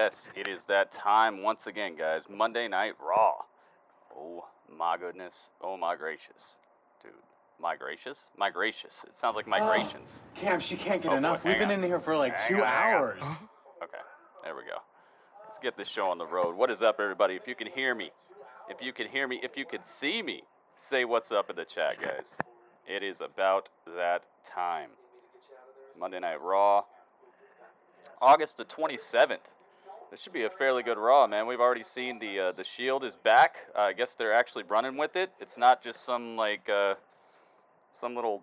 Yes, it is that time once again, guys. Monday Night Raw. Oh my goodness. Oh my gracious. Dude, my gracious? My gracious. It sounds like migrations. Cam, she can't get enough. Boy, We've been in here for like 2 hours. Okay, there we go. Let's get this show on the road. What is up, everybody? If you can hear me, if you can hear me, if you can see me, say what's up in the chat, guys. It is about that time. Monday Night Raw. August the 27th. This should be a fairly good Raw, man. We've already seen the Shield is back. I guess they're actually running with it. It's not just some some little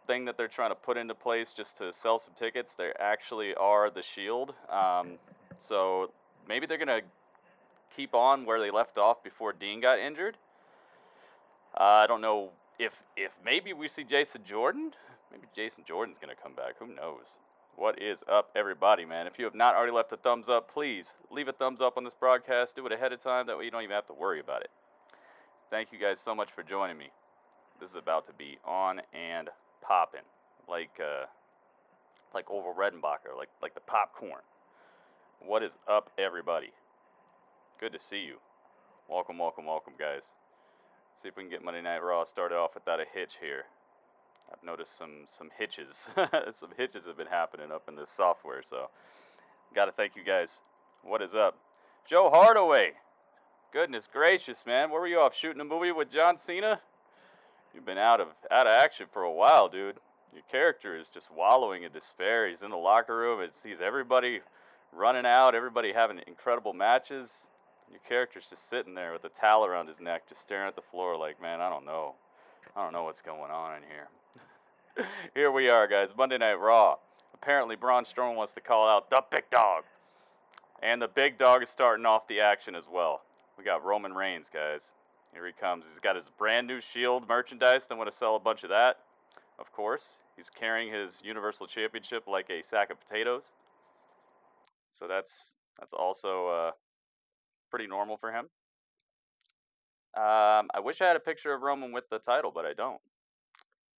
thing that they're trying to put into place just to sell some tickets. They actually are the Shield. So maybe they're gonna keep on where they left off before Dean got injured. I don't know if maybe we see Jason Jordan. Maybe Jason Jordan's gonna come back. Who knows? What is up, everybody, man? If you have not already left a thumbs up, please leave a thumbs up on this broadcast. Do it ahead of time. That way you don't even have to worry about it. Thank you guys so much for joining me. This is about to be on and popping, like Orville Redenbacher, like the popcorn. What is up, everybody? Good to see you. Welcome, welcome, welcome, guys. See if we can get Monday Night Raw started off without a hitch here. I've noticed some hitches. Some hitches have been happening up in this software, so got to thank you guys. What is up? Joe Hardaway. Goodness gracious, man. Where were you off, shooting a movie with John Cena? You've been out of action for a while, dude. Your character is just wallowing in despair. He's in the locker room. It sees everybody running out, everybody having incredible matches. Your character's just sitting there with a towel around his neck, just staring at the floor like, man, I don't know what's going on in here. Here we are, guys. Monday Night Raw. Apparently, Braun Strowman wants to call out the big dog. And the big dog is starting off the action as well. We got Roman Reigns, guys. Here he comes. He's got his brand new Shield merchandise. They want to sell a bunch of that, of course. He's carrying his Universal Championship like a sack of potatoes. So that's also pretty normal for him. I wish I had a picture of Roman with the title, but I don't.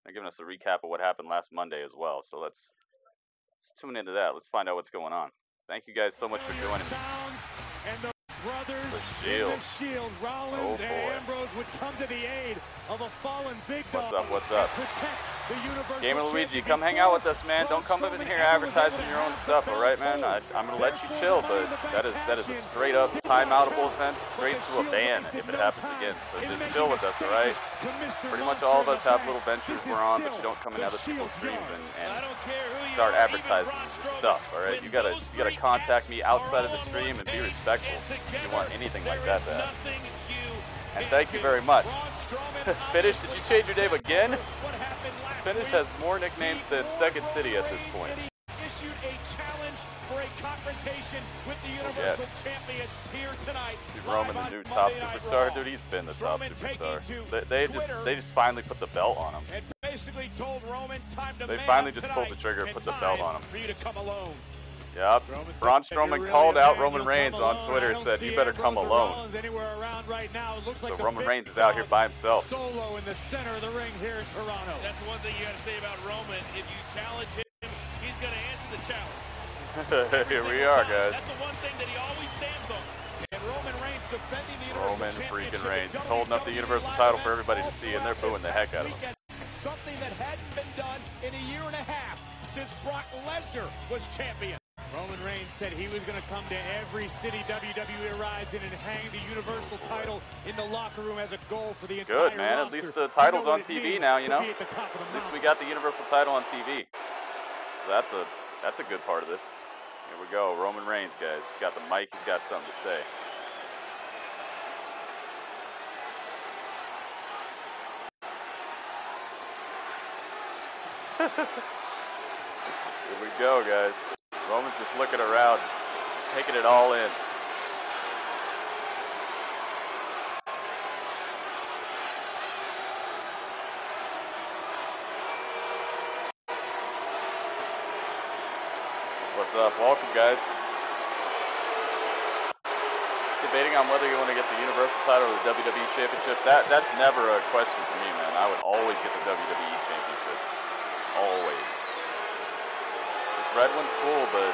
They're giving us a recap of what happened last Monday as well. So let's tune into that. Let's find out what's going on. Thank you guys so much for joining me. And the brothers Shield. in the Shield, Rollins and Ambrose, would come to the aid of a fallen big dog. What's up? Protect the Universal Gamer Luigi, Championship. come hang out with us, man. Don't come up in here advertising your own stuff, all right, man? I'm gonna let you chill, but that is a straight up timeoutable offense, straight to a ban if it happens again. So just chill with us, all right? Pretty much all of us have little ventures we're on, but you don't come in other people's streams and start advertising your stuff, all right? You gotta contact me outside of the stream and be respectful if you want anything like that to happen. And thank you very much. Finish, did you change your name again? Finish has more nicknames than Second City at this point. Issued a challenge for a confrontation with the Universal Champion here tonight. Roman, the new top superstar, dude. He's been the top superstar. They just finally put the belt on him. And basically told Roman time to They finally just pulled the trigger and put the belt on him. For you to come alone. Yep. Braun Strowman called out Roman Reigns on Twitter and said, "You better come alone." So Roman Reigns is out here by himself. Solo in the center of the ring here in Toronto. That's one thing you got to say about Roman. If you challenge him, he's going to answer the challenge. Here we are, guys. That's the one thing that he always stands on. And Roman Reigns defending the Universal freaking Reigns. He's holding up the Universal title for everybody to see, and they're booing the heck out of him. Something that hadn't been done in a year and a half since Brock Lesnar was champion. Roman Reigns said he was going to come to every city WWE arrives in and hang the Universal title in the locker room as a goal for the entire Good, man. roster. At least the title's on TV now, you know. At least we got the Universal title on TV. So that's a good part of this. Here we go. Roman Reigns, guys. He's got the mic. He's got something to say. Here we go, guys. Roman's just looking around, just taking it all in. What's up? Welcome, guys. Debating on whether you want to get the Universal title or the WWE Championship. That's never a question for me, man. I would always get the WWE Championship. Always. This red one's cool, but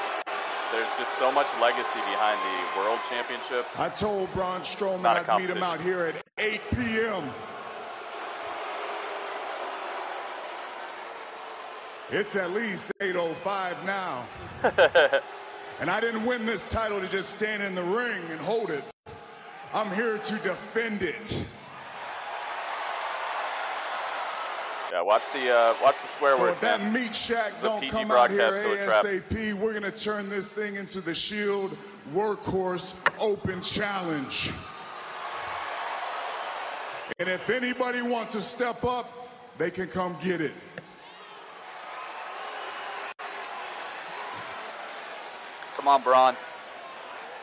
there's just so much legacy behind the World Championship. I told Braun Strowman Not a I'd meet him out here at 8 p.m. It's at least 8:05 now. And I didn't win this title to just stand in the ring and hold it. I'm here to defend it. Yeah, watch the swear So words, if that man. meat shack It's a don't PG come out here broadcast, go trap. ASAP, we're gonna turn this thing into the Shield Workhorse Open Challenge. And if anybody wants to step up, they can come get it. Come on, Braun.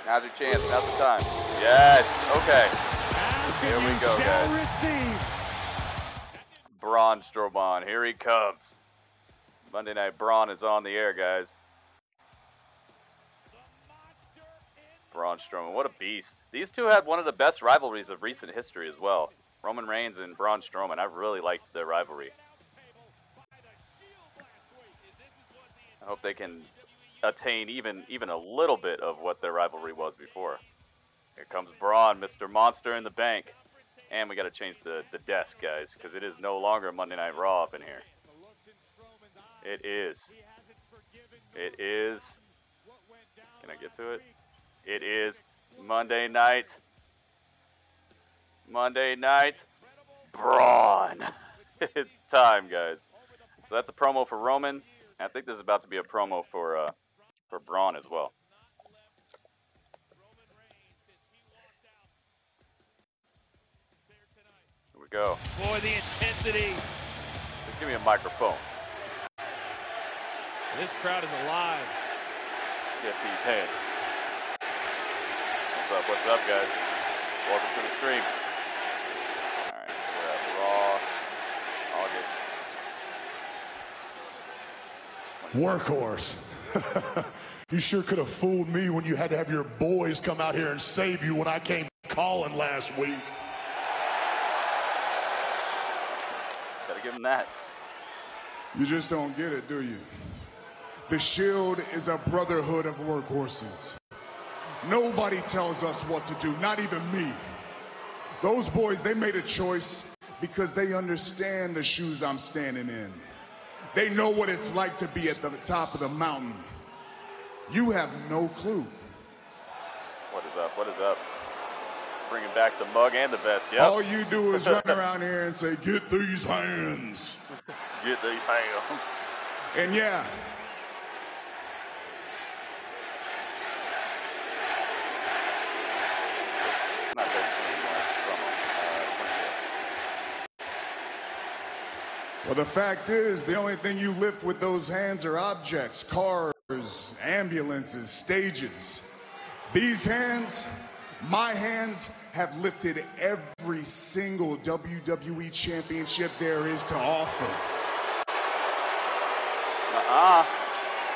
Now's your chance. Now's the time. Yes. Okay. Here we go, guys. Receive. Braun Strowman. Here he comes. Monday Night Braun is on the air, guys. Braun Strowman. What a beast. These two had one of the best rivalries of recent history as well. Roman Reigns and Braun Strowman. I really liked their rivalry. I hope they can attain even a little bit of what their rivalry was before. Here comes Braun, Mr. Monster in the Bank. And we got to change the desk, guys, because it is no longer Monday Night Raw up in here. It is. It is. Can I get to it? It is Monday Night. Monday Night Braun. It's time, guys. So that's a promo for Roman. I think this is about to be a promo for Braun as well. Here we go. Boy, the intensity. Just give me a microphone. This crowd is alive. Get these hands. What's up, guys? Welcome to the stream. Alright, so we're at Raw, August. Workhorse. You sure could have fooled me when you had to have your boys come out here and save you when I came calling last week. Gotta give him that. You just don't get it, do you? The Shield is a brotherhood of workhorses. Nobody tells us what to do, not even me. Those boys, they made a choice because they understand the shoes I'm standing in. They know what it's like to be at the top of the mountain. You have no clue. What is up? What is up? Bringing back the mug and the vest, yep. All you do is run around here and say, get these hands. Get these hands. And yeah, Not 13 anymore. well, the fact is, the only thing you lift with those hands are objects, cars, ambulances, stages. These hands, my hands, have lifted every single WWE championship there is to offer.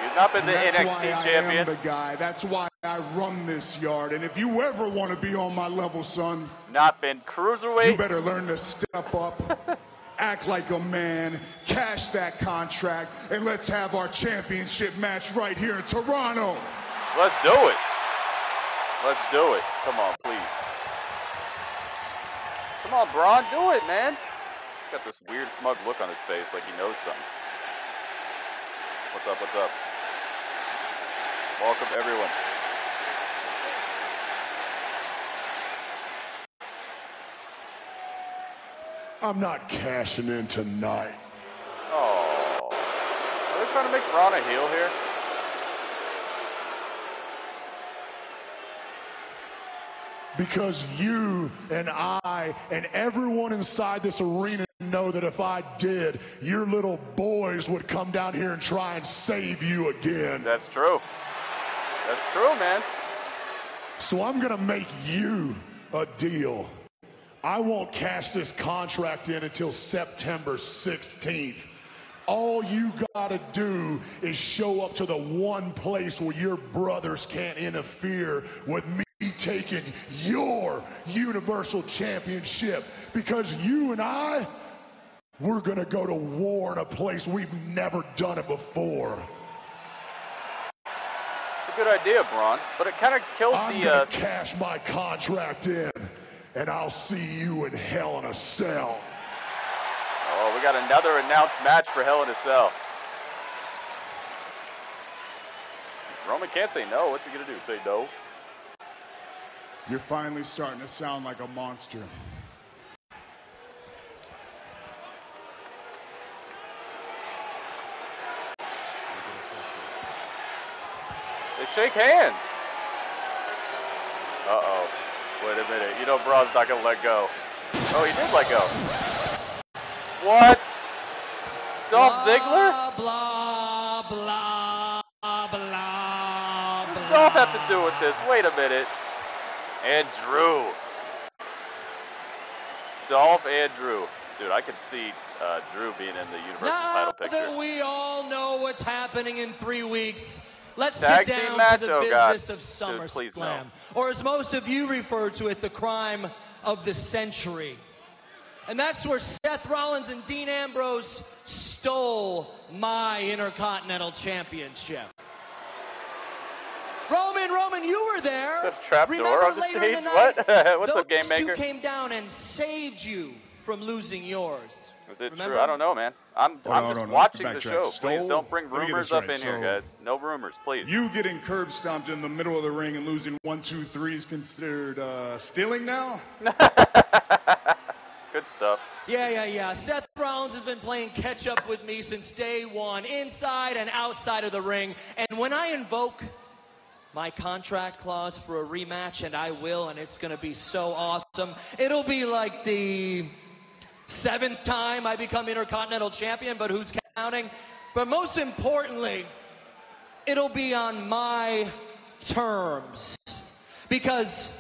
You've not been the That's NXT why champion. I am the guy. That's why I run this yard. And if you ever want to be on my level, son, Not been cruiserweight. you better learn to step up, act like a man, cash that contract, and let's have our championship match right here in Toronto. Let's do it. Let's do it. Come on, please. Come on, Braun, do it, man. He's got this weird smug look on his face like he knows something. What's up, what's up? Welcome, everyone. I'm not cashing in tonight. Oh. Are they trying to make Braun a heel here? Because you and I and everyone inside this arena know that if I did, your little boys would come down here and try and save you again. That's true. That's true, man. So I'm going to make you a deal. I won't cash this contract in until September 16th. All you got to do is show up to the one place where your brothers can't interfere with me taking your Universal Championship, because you and I, we're going to go to war in a place we've never done it before. It's good idea, Braun, but it kind of kills I'm gonna cash my contract in, and I'll see you in Hell in a Cell. Oh, we got another announced match for Hell in a Cell. Roman can't say no. What's he gonna do? Say no? You're finally starting to sound like a monster. They shake hands. Uh-oh. Wait a minute. You know Braun's not going to let go. Oh, he did let go. What? Dolph Ziggler? Blah, blah, blah, blah. What does Dolph have to do with this? Wait a minute. And Drew. Dolph and Drew. Dude, I could see Drew being in the Universal title picture. Now that we all know what's happening in 3 weeks, let's Tag get team down match? to the Oh, God. business of Dude, SummerSlam. no. Or as most of you refer to it, the crime of the century. And that's where Seth Rollins and Dean Ambrose stole my Intercontinental Championship. Roman, you were there. Is that a trap Remember door on the later stage? in the night, What? What's up, those Game Maker? two came down and saved you from losing yours. Is it Remember? true? I don't know, man. I'm just watching the show. Please don't bring Let me get rumors this up right. in here, guys. No rumors, please. You getting curb stomped in the middle of the ring and losing 1, 2, 3 is considered stealing now? Good stuff. Yeah. Seth Rollins has been playing catch up with me since day one, inside and outside of the ring. And when I invoke my contract clause for a rematch, and I will, and it's going to be so awesome, it'll be like the 7th time I become Intercontinental Champion, but who's counting? But most importantly, it'll be on my terms. Because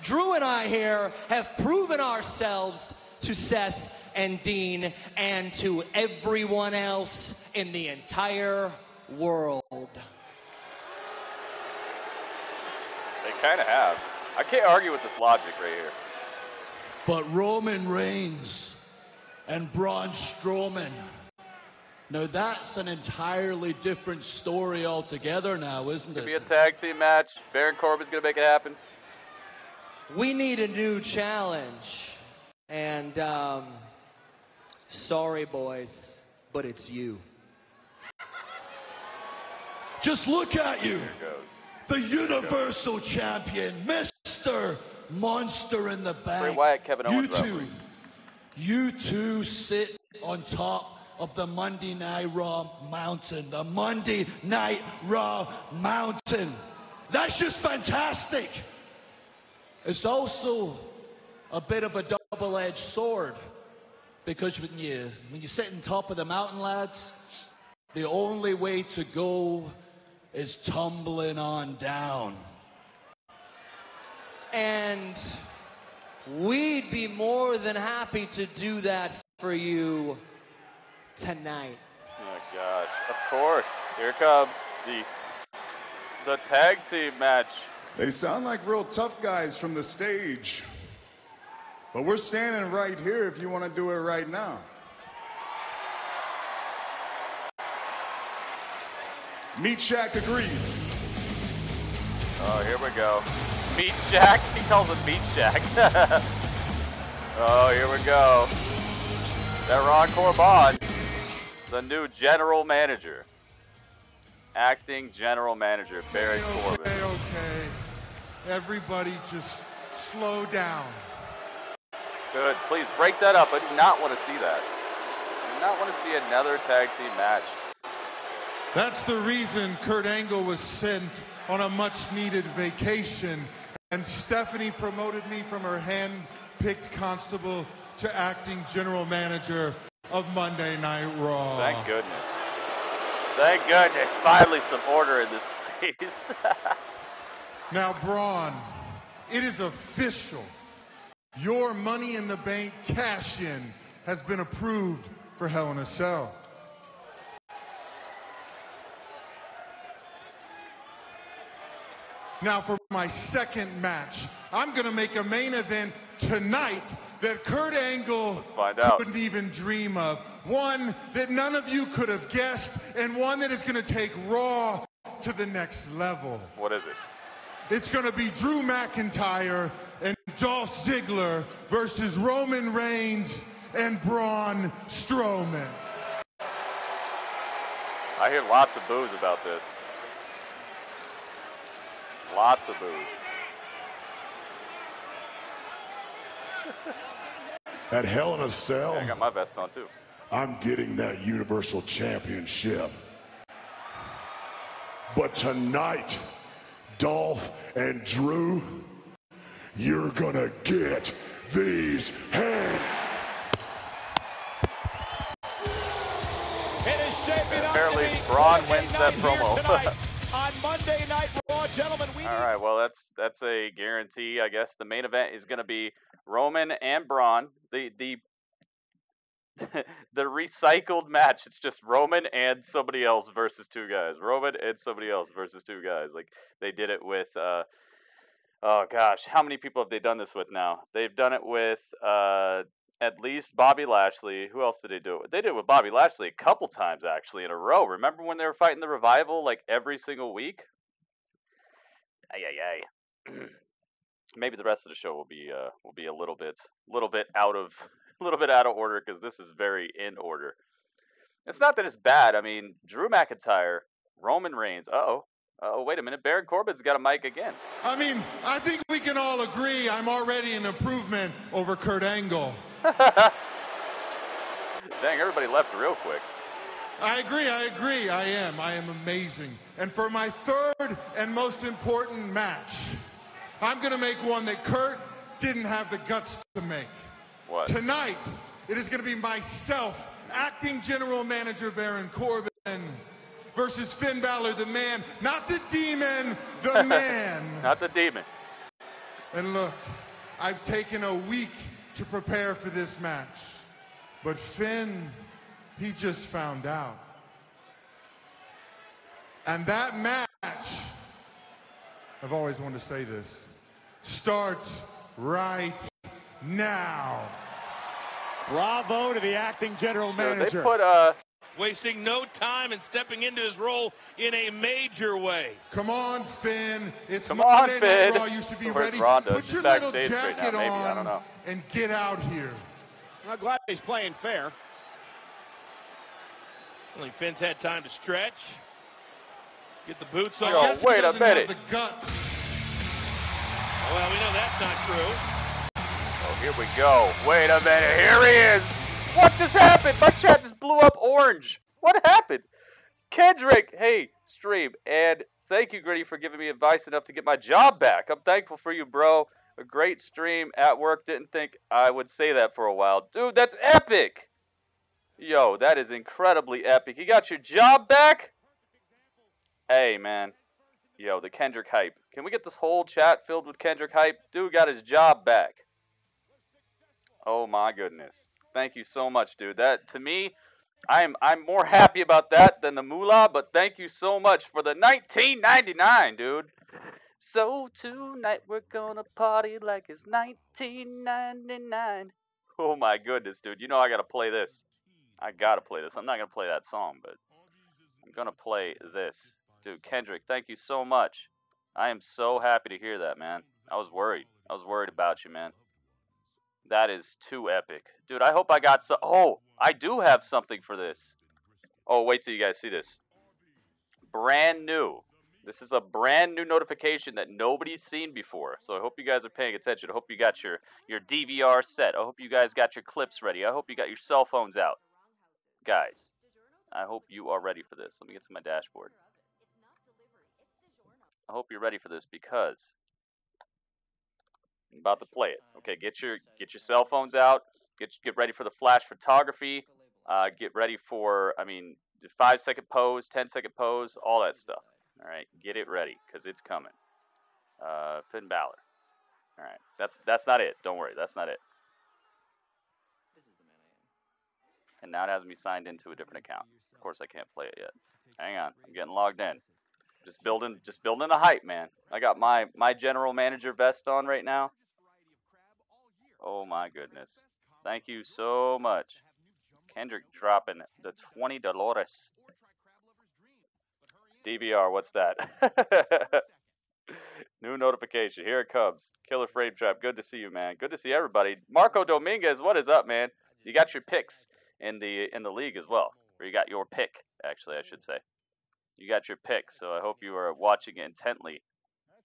Drew and I here have proven ourselves to Seth and Dean and to everyone else in the entire world. They kind of have. I can't argue with this logic right here. But Roman Reigns and Braun Strowman, now that's an entirely different story altogether now, isn't It's it? going to be a tag team match. Baron Corbin's going to make it happen. We need a new challenge. And, sorry, boys, but it's you. Just look at you. Here it goes. The Universal Champion, Mr. Monster in the Bray Bank. Wyatt, Kevin Owens rivalry. You two sit on top of the Monday Night Raw mountain. The Monday Night Raw mountain. That's just fantastic. It's also a bit of a double-edged sword, because when you sit on top of the mountain, lads, the only way to go is tumbling on down. And we'd be more than happy to do that for you tonight. Oh, gosh. Of course. Here comes the tag team match. They sound like real tough guys from the stage. But we're standing right here if you want to do it right now. Meat Shack agrees. Oh, here we go. Meat Shack? He calls it Meat Shack. Oh, here we go. That Ron Corbin, the new general manager. Acting general manager, Baron Corbin. Okay. Everybody just slow down. Good. Please break that up. I do not want to see that. I do not want to see another tag team match. That's the reason Kurt Angle was sent on a much-needed vacation, and Stephanie promoted me from her hand-picked constable to acting general manager of Monday Night Raw. Thank goodness. Thank goodness. Finally some order in this place. Now, Braun, it is official. Your Money in the Bank cash-in has been approved for Hell in a Cell. Now, for my second match, I'm going to make a main event tonight that Kurt Angle couldn't even dream of. One that none of you could have guessed, and one that is going to take Raw to the next level. What is it? It's going to be Drew McIntyre and Dolph Ziggler versus Roman Reigns and Braun Strowman. I hear lots of boos about this. Lots of boos. At Hell in a Cell, Yeah, I got my vest on too. I'm getting that Universal Championship. But tonight, Dolph and Drew, you're gonna get these hands. It is shaping up Apparently, to be Braun Monday wins that night here promo. tonight on Monday Night Raw, gentlemen. All right, well, that's a guarantee, I guess. The main event is going to be Roman and Braun. The recycled match. It's just Roman and somebody else versus two guys. Roman and somebody else versus two guys. Like they did it with. Oh gosh, how many people have they done this with now? They've done it with at least Bobby Lashley. Who else did they do it with? They did it with Bobby Lashley a couple times actually in a row. Remember when they were fighting the Revival like every single week? Ay. Maybe the rest of the show will be a little bit out of order because this is very in order. It's not that it's bad. I mean, Drew McIntyre, Roman Reigns. Oh, wait a minute. Baron Corbin's got a mic again. I mean, I think we can all agree I'm already an improvement over Kurt Angle. Dang, everybody left real quick. I agree. I am amazing. And for my third and most important match, I'm going to make one that Kurt didn't have the guts to make. What? Tonight, it is going to be myself, acting general manager Baron Corbin, versus Finn Balor, the man, not the demon, the man. Not the demon. And look, I've taken a week to prepare for this match. But Finn, he just found out. And that match, I've always wanted to say this, starts right now. Bravo to the acting general manager. They put wasting no time and stepping into his role in a major way. Come on, Finn. It's Come Monday on, Finn. Night Raw. You should be Where's ready. Ronda? Put She's your little backstage right jacket now, maybe. I don't know. on and get out here. I'm glad he's playing fair. Only Finn's had time to stretch, get the boots on. Yo, I guess he wait a doesn't minute. have the guts. Well, we know that's not true. Oh, here we go. Wait a minute. Here he is. What just happened? My chat just blew up orange. What happened? Kendrick, hey, stream. And thank you, Gritty, for giving me advice enough to get my job back. I'm thankful for you, bro. A great stream at work. Didn't think I would say that for a while. Dude, that's epic. Yo, that is incredibly epic. You got your job back? Hey, man. Yo, the Kendrick hype. Can we get this whole chat filled with Kendrick hype? Dude got his job back. Oh, my goodness. Thank you so much, dude. That, to me, I'm more happy about that than the moolah, but thank you so much for the $19.99, dude. So tonight we're gonna party like it's $19.99. Oh my goodness, dude. You know I gotta play this. I gotta play this. I'm not gonna play that song, but I'm gonna play this. Dude, Kendrick, thank you so much. I am so happy to hear that, man. I was worried. I was worried about you, man. That is too epic. Dude, I hope I got some. Oh, I do have something for this. Oh, wait till you guys see this. Brand new. This is a brand new notification that nobody's seen before. So I hope you guys are paying attention. I hope you got your DVR set. I hope you guys got your clips ready. I hope you got your cell phones out. Guys, I hope you are ready for this. Let me get to my dashboard. I hope you're ready for this because I'm about to play it. Okay, get your cell phones out. Get ready for the flash photography. Get ready for, I mean, the 5-second pose, 10-second pose, all that stuff. All right, get it ready because it's coming. Finn Balor. All right, that's not it. Don't worry, that's not it. And now it has me signed into a different account. Of course, I can't play it yet. Hang on, I'm getting logged in. Just building the hype, man. I got my general manager vest on right now. Oh my goodness. Thank you so much. Kendrick dropping the $20. DVR, what's that? New notification. Here it comes. Killer Frame Trap. Good to see you, man. Good to see everybody. Marco Dominguez, what is up, man? You got your picks in the league as well. Or you got your pick, actually, I should say. You got your pick, so I hope you are watching it intently.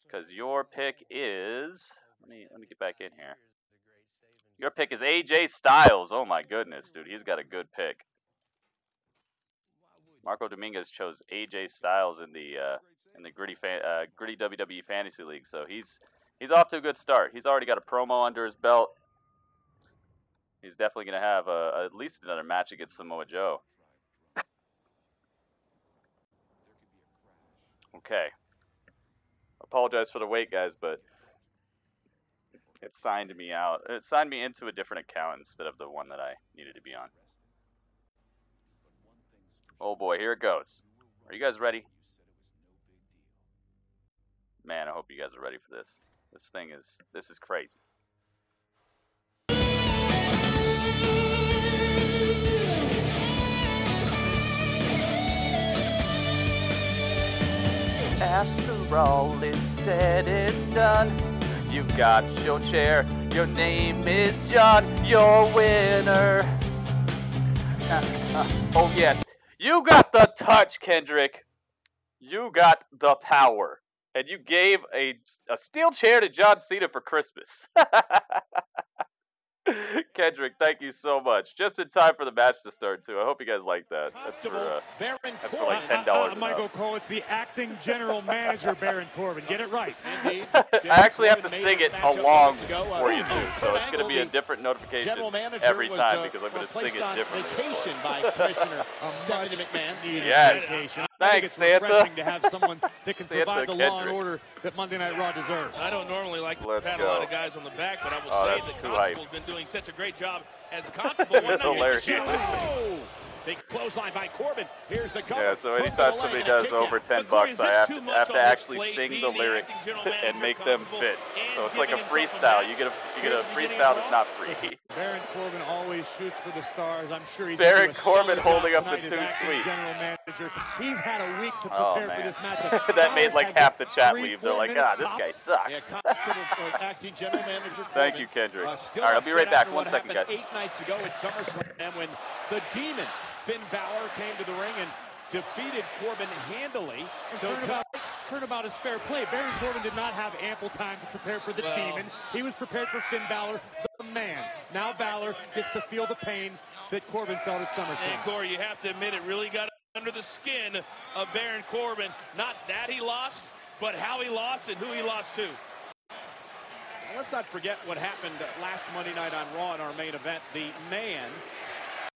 Because your pick is... Let me get back in here. Your pick is AJ Styles. Oh my goodness, dude. He's got a good pick. Marco Dominguez chose AJ Styles in the gritty WWE Fantasy League, so he's off to a good start. He's already got a promo under his belt. He's definitely going to have at least another match against Samoa Joe. Okay. Apologize for the wait, guys, but it signed me out. It signed me into a different account instead of the one that I needed to be on. Oh boy, here it goes. Are you guys ready? Man, I hope you guys are ready for this. This is crazy. After all is said and done, you got your chair. Your name is John. Your winner. Oh yes. You got the touch, Kendrick. You got the power. And you gave a steel chair to John Cena for Christmas. Kendrick, thank you so much. Just in time for the match to start, too. I hope you guys like that. That's for like $10. Michael Cole, it's the acting general manager, Baron Corbin. Get it right. I actually have to sing it along for you, too. So it's going to be a different notification every time because I'm going to sing it differently. Vacation by Commissioner Stephanie McMahon. Yes. Thanks, Santa. To have someone that can provide the law and order that Monday Night Raw deserves. I don't normally like to pat a lot of guys on the back, but I will say that Constable's been doing such a great job as Constable. Hilarious. Big clothesline by Corbin. Here's the cover. Yeah, so anytime somebody does over $10, I have to actually sing the lyrics and make them fit. So it's like a freestyle. You get a freestyle that's not free. Baron Corbin always shoots for the stars. I'm sure he's Baron Corbin holding up the 2 sweet. General manager. He's had a week to prepare for this matchup. That made like half the chat leave. They're like, this guy sucks. Acting general manager. Thank you, Kendrick. All right, I'll be right back. 1 second, guys. 8 nights ago at SummerSlam when the Demon Finn Balor came to the ring and defeated Corbin handily. So turnabout is fair play. Baron Corbin did not have ample time to prepare for the Demon. He was prepared for Finn Balor, the man. Now Balor gets to feel the pain that Corbin felt at SummerSlam. And Corey, you have to admit it really got under the skin of Baron Corbin. Not that he lost, but how he lost and who he lost to. Let's not forget what happened last Monday night on Raw in our main event. The man,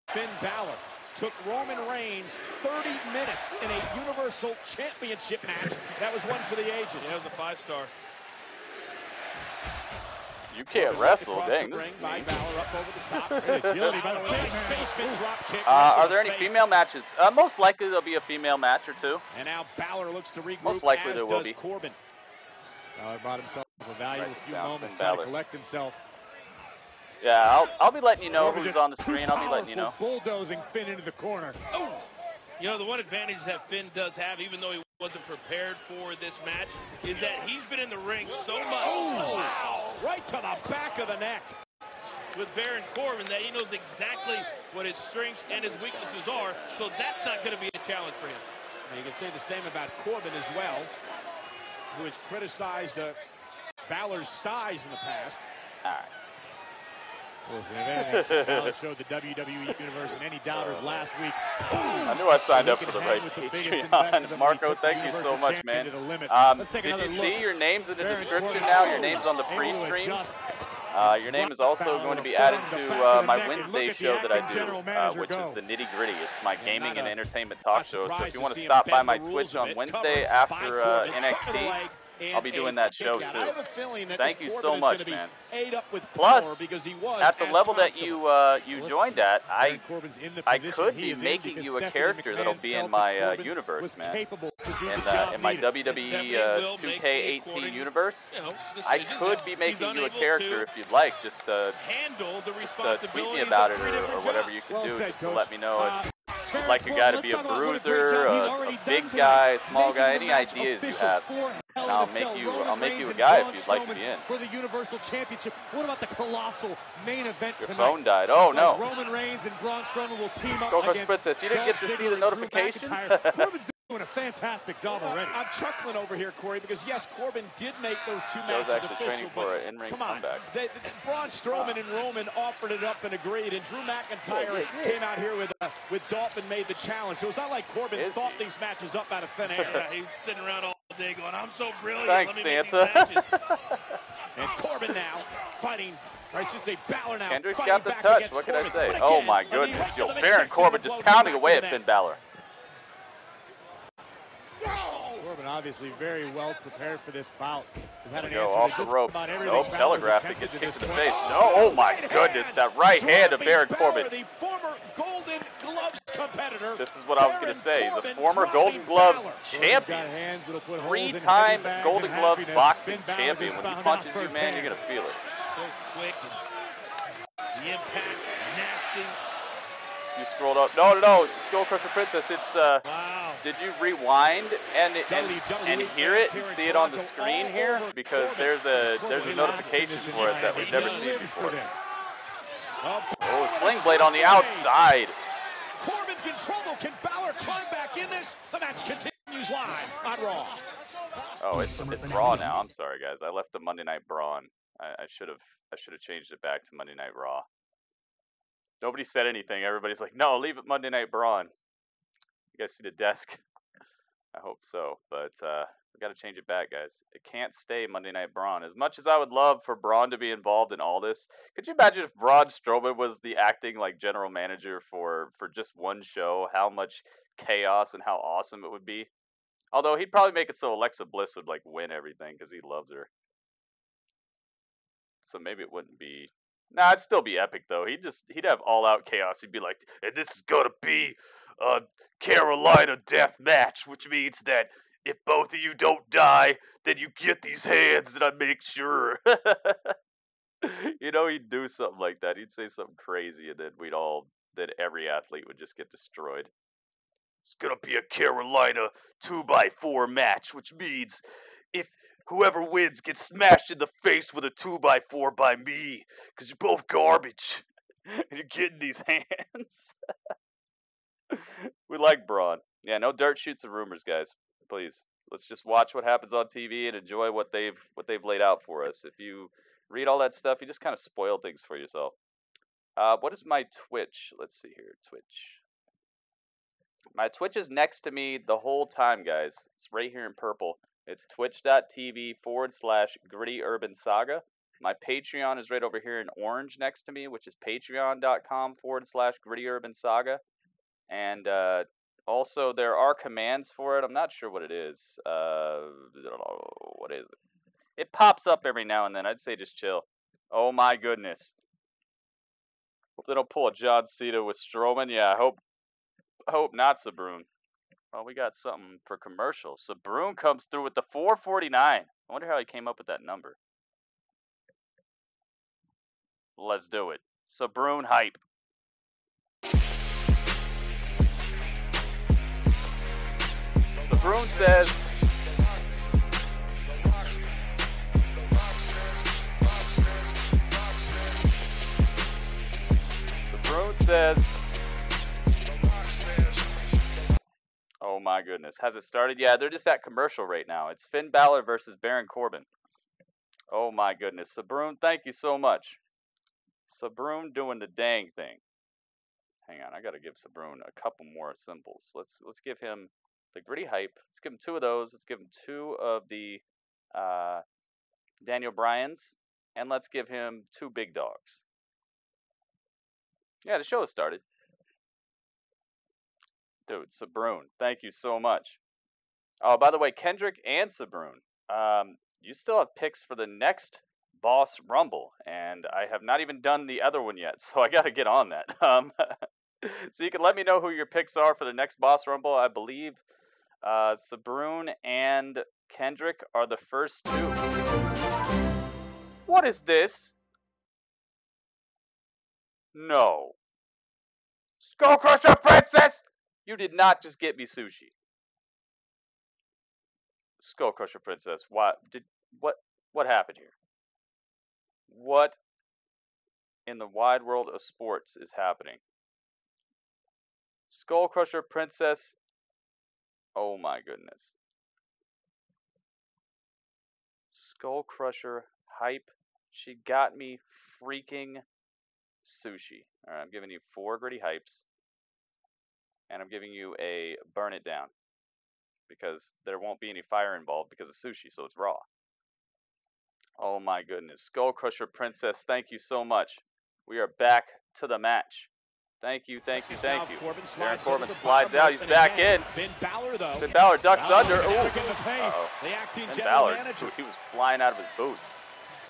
Finn Balor, took Roman Reigns 30 minutes in a Universal Championship match that was one for the ages. Yeah, it was a 5-star. You can't wrestle, dang. This is by Balor up over the top. Agility by the way. Basement drop kick. Are there any female matches? Most likely there'll be a female match or two. And now Balor looks to regroup. Most likely there will be. Corbin. Balor brought himself a valuable few moments trying to collect himself. Yeah, I'll be letting you know who's on the screen. I'll be letting you know. Bulldozing Finn into the corner. Oh! You know, the one advantage that Finn does have, even though he wasn't prepared for this match, is that he's been in the ring so much. Oh, wow! Right to the back of the neck. With Baron Corbin, that he knows exactly what his strengths and his weaknesses are, so that's not going to be a challenge for him. And you can say the same about Corbin as well, who has criticized Balor's size in the past. All right. Listen, if Balor showed the WWE Universe and any doubters last week. I knew I signed up for the right Patreon. Marco, thank you so much, man. Did you see your names in the description now? Your name's on the pre-stream. Your name is also going to be added to my Wednesday show that I do, which is the Nitty Gritty. It's my gaming and entertainment talk show. So if you want to stop by my Twitch on Wednesday after NXT, I'll be doing that show too. Thank you so much, man. Plus, at the level that you joined at, I could be making you a character that'll be in my universe, man. In my WWE 2K18 universe, I could be making you a character if you'd like. Just tweet me about it or whatever you can do just to let me know Would like a guy to be a bruiser, a big guy, a small guy, any ideas you have, and I'll make you a guy if you'd like to be in. For the Universal Championship. What about the colossal main event Your tonight? phone died. Oh no. Roman Reigns and Braun Strowman will team up SkullCrusherPrincess, you didn't get to see the notification? Corbin's doing a fantastic job already. I'm chuckling over here, Corey, because yes, Corbin did make those two matches Joe's actually official, training for an in-ring comeback. Braun Strowman and Roman offered it up and agreed, and Drew McIntyre came out here with Dolph and made the challenge. So it's not like Corbin thought these matches up out of thin air. Yeah, he's sitting around all day going, I'm so brilliant. Thanks, Let me make Santa. these matches. And Corbin now fighting, or I should say Balor now. Kendrick's got the touch. What can I say? Oh my goodness. Yo, Baron Corbin just pounding away at Finn Balor. Corbin obviously very well prepared for this bout. Has had an Go answer off to the just ropes. about everything Nope, Balor's telegraphed it. attempted Gets to kicked this in the point. face. No, oh my goodness. That right hand of Baron Corbin. The former Golden Gloves competitor. This is what I was going to say. He's a former Golden Gloves champion. Three-time Golden Gloves boxing champion. When he punches you, man, you're going to feel it. So quick. The impact, nasty. You scrolled up. No. SkullCrusherPrincess. It's Wow. Did you rewind and hear it and see it on the screen here? Because there's a notification for it that we've never seen before. Oh, Sling Blade on the outside. Corbin's in trouble. Can Balor climb back in this? The match continues live on Raw. Oh, it's Raw now. I'm sorry, guys. I left the Monday Night Braun. I should have changed it back to Monday Night Raw. Nobody said anything. Everybody's like, no, leave it Monday Night Braun. You guys see the desk? I hope so. But we got to change it back, guys. It can't stay Monday Night Braun. As much as I would love for Braun to be involved in all this, could you imagine if Braun Strowman was the acting like general manager for just one show? How much chaos and how awesome it would be. Although he'd probably make it so Alexa Bliss would like win everything because he loves her. So maybe it wouldn't be. Nah, it'd still be epic though. He'd have all out chaos. He'd be like, and this is gonna be a Carolina death match, which means that if both of you don't die, then you get these hands, and I make sure. You know, he'd do something like that. He'd say something crazy, and then every athlete would just get destroyed. It's gonna be a Carolina 2x4 match, which means if whoever wins gets smashed in the face with a 2x4 by me, because you're both garbage, and you're getting these hands. We like Braun. Yeah, no dirt shoots and rumors, guys. Please, let's just watch what happens on TV and enjoy what they've laid out for us. If you read all that stuff, you just kind of spoil things for yourself. What is my Twitch? Let's see here, Twitch. My Twitch is next to me the whole time, guys. It's right here in purple. It's twitch.tv/GrittyUrbanSaga. My Patreon is right over here in orange next to me, which is patreon.com/GrittyUrbanSaga. And also, there are commands for it. I'm not sure what it is. I don't know. What is it? It pops up every now and then. I'd say just chill. Oh my goodness. Hope they don't pull a John Cena with Strowman. Yeah, I hope not, Sabroon. Well, we got something for commercials. Sabroon comes through with the 449. I wonder how he came up with that number. Let's do it. Sabroon hype. Sabroon says, oh my goodness. Has it started? Yeah, they're just at commercial right now. It's Finn Balor versus Baron Corbin. Oh my goodness. Sabroon, thank you so much. Sabroon doing the dang thing. Hang on, I gotta give Sabroon a couple more symbols. Let's give him the gritty hype. Let's give him 2 of those. Let's give him 2 of the Daniel Bryans. And let's give him 2 big dogs. Yeah, the show has started. Dude, Sabroon, thank you so much. Oh, by the way, Kendrick and Sabroon, you still have picks for the next Boss Rumble, and I have not even done the other one yet, so I got to get on that. So you can let me know who your picks are for the next Boss Rumble. I believe Sabroon and Kendrick are the first 2. What is this? No. SkullCrusherPrincess! You did not just get me sushi. SkullCrusherPrincess, what happened here? What in the wide world of sports is happening? SkullCrusherPrincess. Oh my goodness. SkullCrusher hype. She got me freaking sushi. Alright, I'm giving you 4 gritty hypes. And I'm giving you a burn it down. Because there won't be any fire involved because of sushi, so it's raw. Oh my goodness. SkullCrusherPrincess, thank you so much. We are back to the match. Thank you, thank you, thank you. Baron Corbin slides out. He's back in. Finn Balor, though. Finn Balor ducks under. Ooh. The acting Finn general Balor. manager. He was flying out of his boots.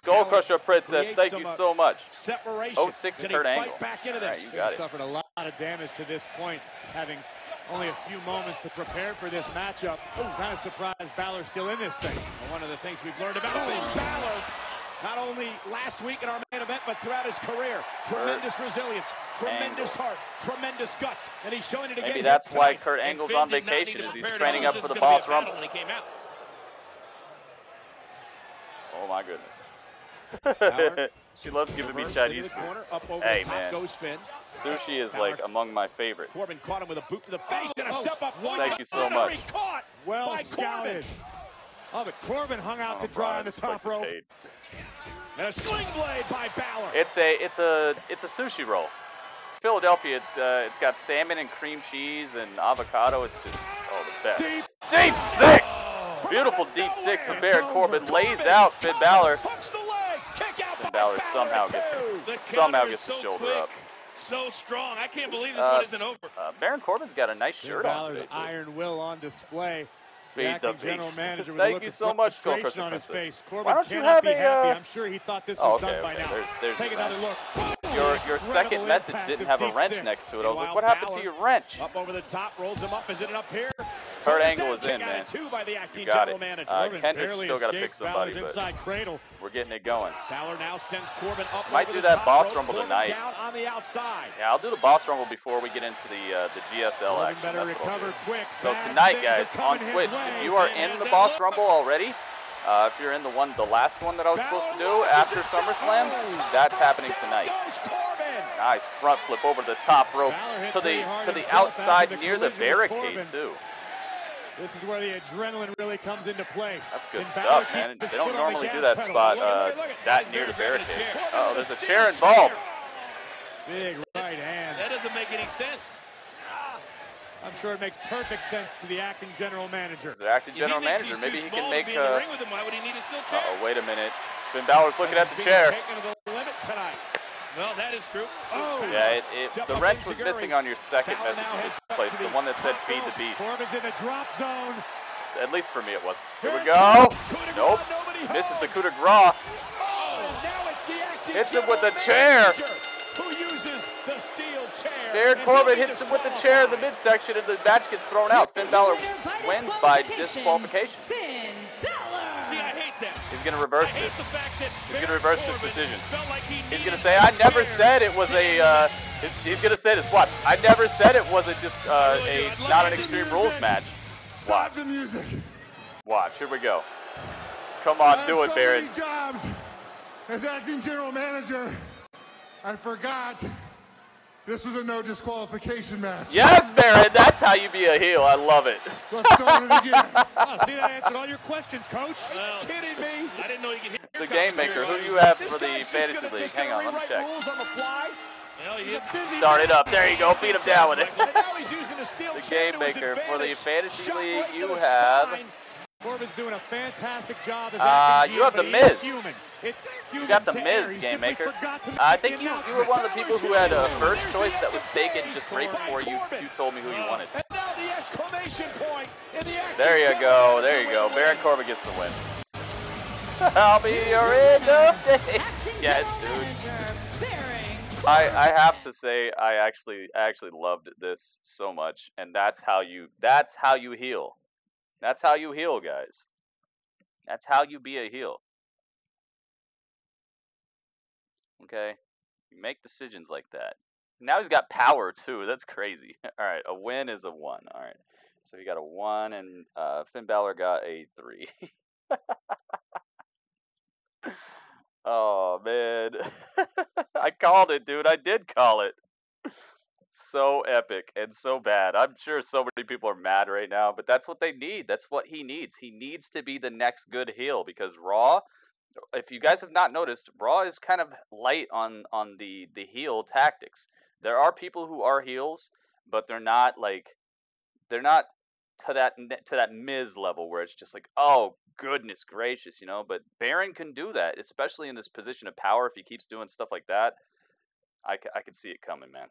SkullCrusherPrincess, thank you so much. Separation. 06 Can Kurt he Angle. fight back into this? Right, you got it. Suffered a lot of damage to this point, having only a few moments to prepare for this matchup. Kind of surprised Balor's still in this thing. Well, one of the things we've learned about Finn Balor, not only last week in our main event, but throughout his career. Tremendous resilience, tremendous heart, tremendous guts, and he's showing it again. Maybe that's why Kurt Angle's on vacation, is he's training up for the Boss Rumble. When he came out. Oh my goodness. She loves giving me Chinese food. Corner, up over Hey the top man, goes Finn. sushi is like among my favorites. Corbin caught him with a boot to the face and a step up. Thank you so much. Caught Well by scouted. Corbin. Oh, but Corbin hung out to dry on the top rope. And a sling blade by Balor. It's a sushi roll. It's Philadelphia. It's got salmon and cream cheese and avocado. It's just the best. Deep six. Beautiful deep six from Baron Corbin. Lays out Finn Balor. Finn Balor somehow gets the shoulder up. So strong. I can't believe this one isn't over. Baron Corbin's got a nice shirt on. Balor's iron will on display. Feed the general beast. manager with Thank you so much, frustration on his SkullCrusherPrincess. face. Corbin Why don't you cannot have be a? happy. I'm sure he thought this was done by now. There's Take your another wrench. look. Your second message didn't have a wrench next to it. I was like, what happened to your wrench? Up over the top, rolls him up. Is it enough here? Kurt Angle is in, man. By the acting You got general it. manager. Kendrick's still got to pick somebody, but inside cradle. we're getting it going. Balor now sends Corbin up. Might over do the that top Boss rope. Rumble Corbin tonight. Down on the outside. Yeah, I'll do the Boss Rumble before we get into the GSL Corbin action. better That's what I'll do. recover quick. So Bad tonight, things guys, are on coming his Twitch, way. if you are in the Boss Rumble already, if you're in the last one that I was supposed to do after SummerSlam, that's happening tonight. Nice front flip over the top rope to the outside near the barricade too. This is where the adrenaline really comes into play. That's good stuff, man. They don't normally do that spot that near the barricade. Oh, there's a chair involved. Big right hand. That doesn't make any sense. I'm sure it makes perfect sense to the acting general manager. The acting general manager, maybe he can make. Why would he need a steel chair? Oh, wait a minute. Finn Balor's looking at the chair. Well, that is true. Oh. Yeah, the wrench was missing on your second message in this place, the one that said feed the beast. Corbin's in the drop zone. At least for me it was. Here we go. Nope. Misses the coup de grace. Hits him with the chair. Who uses the steel chair? Baron Corbin hits him with the chair in the midsection and the match gets thrown out. Finn Balor wins by disqualification. See, I hate that. He's going to reverse this. He's going to reverse this Corbin decision. felt like he He's going to needed say, I the never chair. said it was a, he's going to say this, watch. I never said it was not an Extreme Rules match. Watch. Stop the music. Watch, here we go. Come on, do it, Baron. So many jobs as acting general manager. I forgot this was a no disqualification match. Yes, Baron, that's how you be a heel. I love it. Let's start it again. Oh, see, that answered all your questions, Coach. Well, Kidding me? I didn't know you could hear The Game Maker, who you have for the Fantasy League? Just Hang on, let me check. rules on the fly. Well, he is. Start it up. There you go. Feed him down with it. And now he's using the steel The chair Game to his Maker for the advantage. Fantasy Shot League, right to you the have. spine. Corbin's doing a fantastic job as acting You have GM, the but he is Miz. human. It's human You got the to Miz, err. He Game simply Maker. forgot to make I the think you were announcement. one of the people who had a first choice that was taken just right before you told me who you wanted. And now the exclamation point in the acting There you general go. manager There you go. with the Baron win. Corbin gets the win. I'll be your end of day. Yes, dude. I have to say I actually loved this so much, and that's how you heal. That's how you heal, guys. That's how you be a heel. Okay? You make decisions like that. Now he's got power too. That's crazy. All right, a win is a 1. All right, so he got a 1, and Finn Balor got a 3. Oh man, I called it, dude. I did call it. So epic and so bad. I'm sure so many people are mad right now, but that's what they need. That's what he needs. He needs to be the next good heel because Raw, if you guys have not noticed, Raw is kind of light on the heel tactics. There are people who are heels, but they're not to that Miz level where it's just like, oh goodness gracious, you know. But Baron can do that, especially in this position of power. If he keeps doing stuff like that, I could see it coming, man.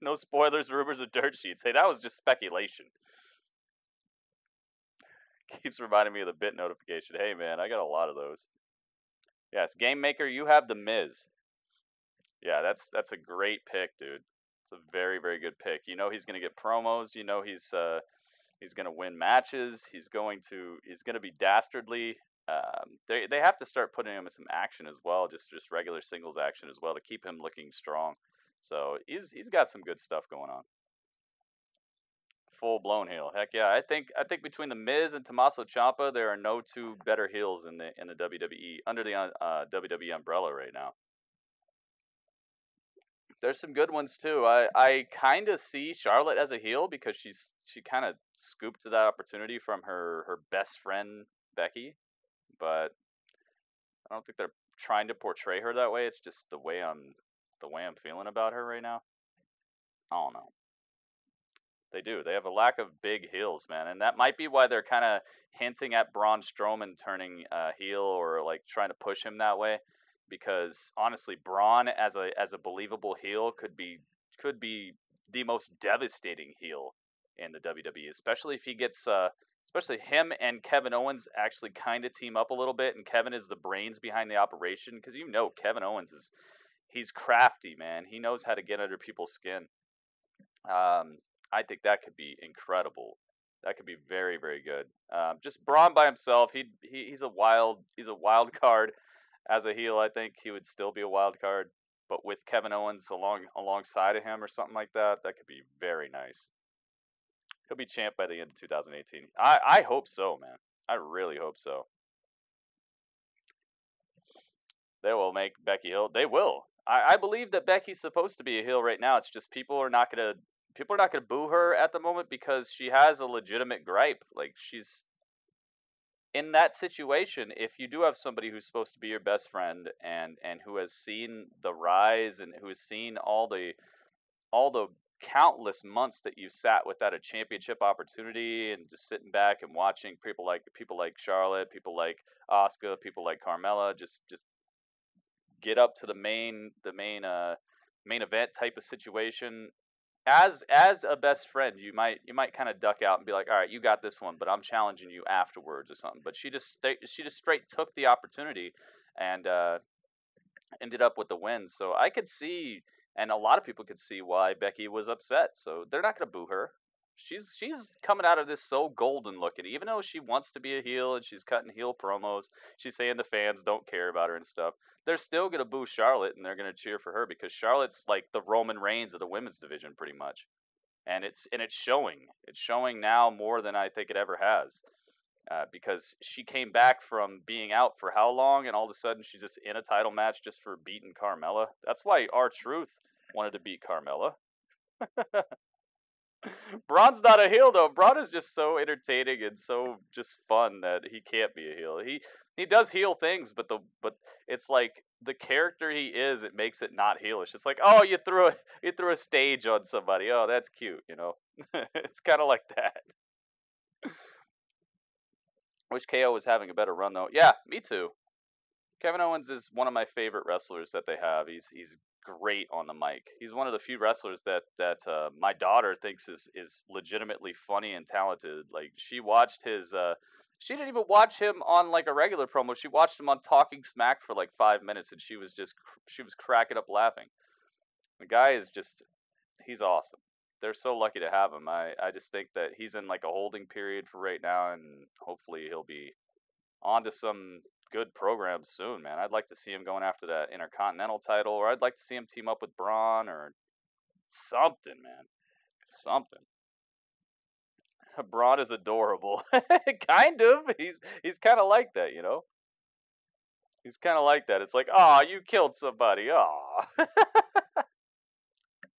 No spoilers, rumors, or dirt sheets. Hey, that was just speculation. Keeps reminding me of the bit notification. Hey, man, I got a lot of those. Yes, Game Maker, you have the Miz. Yeah, that's a great pick, dude. It's a very, very good pick. You know he's gonna get promos. You know he's gonna win matches. He's gonna be dastardly. They have to start putting him in some action as well, just regular singles action as well to keep him looking strong. So he's got some good stuff going on. Full blown heel. Heck yeah. I think between the Miz and Tommaso Ciampa, there are no two better heels in the WWE under the WWE umbrella right now. There's some good ones too. I kind of see Charlotte as a heel because she kind of scooped that opportunity from her best friend Becky, but I don't think they're trying to portray her that way. It's just the way I'm feeling about her right now. I don't know. They do. They have a lack of big heels, man, and that might be why they're kind of hinting at Braun Strowman turning heel or like trying to push him that way. Because honestly, Braun as a believable heel could be the most devastating heel in the WWE, especially if he gets especially him and Kevin Owens actually kind of team up a little bit, and Kevin is the brains behind the operation. Because you know Kevin Owens he's crafty, man. He knows how to get under people's skin. I think that could be incredible. That could be very, very good. Just Braun by himself, he's a wild card. As a heel, I think he would still be a wild card, but with Kevin Owens alongside of him or something like that, that could be very nice. He'll be champ by the end of 2018. I hope so, man. I really hope so. They will make Becky heel. They will. I believe that Becky's supposed to be a heel right now. It's just people are not gonna boo her at the moment because she has a legitimate gripe. Like she's in that situation. If you do have somebody who's supposed to be your best friend and who has seen the rise and who has seen all the countless months that you sat without a championship opportunity and just sitting back and watching people like Charlotte, people like Asuka, people like Carmella just get up to the main event type of situation. As a best friend, you might kind of duck out and be like, all right, you got this one, but I'm challenging you afterwards or something. But she just straight took the opportunity and ended up with the win. So I could see, and a lot of people could see why Becky was upset. So they're not gonna boo her. She's coming out of this so golden looking, even though she wants to be a heel and she's cutting heel promos. She's saying the fans don't care about her and stuff. They're still gonna boo Charlotte and they're gonna cheer for her because Charlotte's like the Roman Reigns of the women's division, pretty much. And it's showing. It's showing now more than I think it ever has. Because she came back from being out for how long, and all of a sudden she's just in a title match just for beating Carmella. That's why R-Truth wanted to beat Carmella. Braun's not a heel though. Braun is just so entertaining and so just fun that he can't be a heel. He does heel things, but it's like the character he is, it makes it not heelish. It's like, oh, you threw a stage on somebody. Oh, that's cute, you know. It's kind of like that. Wish KO was having a better run though. Yeah, me too. Kevin Owens is one of my favorite wrestlers that they have. He's great on the mic. He's one of the few wrestlers that my daughter thinks is legitimately funny and talented. Like she watched his she didn't even watch him on like a regular promo. She watched him on Talking Smack for like 5 minutes and she was cracking up laughing. The guy is he's awesome. They're so lucky to have him. I just think that he's in like a holding period for right now, and hopefully he'll be on to some good programs soon, man. I'd like to see him going after that Intercontinental title, or I'd like to see him team up with Braun or something, man. Something. Braun is adorable. Kind of. He's kind of like that, you know? He's kind of like that. It's like, oh, you killed somebody. Oh.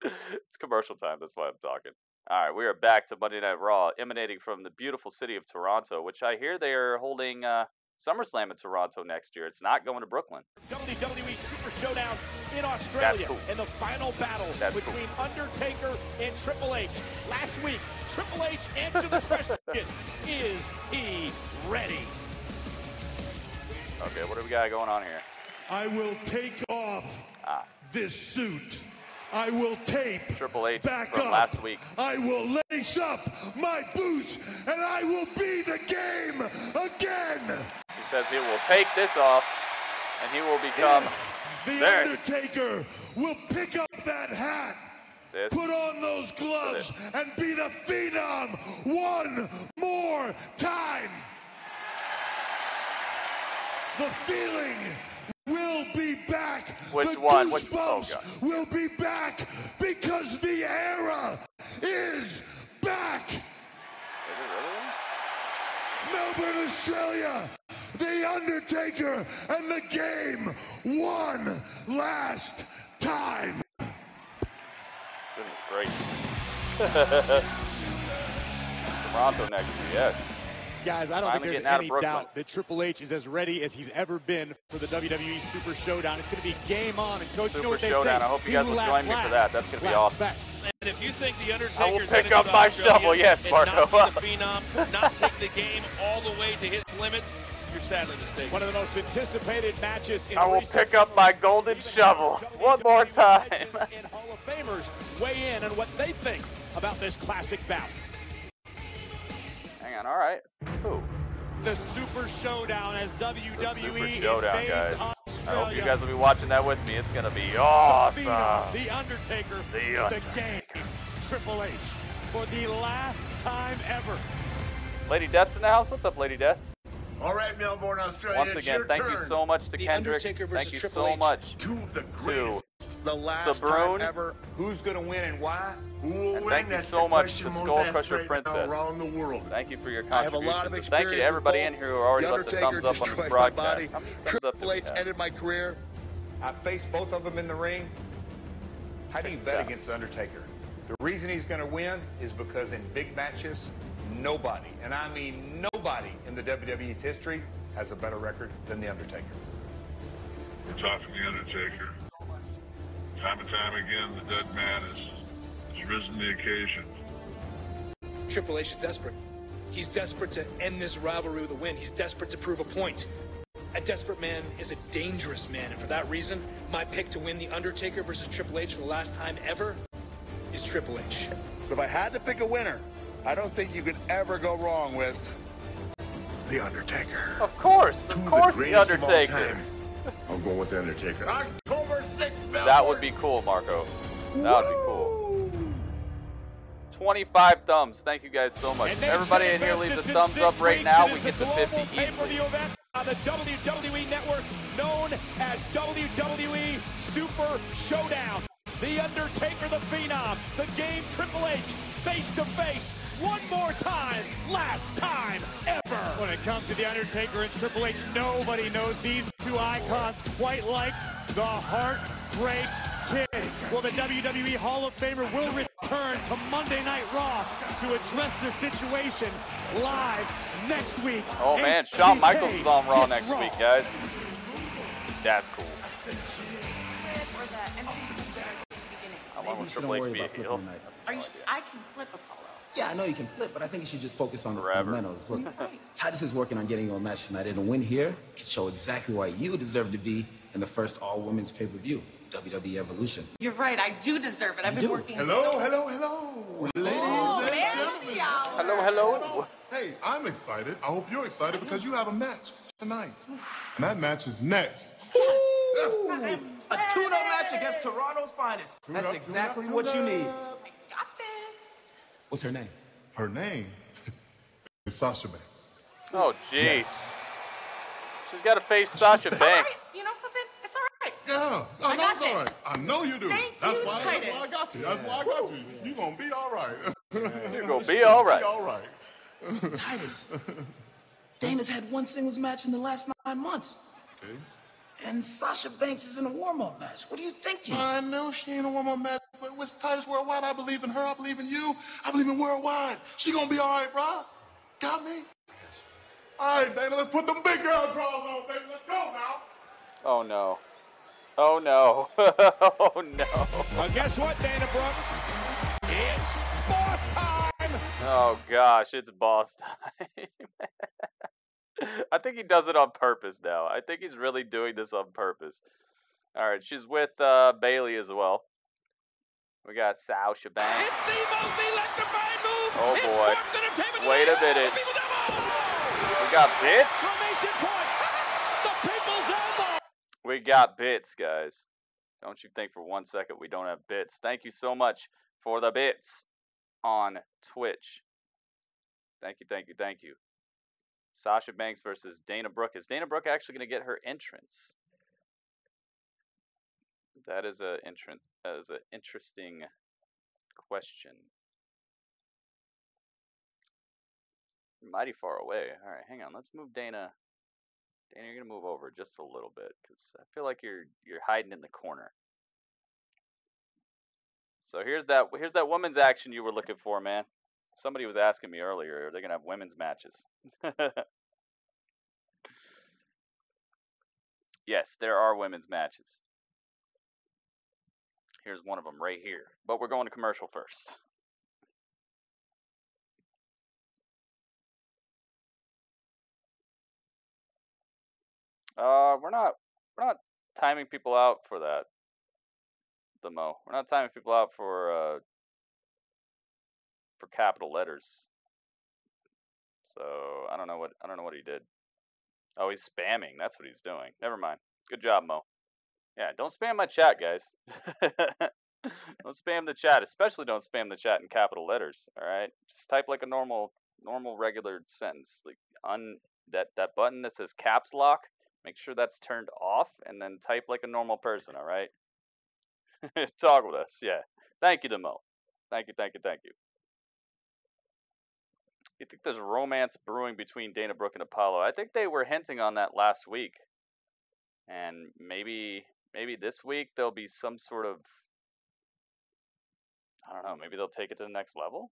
It's commercial time. That's why I'm talking. All right, we are back to Monday Night Raw, emanating from the beautiful city of Toronto, which I hear they are holding SummerSlam in Toronto next year. It's not going to Brooklyn. WWE Super Showdown in Australia, cool. in the final battle between Undertaker and Triple H. Last week, Triple H answered the question, is he ready? Okay, what do we got going on here? I will take off this suit. I will tape Triple H back from up. last week. I will lace up my boots, and I will be the game again. He says he will take this off, and he will become The Undertaker will pick up that hat, put on those gloves, and be the Phenom one more time. The feeling will be back. Which the one? Goosebumps will be back because the era is back. Is it really? Melbourne, Australia. The Undertaker and the game one last time. Goodness gracious. Toronto next year, yes. Guys, I don't Finally think there's any doubt that Triple H is as ready as he's ever been for the WWE Super Showdown. It's going to be game on. And, Coach, you know what they Showdown. say? I hope you guys will join me for that. That's going to be awesome. Best. And if you think the Undertaker I will pick up my shovel, yes, Marco. Not be the Phenom, not take the game all the way to his limits, you're sadly mistaken. One of the most anticipated matches in I will pick up my golden shovel one more time. And Hall of Famers weigh in on what they think about this classic bout. Hang on, all right. Who? The Super Showdown as WWE Super Showdown, guys. Australia. I hope you guys will be watching that with me. It's going to be awesome. The Undertaker, The game, Triple H, for the last time ever. Lady Death's in the house. What's up, Lady Death? All right, Melbourne, Australia. Once again, thank you so much to Kendrick. Thank you so much to the greatest, the last Sabroon. time ever. Who's going to win and why? Who will And win? thank you That's so the much to question most asked right SkullCrusherPrincess. now around the world. Thank you for your I have a contribution. lot of Thank you experience to everybody with in here who already both. left the The thumbs up on this Undertaker destroyed my body. broadcast. How many thumbs up do Triple we H have? ended my career. I faced both of them in the ring. How do you bet against the Undertaker? The reason he's going to win is because in big matches, nobody, and I mean nobody in the WWE's history has a better record than the Undertaker. We're talking the Undertaker. Time and time again, the dead man has risen the occasion. Triple H is desperate. He's desperate to end this rivalry with a win. He's desperate to prove a point. A desperate man is a dangerous man, and for that reason, my pick to win The Undertaker versus Triple H for the last time ever is Triple H. If I had to pick a winner, I don't think you could ever go wrong with The Undertaker. Of course, The Undertaker. I'm going with The Undertaker. October 6th, Melbourne. That would be cool, Marco. That would be cool. 25 thumbs. Thank you guys so much. Everybody in here leaves a thumbs up right now. We get to 50 easily. Event on the WWE Network, known as WWE Super Showdown. The Undertaker, the Phenom, the game, Triple H, face to face, one more time, last time ever. When it comes to the Undertaker and Triple H, nobody knows these two icons quite like the Heartbreak Kid. Well, the WWE Hall of Famer will return to Monday Night Raw to address the situation live next week. Oh man, Shawn Michaels is on Raw next week, guys. That's cool. How long will Triple H be a heel? I can flip Apollo. Yeah, I know you can flip, but I think you should just focus on the fundamentals. Look, Titus is working on getting you a match tonight, and a win here can show exactly why you deserve to be in the first all-women's pay-per-view, WWE Evolution. You're right, I do deserve it. I've been working Hello, so hello, hello. Ladies Oh, and man, gentlemen. Hello, hello. Hey, I'm excited. I hope you're excited because you have a match tonight. And that match is next. A tune-up match against Toronto's finest. That's exactly what you need. Got this. What's her name? Her name is Sasha Banks. Oh, jeez. She's got to face Sasha Banks. Right. You know something? It's all right. Yeah, I got it's all right. this. I know you do. Thank That's you, why I Titus. got you. That's why I got you. You're going to be all right. You're going to be all right. Be all right. Titus, Dana's had one singles match in the last 9 months. Okay. And Sasha Banks is in a warm-up match. What are you thinking? I know she ain't a warm-up match, but with Titus Worldwide, I believe in her. I believe in you. I believe in Worldwide. She going to be all right, bro. Got me? All right, Dana, let's put them big girl draws on, baby. Let's go now. Oh, no. Oh, no. Oh, no. Well, guess what, Dana Brooke? It's boss time! Oh, gosh, it's boss time. I think he does it on purpose now. I think he's really doing this on purpose. All right, she's with Bailey as well. We got Sasha Banks. It's the most electrifying move! Oh, boy. Wait a minute. We got bits? The people's elbow! We got bits, guys. Don't you think for 1 second we don't have bits. Thank you so much for the bits on Twitch. Thank you, thank you, thank you. Sasha Banks versus Dana Brooke. Is Dana Brooke actually going to get her entrance? That is an interesting question. Mighty far away. All right, hang on. Let's move Dana. Dana, you're gonna move over just a little bit because I feel like you're hiding in the corner. So here's that women's action you were looking for, man. Somebody was asking me earlier, are they gonna have women's matches? Yes, there are women's matches. Here's one of them right here. But we're going to commercial first. We're not timing people out for that. Demo. We're not timing people out for capital letters. So I don't know what he did. Oh, he's spamming. That's what he's doing. Never mind. Good job, Mo. Yeah, don't spam my chat, guys. Don't spam the chat. Especially don't spam the chat in capital letters. All right. Just type like a normal regular sentence. Like that button that says caps lock. Make sure that's turned off, and then type like a normal person. All right. Talk with us. Yeah. Thank you, Demo. Thank you. Thank you. Thank you. You think there's romance brewing between Dana Brooke and Apollo? I think they were hinting on that last week. And maybe this week there'll be some sort of, I don't know, maybe they'll take it to the next level?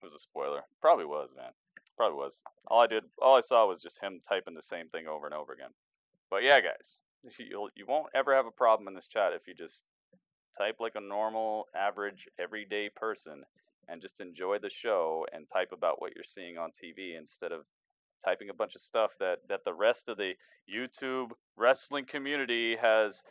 It was a spoiler. Probably was, man. Probably was. All I saw was just him typing the same thing over and over again. But yeah, guys, you won't ever have a problem in this chat if you just type like a normal, average, everyday person and just enjoy the show and type about what you're seeing on TV instead of typing a bunch of stuff that the rest of the YouTube wrestling community has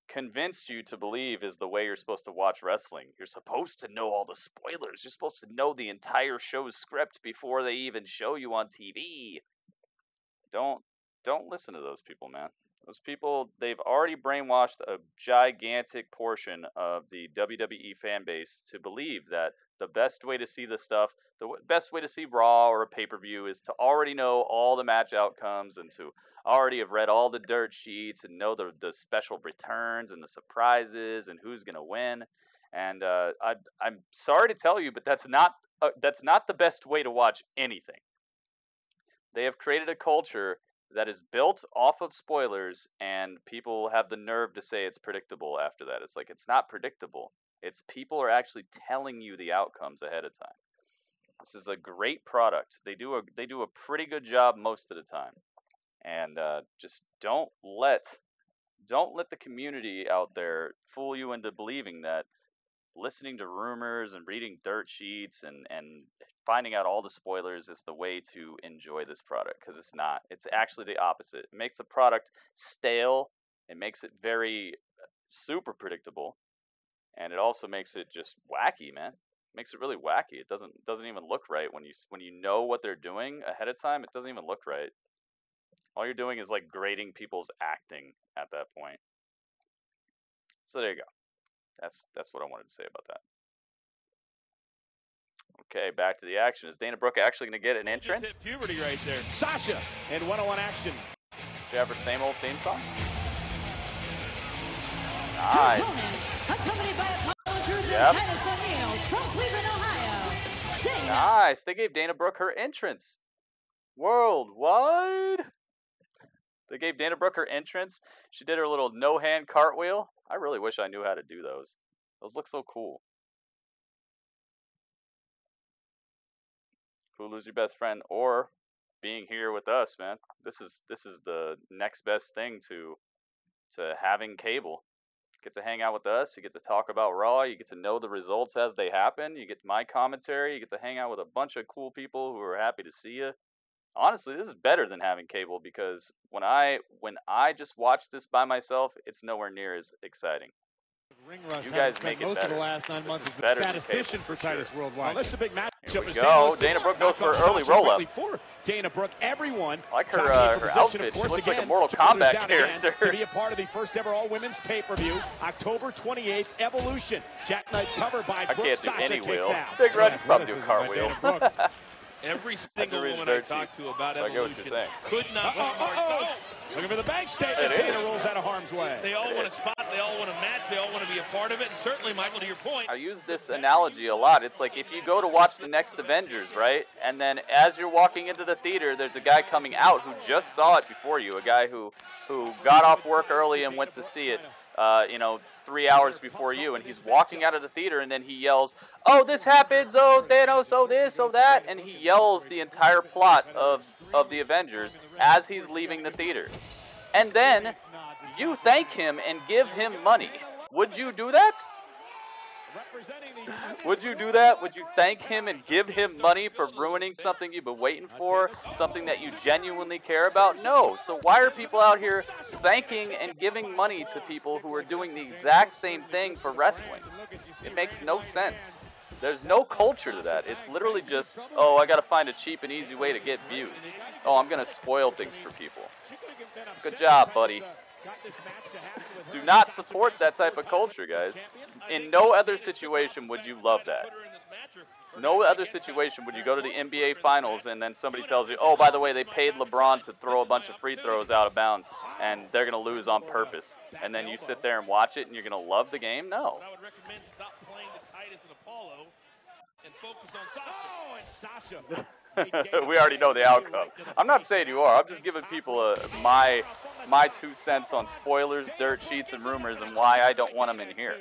convinced you to believe is the way you're supposed to watch wrestling. You're supposed to know all the spoilers. You're supposed to know the entire show's script before they even show you on TV. Don't listen to those people, man. Those people, they've already brainwashed a gigantic portion of the WWE fan base to believe that the best way to see the stuff, the best way to see Raw or a pay-per-view is to already know all the match outcomes and to already have read all the dirt sheets and know the special returns and the surprises and who's going to win. And I'm sorry to tell you, but that's not the best way to watch anything. They have created a culture that is built off of spoilers, and people have the nerve to say it's predictable after that. It's like, it's not predictable. It's people are actually telling you the outcomes ahead of time. This is a great product. They do a pretty good job most of the time. And just don't let the community out there fool you into believing that listening to rumors and reading dirt sheets and finding out all the spoilers is the way to enjoy this product, because it's not. It's actually the opposite. It makes the product stale. It makes it very super predictable, and it also makes it just wacky, man. It makes it really wacky. It doesn't even look right when you know what they're doing ahead of time. It doesn't even look right. All you're doing is like grading people's acting at that point. So there you go. That's what I wanted to say about that. Okay, back to the action. Is Dana Brooke actually going to get an entrance? Just hit puberty right there. Sasha in one-on-one action. She have her same old theme song? Nice. Accompanied by Apollo Yep. Titus O'Neil from Cleveland, Ohio. Dana. Nice. They gave Dana Brooke her entrance. Worldwide. They gave Dana Brooke her entrance. She did her little no-hand cartwheel. I really wish I knew how to do those. Those look so cool. Who lose your best friend or being here with us, man. This is the next best thing to having cable. You get to hang out with us, you get to talk about Raw, you get to know the results as they happen, you get my commentary, you get to hang out with a bunch of cool people who are happy to see you. Honestly, this is better than having cable because when I just watch this by myself, it's nowhere near as exciting. Ring Rust You guys spent make it most better. of the last 9 months as the better than statistician cable, for Titus sure. Worldwide. Well, this is a big matchup. Here we as go. Dana Brooke goes for an early roll-up. For Dana Brooke, everyone. I like her outfit. She looks like a Mortal Kombat character. To be a part of the first ever all-women's pay-per-view, October 28th, Evolution. Jackknife cover by I Brooke. can't do Sasha any kicks wheel. out. Big Red, you probably do a cartwheel. Every single woman I talked to about I get what you're Evolution saying. could not win more. Looking for the bank statement. It Dana is. rolls out of harm's way. They all want to spot, they all want to match, they all want to be a part of it. And certainly, Michael, to your point, I use this analogy a lot. It's like if you go to watch the next Avengers, right? And then as you're walking into the theater, there's a guy coming out who just saw it before you. A guy who got off work early and went to see it, 3 hours before you. And he's walking out of the theater and then he yells, "Oh, this happens, oh, Thanos, oh this, oh that." And he yells the entire plot of the Avengers as he's leaving the theater. And then you thank him and give him money. Would you do that? Would you do that? Would you thank him and give him money for ruining something you've been waiting for? Something that you genuinely care about? No. So why are people out here thanking and giving money to people who are doing the exact same thing for wrestling? It makes no sense. There's no culture to that. It's literally just, oh, I got to find a cheap and easy way to get views. Oh, I'm going to spoil things for people. Good job, buddy. Do not support that type of culture, guys. In no other situation would you love that. No other situation would you go to the NBA Finals and then somebody tells you, oh, by the way, they paid LeBron to throw a bunch of free throws out of bounds and they're going to lose on purpose. And then you sit there and watch it and you're going to love the game? No. I would recommend stop playing the Titus and Apollo and focus on Sasha. Oh, and Sasha. We already know the outcome. I'm not saying you are. I'm just giving people my 2 cents on spoilers, dirt sheets, and rumors and why I don't want them in here.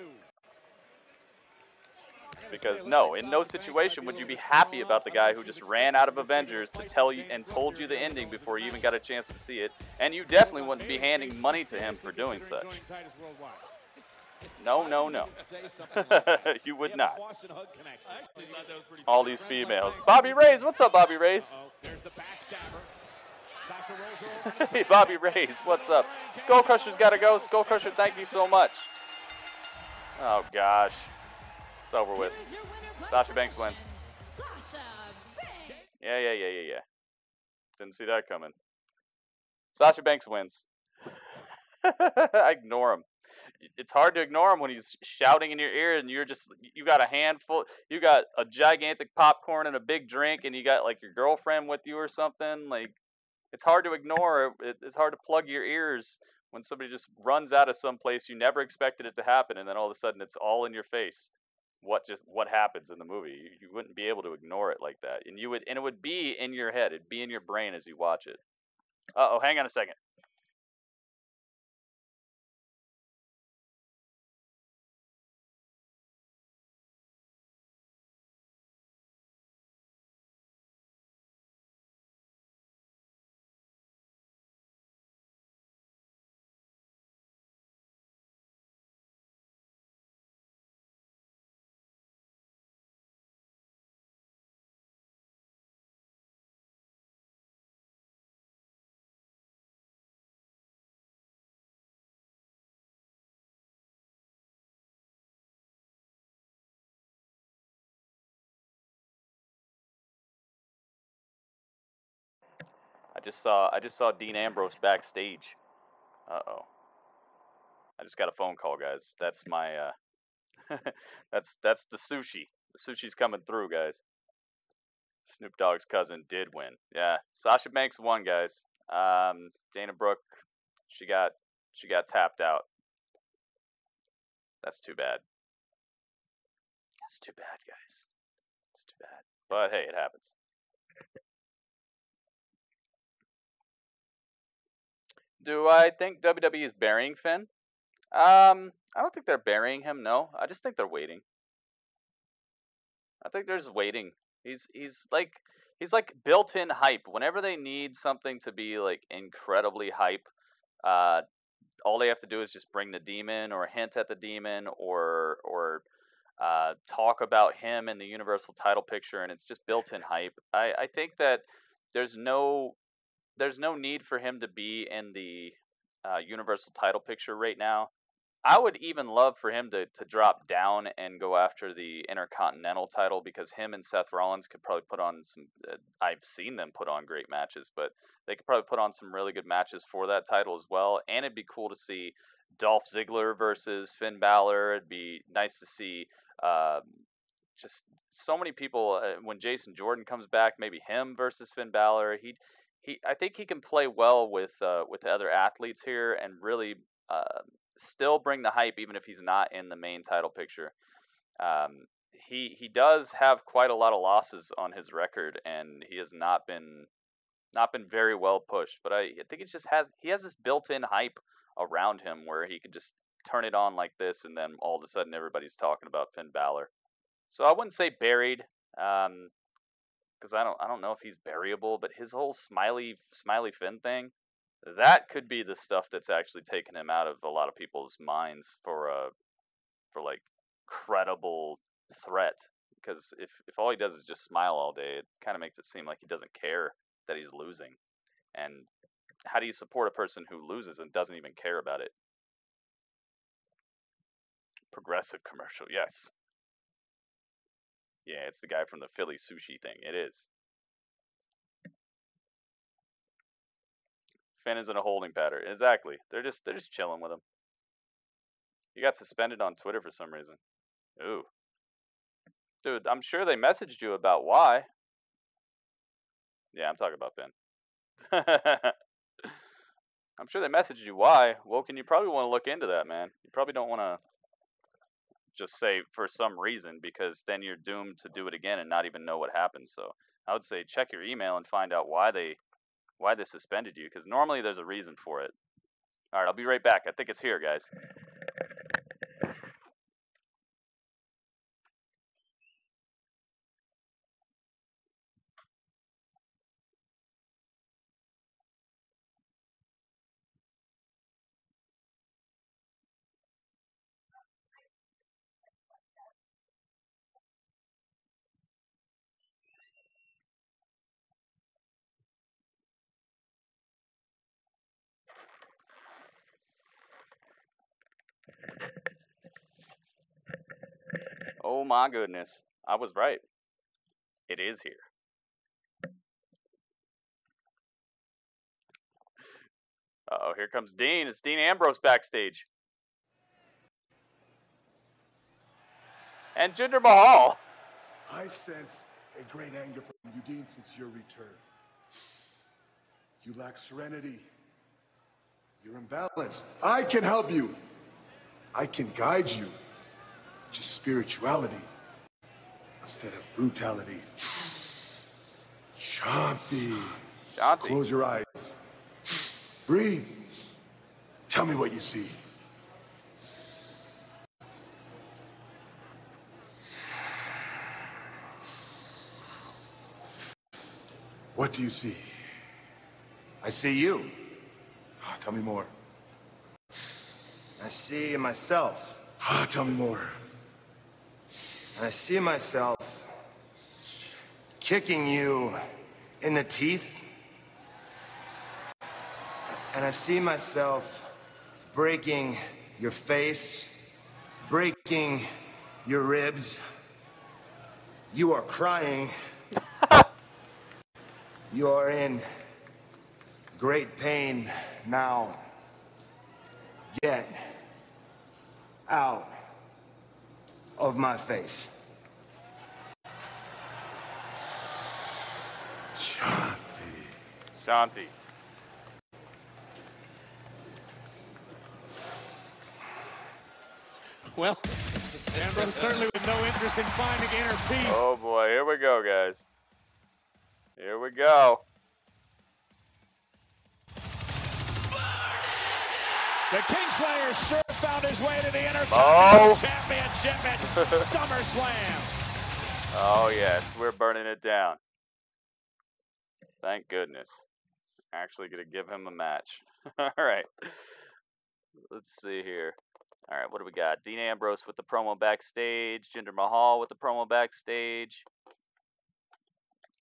Because no, in no situation would you be happy about the guy who just ran out of Avengers to tell you and told you the ending before you even got a chance to see it. And you definitely wouldn't be handing money to him for doing such. No, no, no. You would not. All these females. Bobby Rays, what's up, Bobby Rays? Hey, Bobby Rays, what's up? SkullCrusher's got to go. SkullCrusher, thank you so much. Oh, gosh. It's over with. Sasha Banks wins. Yeah. Didn't see that coming. Sasha Banks wins. I ignore him. It's hard to ignore him when he's shouting in your ear and you got a handful, you got a gigantic popcorn and a big drink and you got like your girlfriend with you or something. Like, it's hard to ignore. It's hard to plug your ears when somebody just runs out of some place you never expected it to happen and then all of a sudden it's all in your face. What happens in the movie? You wouldn't be able to ignore it like that, and it would be in your head. It'd be in your brain as you watch it. Uh-oh, hang on a second. I just saw Dean Ambrose backstage. Uh-oh. I just got a phone call, guys. That's my that's the sushi. The sushi's coming through, guys. Snoop Dogg's cousin did win. Yeah, Sasha Banks won, guys. Dana Brooke, she got tapped out. That's too bad. That's too bad, guys. It's too bad. But hey, it happens. Do I think WWE is burying Finn? I don't think they're burying him. No, I just think they're waiting. I think they're just waiting. He's like built-in hype. Whenever they need something to be like incredibly hype, all they have to do is just bring the demon or hint at the demon or talk about him in the Universal title picture, and it's just built-in hype. I think that there's no need for him to be in the Universal title picture right now. I would even love for him to drop down and go after the Intercontinental title, because him and Seth Rollins could probably put on some, I've seen them put on great matches, but they could probably put on some really good matches for that title as well. And it'd be cool to see Dolph Ziggler versus Finn Balor. It'd be nice to see just so many people. When Jason Jordan comes back, maybe him versus Finn Balor. I think he can play well with the other athletes here and really still bring the hype, even if he's not in the main title picture. He does have quite a lot of losses on his record, and he has not been very well pushed. But I think he has this built-in hype around him where he could just turn it on like this, and then all of a sudden everybody's talking about Finn Balor. So I wouldn't say buried, because I don't know if he's buriable, but his whole smiley Finn thing, that could be the stuff that's actually taken him out of a lot of people's minds for like credible threat. Because if all he does is just smile all day, it kind of makes it seem like he doesn't care that he's losing. And how do you support a person who loses and doesn't even care about it? Progressive commercial, yes. Yeah, it's the guy from the Philly sushi thing. It is. Finn is in a holding pattern. Exactly. They're just chilling with him. He got suspended on Twitter for some reason. Ooh. Dude, I'm sure they messaged you about why. Yeah, I'm talking about Finn. I'm sure they messaged you why. Woken, you probably want to look into that, man. You probably don't want to just say for some reason, because then you're doomed to do it again and not even know what happened. So I would say check your email and find out why they suspended you, because normally there's a reason for it. All right, I'll be right back. I think it's here, guys. Oh my goodness. I was right. It is here. Uh-oh, here comes Dean. It's Dean Ambrose backstage. And Jinder Mahal. I sense a great anger from you, Dean, since your return. You lack serenity. You're imbalanced. I can help you. I can guide you to spirituality instead of brutality. Shanti. Close your eyes. Breathe. Tell me what you see. What do you see? I see you. Tell me more. I see myself. Tell me more. And I see myself kicking you in the teeth. And I see myself breaking your face, breaking your ribs. You are crying. You are in great pain now. Get out of my face. Shanti. Well, Ambrose certainly with no interest in finding inner peace. Oh boy, here we go, guys. Here we go. The Kingslayer sure found his way to the Intercontinental Championship at SummerSlam. Oh yes, we're burning it down. Thank goodness. Actually gonna give him a match. All right. Let's see here. All right, what do we got? Dean Ambrose with the promo backstage. Jinder Mahal with the promo backstage.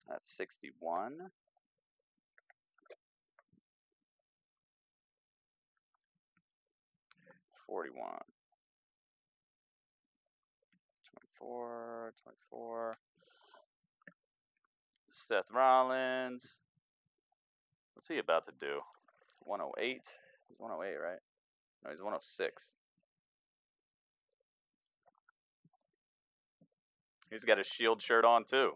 That's 61. 41. 24. 24. Seth Rollins. What's he about to do? 108? He's 108, right? No, he's 106. He's got his Shield shirt on, too.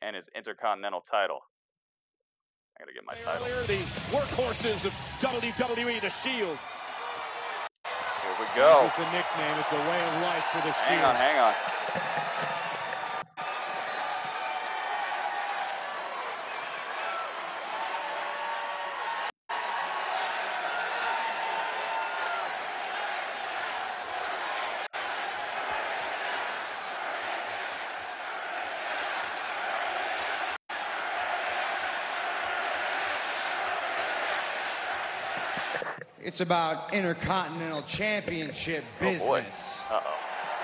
And his Intercontinental title. I gotta get my title. The workhorses of WWE, the Shield. Here we go. It's the nickname. It's a way of life for the Shield. Hang on. It's about Intercontinental Championship business. Oh boy. Uh-oh.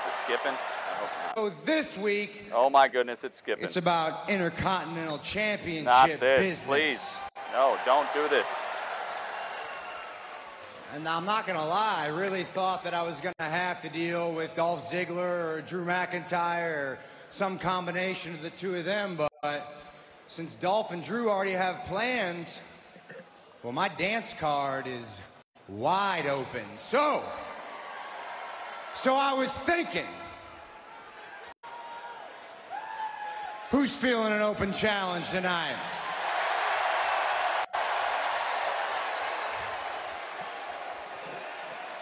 Is it skipping? I hope not. So this week... Oh my goodness, it's skipping. It's about Intercontinental Championship not this, business. Please. No, don't do this. And I'm not going to lie, I really thought that I was going to have to deal with Dolph Ziggler or Drew McIntyre or some combination of the two of them, but since Dolph and Drew already have plans, well, my dance card is wide open. So I was thinking, who's feeling an open challenge tonight?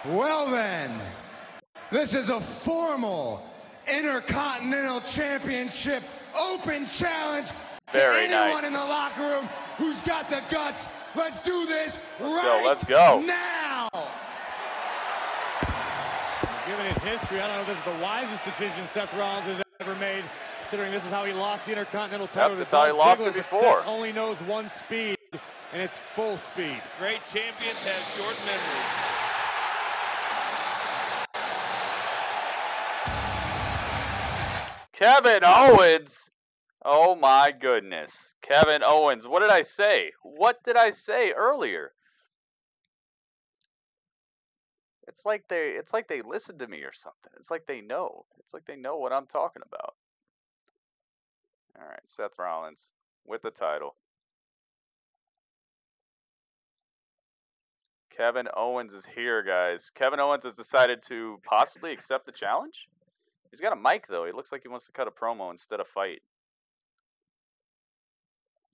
Well then, this is a formal Intercontinental Championship open challenge to anyone in the locker room who's got the guts. Let's do this Let's go. now. Given his history, I don't know if this is the wisest decision Seth Rollins has ever made, considering this is how he lost the Intercontinental title. That's how he lost it before. Seth only knows one speed, and it's full speed. Great champions have short memories. Kevin Owens. Oh my goodness. Kevin Owens. What did I say? What did I say earlier? It's like they listen to me or something. It's like they know. It's like they know what I'm talking about. All right, Seth Rollins with the title. Kevin Owens is here, guys. Kevin Owens has decided to possibly accept the challenge. He's got a mic, though. He looks like he wants to cut a promo instead of fight.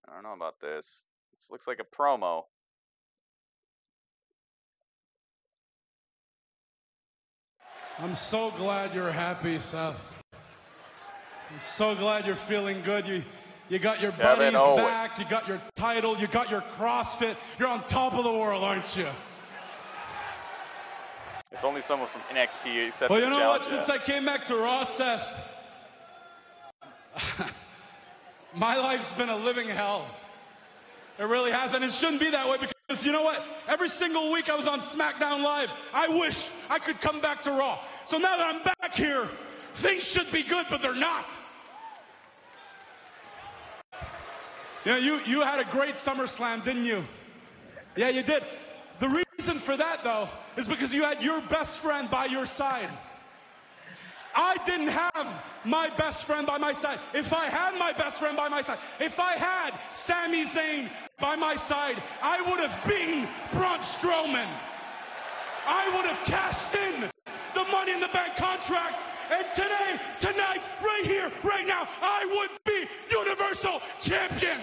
I don't know about this. This looks like a promo. I'm so glad you're happy, Seth. I'm so glad you're feeling good. You got your buddies back. You got your title. You got your CrossFit. You're on top of the world, aren't you? If only someone from NXT accepted Well, you the know challenge. what? Since I came back to Raw, Seth, my life's been a living hell. It really has, and it shouldn't be that way because you know what? Every single week I was on SmackDown Live. I wish I could come back to Raw. So now that I'm back here, things should be good, but they're not. You know, you had a great SummerSlam, didn't you? Yeah, you did. The reason for that, though, is because you had your best friend by your side. I didn't have my best friend by my side. If I had my best friend by my side, if I had Sami Zayn by my side, I would have beaten Braun Strowman. I would have cashed in the Money in the Bank contract. And today, tonight, right here, right now, I would be Universal Champion.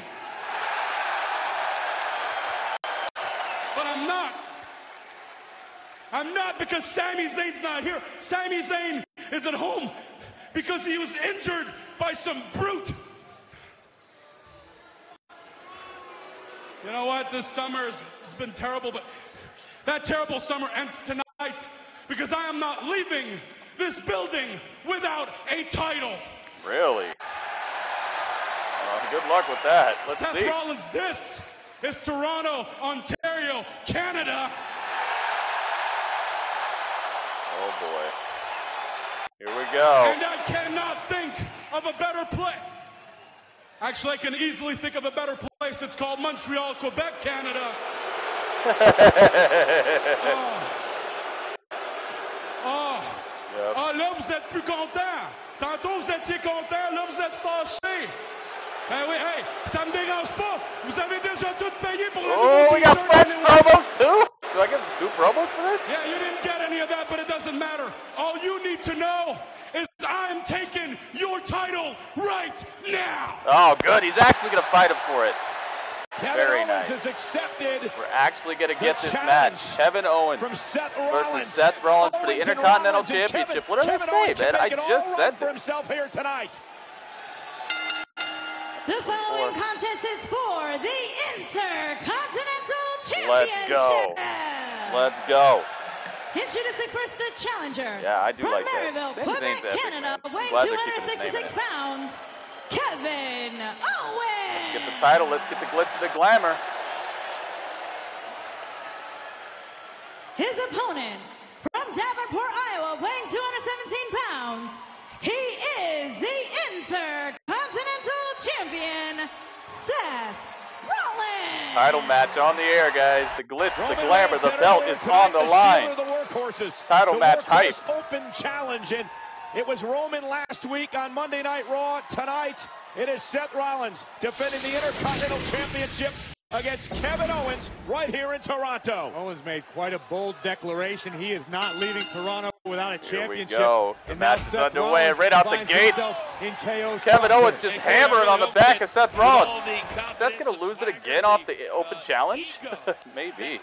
not. I'm not because Sami Zayn's not here. Sami Zayn is at home because he was injured by some brute. You know what? This summer has been terrible, but that terrible summer ends tonight because I am not leaving this building without a title. Really? Good luck with that. Let's Seth see. Rollins, this is Toronto, Ontario, Canada. Oh boy. Here we go. And I cannot think of a better place. Actually, I can easily think of a better place. It's called Montreal, Quebec, Canada. Là, vous êtes plus content. Tantôt, vous étiez content. Là, vous êtes fâché. Ben oui, hey, ça me dérange pas. Vous avez déjà tout payé pour le Oh, we got French promos too? Do I get 2 promos for this? Yeah, you didn't get any of that, but it doesn't matter. All you need to know is I'm taking your title right now. Oh, good. He's actually going to fight him for it. Kevin Very Owens nice. has accepted. We're actually going to get this match. Kevin Owens from Seth versus Seth Rollins for the Intercontinental Championship. What did I say, man? I just said for himself here tonight. The following contest is for the Intercontinental Championship. Let's go. Let's go. Introducing first the challenger. Yeah, I do from like that. Maryville, Sami Quebec, Zayn's epic, Canada, man. weighing Glad they're keeping his name in 266 it. pounds, Kevin Owens. Let's get the title. Let's get the glitz and the glamour. His opponent from Davenport, Iowa, weighing 217 pounds. He is the Intercontinental Champion, Seth Rollins. Title match on the air, guys. The glitz, the glamour, the belt is on the line. The workhorses. Title match hype. Open challenge, and it was Roman last week on Monday Night Raw. Tonight, it is Seth Rollins defending the Intercontinental Championship against Kevin Owens right here in Toronto. Owens made quite a bold declaration. He is not leaving Toronto without a championship. Here we go. The match is underway right out the gate. In KO's Kevin Owens just hammering on the back of Seth Rollins. Is Seth going to lose it again off the open challenge? Maybe.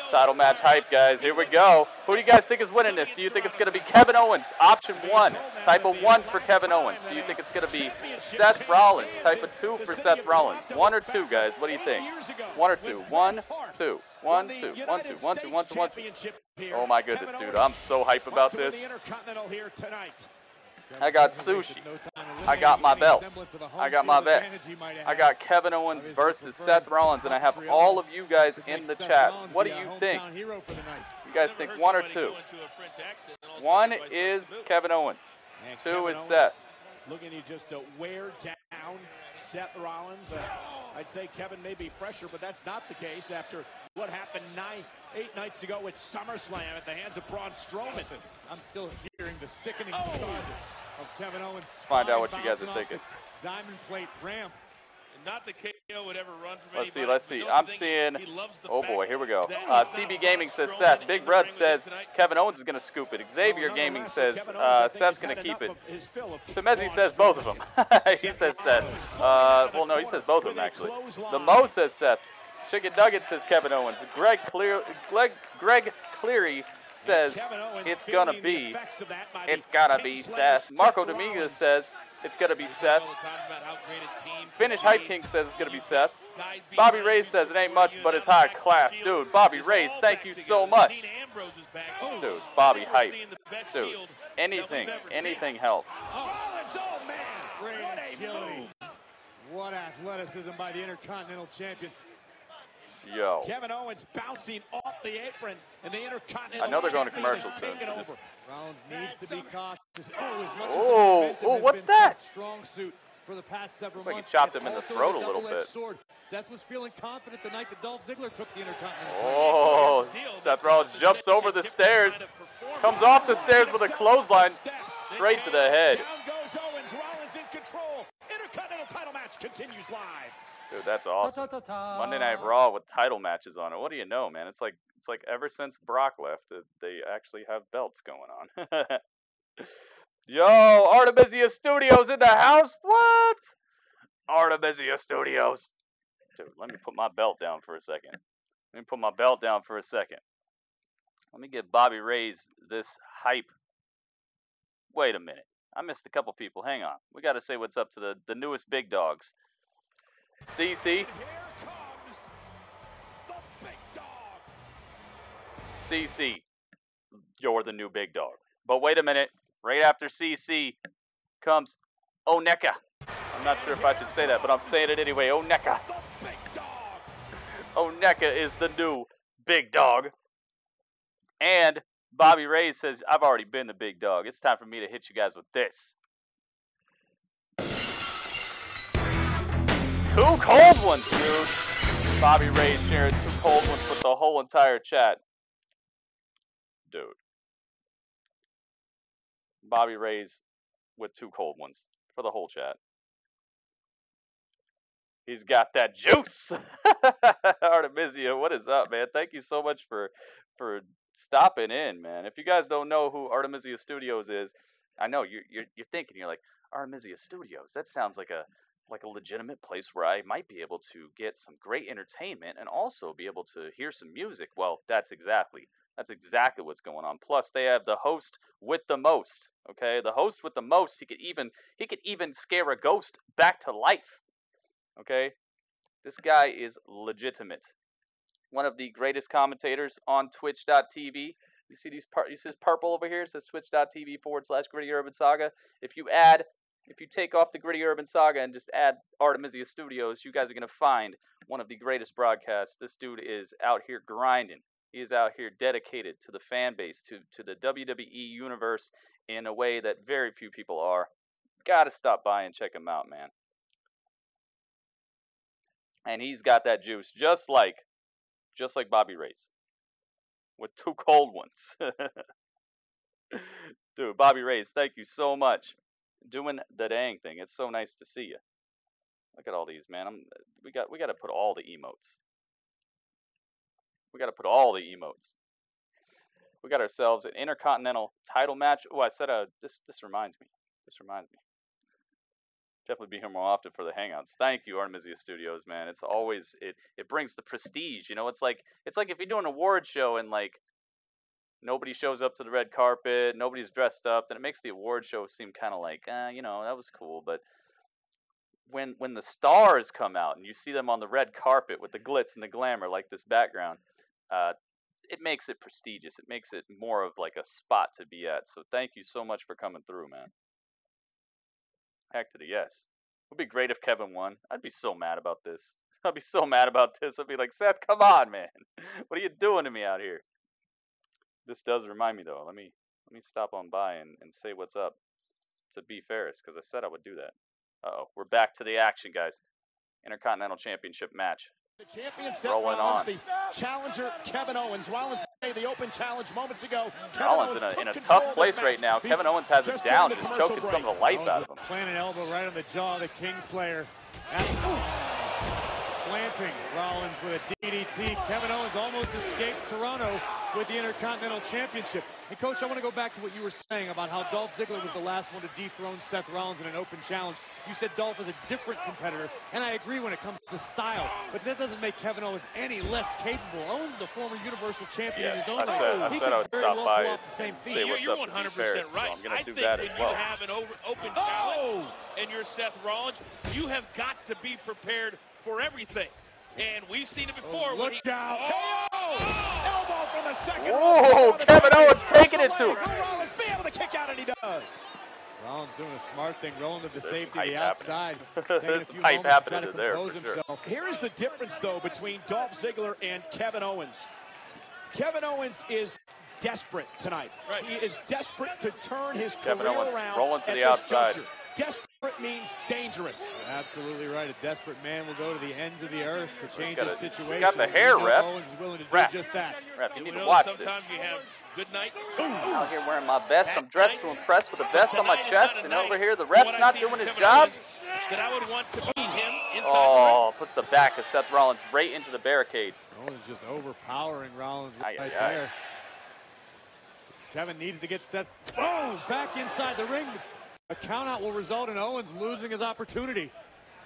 Title match hype, guys. Here we go. Who do you guys think is winning this? Do you think it's going to be Kevin Owens? Option 1. Type of 1 for Kevin Owens. Do you think it's going to be Seth Rollins? Type of 2 for Seth Rollins. 1 or 2, guys? What do you think? 1 or 2? 1, 2. 1, 2. 1, 2. 1, 2. 1, 2. 1, 2. Oh my goodness, dude. I'm so hype about this. I got sushi. I got my belt. I got my vest. I got Kevin Owens versus Seth Rollins, and I have all of you guys in the chat. What do you think? You guys think 1 or 2? 1 is Kevin Owens. 2 is Seth. Looking to just wear down Seth Rollins. I'd say Kevin may be fresher, but that's not the case after what happened 8 nights ago at SummerSlam at the hands of Braun Strowman. I'm still hearing the sickening thud of Kevin Owens. Find out what you guys are thinking. Diamond plate ramp. Not the KO would ever run from Let's see, anybody, let's see. but I'm don't seeing, think he loves the oh fact boy, here we go. that CB Gaming says Seth. Big Red says Kevin Owens is going to scoop it. Xavier Gaming says Seth's going to keep it. Temezi says both of them. He says Seth. Well, no, he says both of them, actually. The Mo says Seth. Chicken Nugget says Kevin Owens. Greg Cleary says it's going to be Seth. Marco Dominguez says it's going to be Seth. Finish Hype King says it's going to be Seth. Bobby Ray's says it ain't much, but it's high class. Dude, Bobby Ray's, thank you so much. Dude, Bobby Hype. Dude, anything helps. What athleticism by the Intercontinental Champion. Yo. Kevin Owens bouncing off the apron, and the Intercontinental I know they're going to Champion commercial is soon. taking So over. Rollins needs to be cautious. As much oh, as the momentum what's has been that? Seth's strong suit for the past several Looks like he months. chopped him and in the also throat a little double-edged bit. Sword. Seth was feeling confident the night that Dolph Ziggler took the Intercontinental. Oh, Seth Rollins jumps over the stairs, comes off the stairs with a clothesline straight to the head. Down goes Owens. Rollins in control. Intercontinental title match continues live. Dude, that's awesome. Monday Night Raw with title matches on it. What do you know, man? It's like ever since Brock left, they actually have belts going on. Yo, Artemisia Studios in the house. What? Artemisia Studios. Dude, let me put my belt down for a second. Let me put my belt down for a second. Let me give Bobby Ray's this hype. Wait a minute. I missed a couple people. Hang on. We got to say what's up to the newest big dogs. CC. CC, you're the new big dog. But wait a minute. Right after CC comes Oneka. I'm not sure if I should say that, but I'm saying it anyway. Oneka. Oneka is the new big dog. And Bobby Ray says, I've already been the big dog. It's time for me to hit you guys with this. 2 cold ones, dude. Bobby Ray sharing 2 cold ones with the whole entire chat. Dude. Bobby Ray's with 2 cold ones for the whole chat. He's got that juice. Artemisia, what is up, man? Thank you so much for stopping in, man. If you guys don't know who Artemisia Studios is, I know you're thinking, you're like, Artemisia Studios, that sounds like a legitimate place where I might be able to get some great entertainment and also be able to hear some music. Well, that's exactly what's going on. Plus, they have the host with the most. Okay, the host with the most. He could even scare a ghost back to life. Okay, this guy is legitimate. One of the greatest commentators on Twitch.tv. You see these you see this purple over here? It says Twitch.tv/Gritty Urban Saga. If you take off the Gritty Urban Saga and just add Artemisia Studios, you guys are gonna find one of the greatest broadcasts. This dude is out here grinding. He is out here dedicated to the fan base, to the WWE universe in a way that very few people are. Gotta stop by and check him out, man. And he's got that juice, just like Bobby Ray's, with 2 cold ones. Dude, Bobby Ray's, thank you so much. Doing the dang thing. It's so nice to see you. Look at all these, man. We got to put all the emotes. We got to put all the emotes. We got ourselves an Intercontinental title match. Oh, I said this reminds me. Definitely be here more often for the hangouts. Thank you, Artemisia Studios, man. It's always it brings the prestige, you know. It's like if you're doing an award show and like nobody shows up to the red carpet, nobody's dressed up, then it makes the award show seem kind of like, you know, that was cool. But when the stars come out and you see them on the red carpet with the glitz and the glamour, like this background, it makes it prestigious. It makes it more of like a spot to be at. So thank you so much for coming through, man. Heck to the yes. It would be great if Kevin won. I'd be so mad about this. I'd be so mad about this. I'd be like, Seth, come on, man. What are you doing to me out here? This does remind me, though. Let me stop on by and say what's up to B. Ferris, because I said I would do that. Uh-oh. We're back to the action, guys. Intercontinental Championship match. The champion Seth Rollins, the challenger Kevin Owens. Rollins made the open challenge moments ago. Rollins in a tough place right now. Kevin Owens has him down, just choking some of the life out of him. Planting an elbow right on the jaw of the Kingslayer. Planting Rollins with a DDT. Kevin Owens almost escaped Toronto with the Intercontinental Championship. And Coach, I want to go back to what you were saying about how Dolph Ziggler was the last one to dethrone Seth Rollins in an open challenge. You said Dolph is a different competitor, and I agree when it comes to style, but that doesn't make Kevin Owens any less capable. Owens is a former Universal Champion in his own right. I said I would stop by and say You're 100% right. So I'm going to do think that when as well. You have an open challenge and you're Seth Rollins, you have got to be prepared for everything. And we've seen it before. Look out. Elbow from the second. Whoa, Kevin Owens taking it to him. Will Rollins be able to kick out, and he does. Rollins doing a smart thing, rolling to the safety, the outside. There's some hype happening there, for sure. Here is the difference, though, between Dolph Ziggler and Kevin Owens. Kevin Owens is desperate tonight. Right. He is desperate to turn his Kevin career Owens around rolling to at the this outside. juncture. Desperate means dangerous. You're absolutely right. A desperate man will go to the ends of the earth to change his situation. He's got the hair, Ref. Owens is willing to do Ref. just that. Ref, you need to watch this. Sometimes you have good nights. I'm out here wearing my best. I'm dressed to impress with a vest on my chest, and over here the ref's not doing his job. That I would want to beat him inside Oh, puts the back of Seth Rollins right into the barricade. Owens just overpowering Rollins right aye. there. Kevin needs to get Seth back inside the ring. A countout will result in Owens losing his opportunity.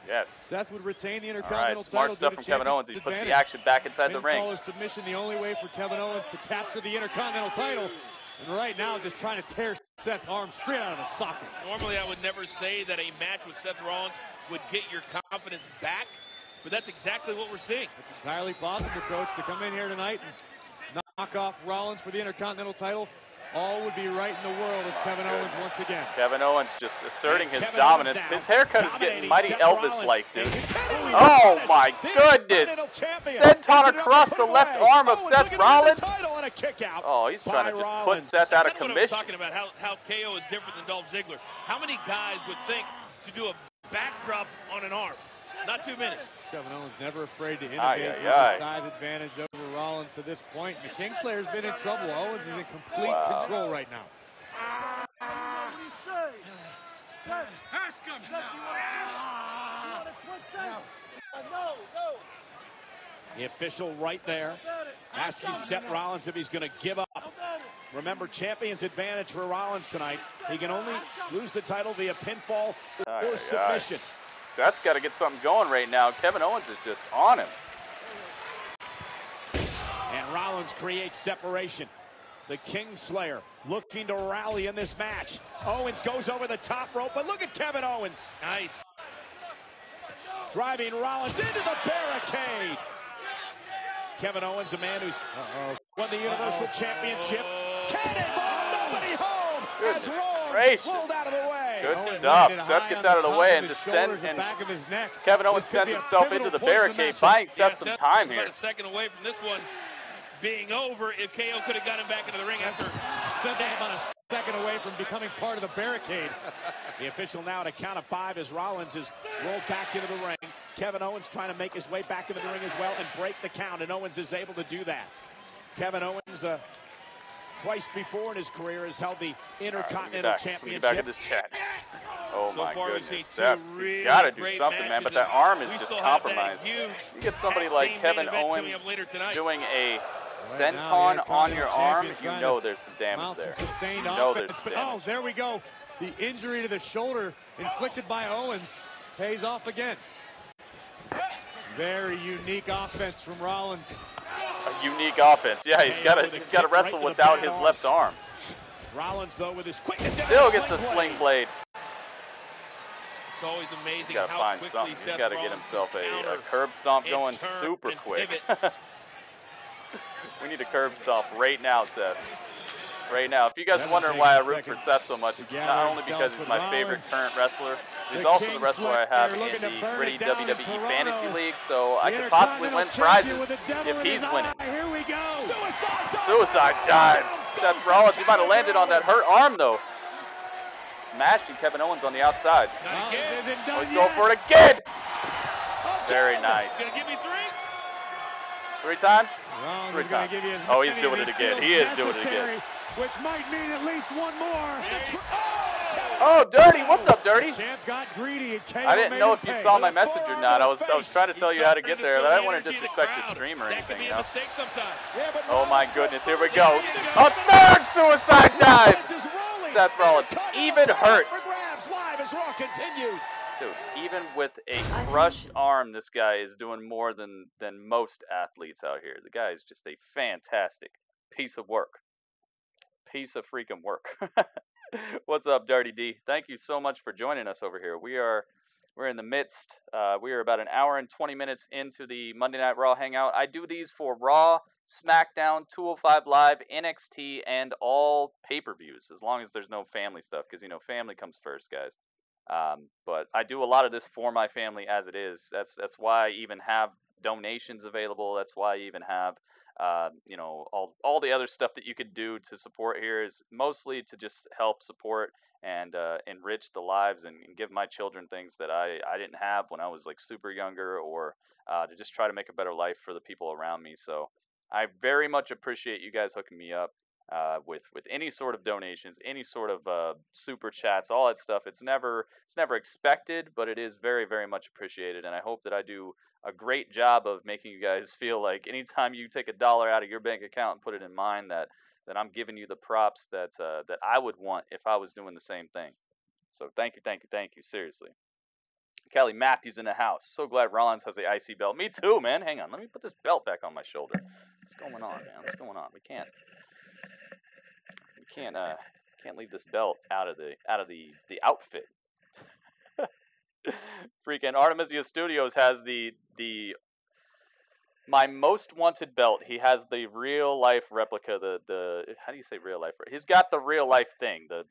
Yes. Seth would retain the All Intercontinental right, smart title. stuff from Kevin Owens. He puts the action back inside the ring. Pinfall or submission, the only way for Kevin Owens to capture the Intercontinental title. And right now, just trying to tear Seth's arm straight out of the socket. Normally, I would never say that a match with Seth Rollins would get your confidence back, but that's exactly what we're seeing. It's entirely possible, Coach, to come in here tonight and knock off Rollins for the Intercontinental title. All would be right in the world with Kevin Owens once again. Kevin Owens just asserting his dominance. His haircut is getting mighty Elvis-like, dude. Oh my goodness! Senton across the left arm of Seth Rollins. Oh, he's trying to just put Seth out of commission. What I was talking about, how KO is different than Dolph Ziggler. How many guys would think to do a backdrop on an arm? Not too many. Kevin Owens never afraid to innovate with a size advantage over Rollins to this point. And the Kingslayer's been in trouble. Owens is in complete control right now. The official right there asking Seth Rollins if he's going to give up. Remember, champion's advantage for Rollins tonight. He can only lose the title via pinfall or submission. Seth's got to get something going right now. Kevin Owens is just on him. And Rollins creates separation. The Kingslayer looking to rally in this match. Owens goes over the top rope, but look at Kevin Owens. Nice. Driving Rollins into the barricade. Kevin Owens, a man who's won the Universal Championship. Cannonball, nobody home as Rollins pulled out of the way. Good stuff. Seth gets out of the way and just sends, and Kevin Owens sends himself into the barricade, buying Seth some time here. About a second away from this one being over if KO could have gotten back into the ring after. Seth about a second away from becoming part of the barricade. The official now at a count of 5 as Rollins is rolled back into the ring. Kevin Owens trying to make his way back into the ring as well and break the count, and Owens is able to do that. Kevin Owens, twice before in his career, has held the Intercontinental Championship. Back at this chat. Oh my goodness, Seth, he's got to do something, man, but that arm is just compromised. You get somebody like Kevin Owens doing a senton on your arm, you know there's some damage there. Sustained you know offense, there's but damage. there we go. The injury to the shoulder inflicted by Owens pays off again. Very unique offense from Rollins. A unique offense. Yeah, he's got to wrestle without his left arm. Rollins though with his quickness still gets a sling blade. It's always amazing. He's got to find something. He's got to get himself a curb stomp going super quick. We need a curb stomp right now, Seth. Right now. If you guys are wondering why I root for Seth so much, it's not only because he's my favorite current wrestler, he's also the wrestler I have in the gritty WWE Fantasy League, so I could possibly win prizes if he's winning. Here we go. Suicide dive. Seth Rollins, he might have landed on that hurt arm, though. Smashing Kevin Owens on the outside. Oh, he's going for it again. Very nice. Gonna give me 3? 3 times? Rollins 3 is gonna times. give you as Oh, he's many doing as it he again. feels He is doing it necessary, again. Which might mean at least one more. Oh, Dirty, what's up, Dirty? Champ got greedy and KO I didn't know if you pay. saw my message or not. I was trying to tell you how to get there. I didn't want to disrespect the stream or anything, you know. Oh my goodness, here we go. A third suicide dive. Seth Rollins, even hurt. Dude, even with a crushed arm, this guy is doing more than most athletes out here. The guy is just a fantastic piece of work. Piece of freaking work. What's up, Dirty D? Thank you so much for joining us over here. We're in the midst. We are about an hour and 20 minutes into the Monday Night Raw Hangout. I do these for Raw, SmackDown, 205 Live, NXT, and all pay-per-views, as long as there's no family stuff, because, you know, family comes first, guys. But I do a lot of this for my family as it is. That's why I even have donations available. That's why I even have you know, all the other stuff that you could do to support here is mostly to just help support and enrich the lives and give my children things that I didn't have when I was like super younger, or to just try to make a better life for the people around me. So I very much appreciate you guys hooking me up with any sort of donations, any sort of super chats, all that stuff. It's never expected, but it is very, very much appreciated, and I hope that I do a great job of making you guys feel like anytime you take $1 out of your bank account and put it in mine, that I'm giving you the props that I would want if I was doing the same thing. So thank you, seriously. Kelly Matthews in the house. So glad Rollins has the IC belt. Me too, man. Hang on. Let me put this belt back on my shoulder. What's going on, man? What's going on? We can't leave this belt out of the outfit. Freaking Artemisia Studios has my most wanted belt. He has the real life replica. The how do you say real life? He's got the real life thing. The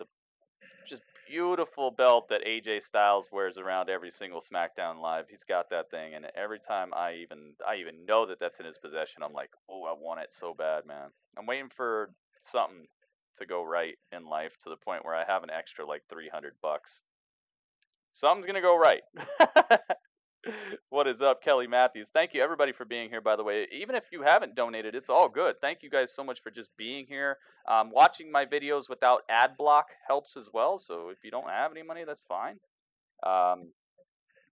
just beautiful belt that AJ Styles wears around every single SmackDown Live. He's got that thing, and every time I even know that that's in his possession, I'm like, oh, I want it so bad, man. I'm waiting for something to go right in life to the point where I have an extra like $300. Something's gonna go right. What is up, Kelly Matthews? Thank you, everybody, for being here, by the way. Even if you haven't donated, it's all good. Thank you guys so much for just being here. Watching my videos without ad block helps as well, so if you don't have any money, that's fine.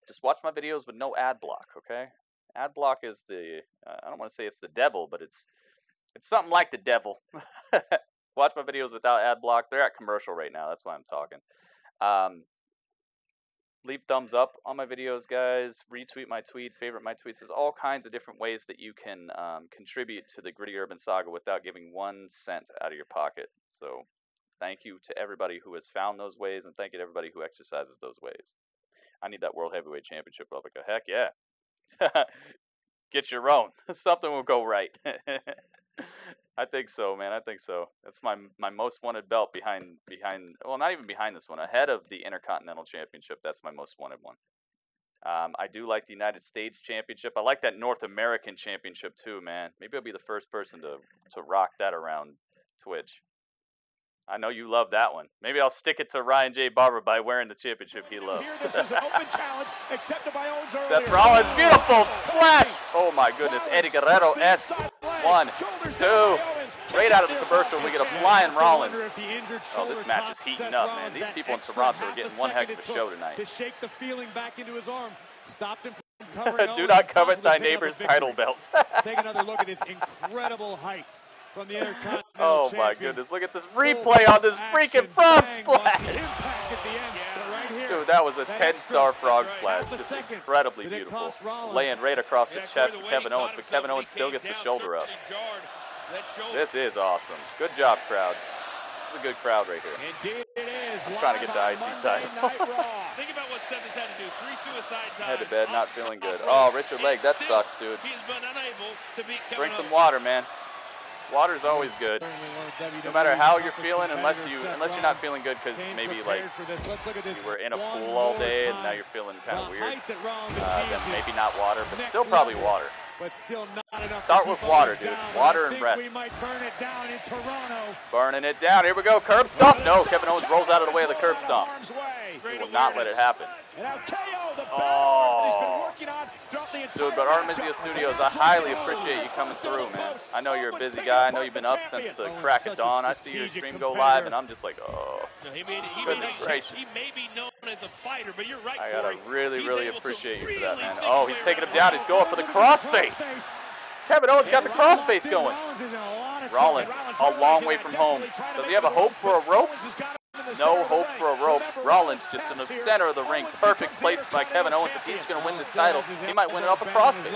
Just watch my videos with no ad block, okay? Ad block is the, I don't want to say it's the devil, but it's something like the devil. Watch my videos without ad block. They're at commercial right now. That's why I'm talking. Leave thumbs up on my videos, guys. Retweet my tweets, favorite my tweets. There's all kinds of different ways that you can contribute to the Gritty Urban Saga without giving 1 cent out of your pocket. So thank you to everybody who has found those ways, and thank you to everybody who exercises those ways. I need that World Heavyweight Championship replica. Heck yeah. Get your own. Something will go right. I think so, man. I think so. That's my most wanted belt behind, well, not even behind this one. Ahead of the Intercontinental Championship, that's my most wanted one. I do like the United States Championship. I like that North American Championship too, man. Maybe I'll be the first person to rock that around Twitch. I know you love that one. Maybe I'll stick it to Ryan J. Barber by wearing the championship he loves. This was an open challenge accepted by Owens earlier. Seth Rollins, beautiful flash. Oh my goodness, Eddie Guerrero-esque. 1, 2. Right out of the commercial, we get a flying Rollins. Oh, this match is heating up, man. These people in Toronto are getting one heck of a show tonight. To shake the feeling back into his arm, stopped him from covering. Do not covet thy neighbor's title belt. Take another look at this incredible height from the Intercontinental Oh my goodness, look at this replay on this freaking frog splash. Dude, that was a 10-star frog splash. Just incredibly beautiful. Laying right across the chest of Kevin Owens, but Kevin Owens still gets the shoulder up. This is awesome. Good job, crowd. This is a good crowd right here. Indeed it is. I'm trying to get the IC title. Think about what Seth has had to do. 3 suicide times. Head to bed, not feeling good. Oh, Richard Legg, that sucks, dude. He's been unable to beat Kevin Drink some water, man. Water's always good. No matter how you're feeling, unless you're not feeling good because maybe like you were in a pool all day and now you're feeling kind of weird. Then maybe not water, but still probably water. But still not enough. Start with water, dude. Water and rest. We might burn it down in Toronto. Burning it down. Here we go. Curb stomp. No, Kevin Owens rolls out of the way of the curb stomp. He will not let it happen. Oh. Dude, but Artemisia Studios, I highly appreciate you coming through, man. I know you're a busy guy. I know you've been up since the crack of dawn. I see your stream go live, and I'm just like, oh. Goodness gracious. He may be known as a fighter, but you're right, I gotta really appreciate you for that, man. Oh, he's taking him down. He's going for the crossface. Kevin Owens got the crossface going. Rollins, a long way from home. Does he have a hope for a rope? No hope for a rope. Rollins just in the center of the ring. Perfect place by Kevin Owens. If he's going to win this title, he might win it off a crossface.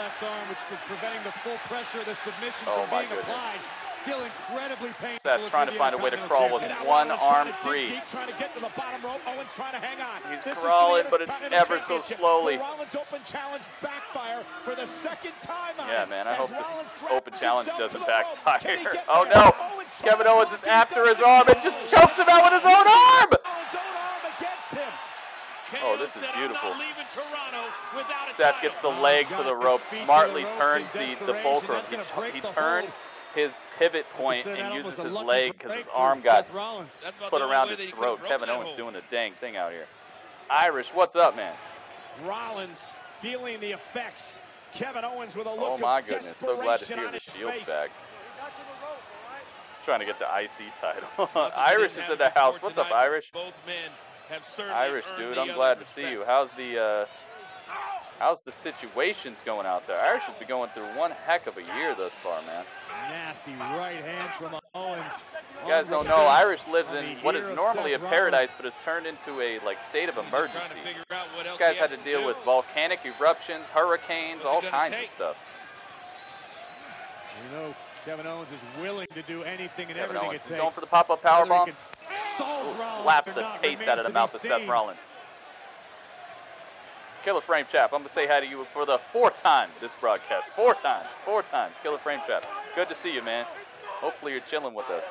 Oh my goodness. Still incredibly painful. Seth trying to find a way to crawl with one arm free. He's crawling, but it's ever so slowly. Yeah, man, I hope this open challenge doesn't backfire. Oh no, Kevin Owens is after his arm and just chokes him out with his own arm. Oh, this is beautiful. Seth gets the leg to the rope, smartly turns the fulcrum. He turns his pivot point and uses his leg because his arm got put around his throat. Kevin Owens doing a dang thing out here. Irish, what's up, man? Rollins feeling the effects. Kevin Owens with a look oh my of goodness, so glad to hear the Shields back. Trying to get the IC title. Irish is in the house. What's up, Irish? Irish, dude, I'm glad to see you. How's the situations going out there? Irish has been going through one heck of a year thus far, man. Nasty right hands from You guys don't know, Irish lives in what is normally a paradise, but has turned into a state of emergency. These guys had to deal with volcanic eruptions, hurricanes, all kinds of stuff. You know, Kevin Owens is willing to do anything and everything it takes. Going for the pop-up powerbomb. Slaps the taste out of the mouth of Seth Rollins. Killer Frame Chap, I'm going to say hi to you for the 4th time this broadcast. 4 times. 4 times. Killer Frame Chap. Good to see you, man. Hopefully you're chilling with us.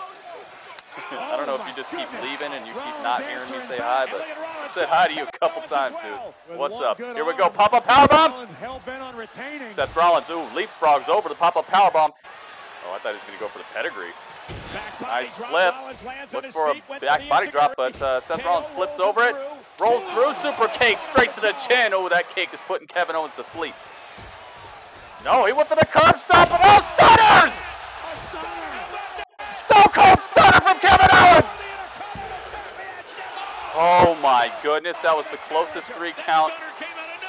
I don't know if you just keep leaving and you keep not hearing me say hi, but I said hi to you a couple times, dude. What's up? Here we go. Pop-up powerbomb. Seth Rollins, leapfrogs over the pop-up powerbomb. Oh, I thought he was going to go for the pedigree. Nice flip. Look for a back body drop, but Seth Rollins flips over it. Rolls through, super cake straight to the chin. Oh, that cake is putting Kevin Owens to sleep. No, he went for the curb stop, and all stunners! Stone Cold Stunner from Kevin Owens! Oh my goodness, that was the closest 3 count.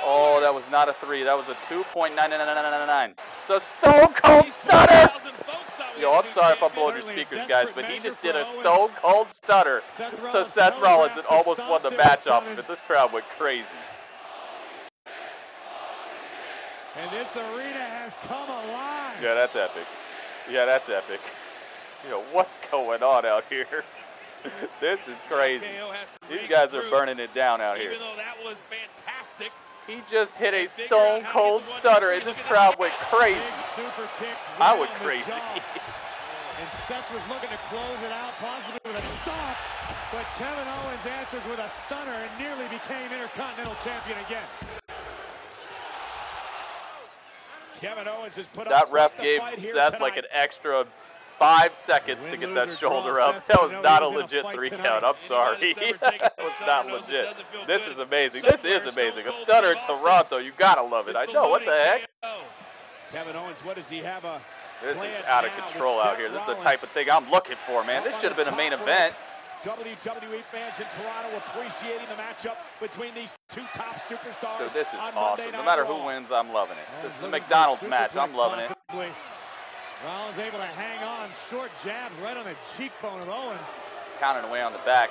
Oh, that was not a 3. That was a 2.9999. The Stone Cold Stunner! Yo, I'm sorry if I'm blowing your speakers, guys, but he just did a Stone Cold Stunner to Seth Rollins and almost won the match off of it. This crowd went crazy. And this arena has come alive. Yeah, that's epic. Yeah, that's epic. Yo, what's going on out here? This is crazy. These guys are burning it down out here. Even though that was fantastic. He just hit a Stone Cold Stunner, and this crowd went crazy. Super kick. I went crazy. And Seth was looking to close it out, possibly with a stop, but Kevin Owens answers with a stunner and nearly became Intercontinental Champion again. Kevin Owens has put that ref gave Seth like an extra 5 seconds to get that shoulder up. That was not a legit 3 count. I'm sorry. That was not legit. This is amazing. This is amazing. A stunner in Toronto. You gotta love it. I know. What the heck? Kevin Owens, what does he have? This is out of control out here. This is the type of thing I'm looking for, man. This should have been a main event. WWE fans in Toronto appreciating the matchup between these 2 top superstars. Dude, this is awesome. No matter who wins, I'm loving it. This is a McDonald's match. I'm loving it. Rollins able to hang on. Short jabs right on the cheekbone of Owens. Counting away on the back.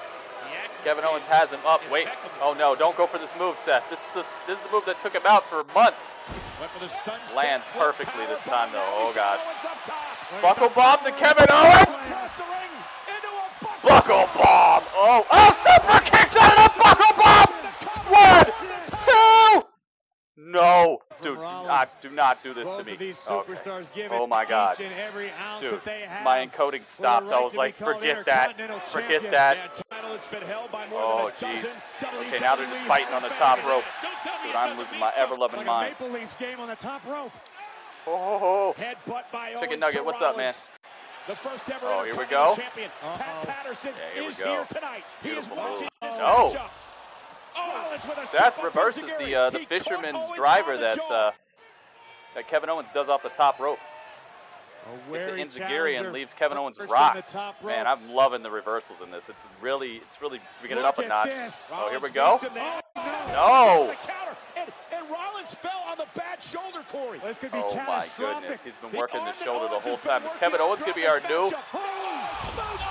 Kevin Owens has him up. Wait. Oh, no. Don't go for this move, Seth. This is the move that took him out for months. Lands perfectly this time, though. Oh, God. Buckle bomb to Kevin Owens. Buckle bomb. Oh, super kicks out of the buckle bomb. 1, 2. No. Dude, do not do this to me. Okay. Oh, my God. Dude, my encoding stopped. I was like, forget that. Forget that. Oh, jeez. Okay, now they're just fighting on the top rope. Dude, I'm losing my ever-loving mind. Maple Leafs game on the top rope. Oh. Chicken Nugget, what's up, man? The first ever here we go. Champion, Pat Patterson, here we is go. here tonight. He is watching this no. matchup. Seth reverses the fisherman's driver that Kevin Owens does off the top rope. It's an enziguri and leaves Kevin Owens rocked. Man, I'm loving the reversals in this. It's really bringing it up a notch. Oh, here we go. No. And Rollins fell on the bad shoulder, Corey. Oh my goodness, he's been working the shoulder the whole time. Is Kevin Owens gonna be our new?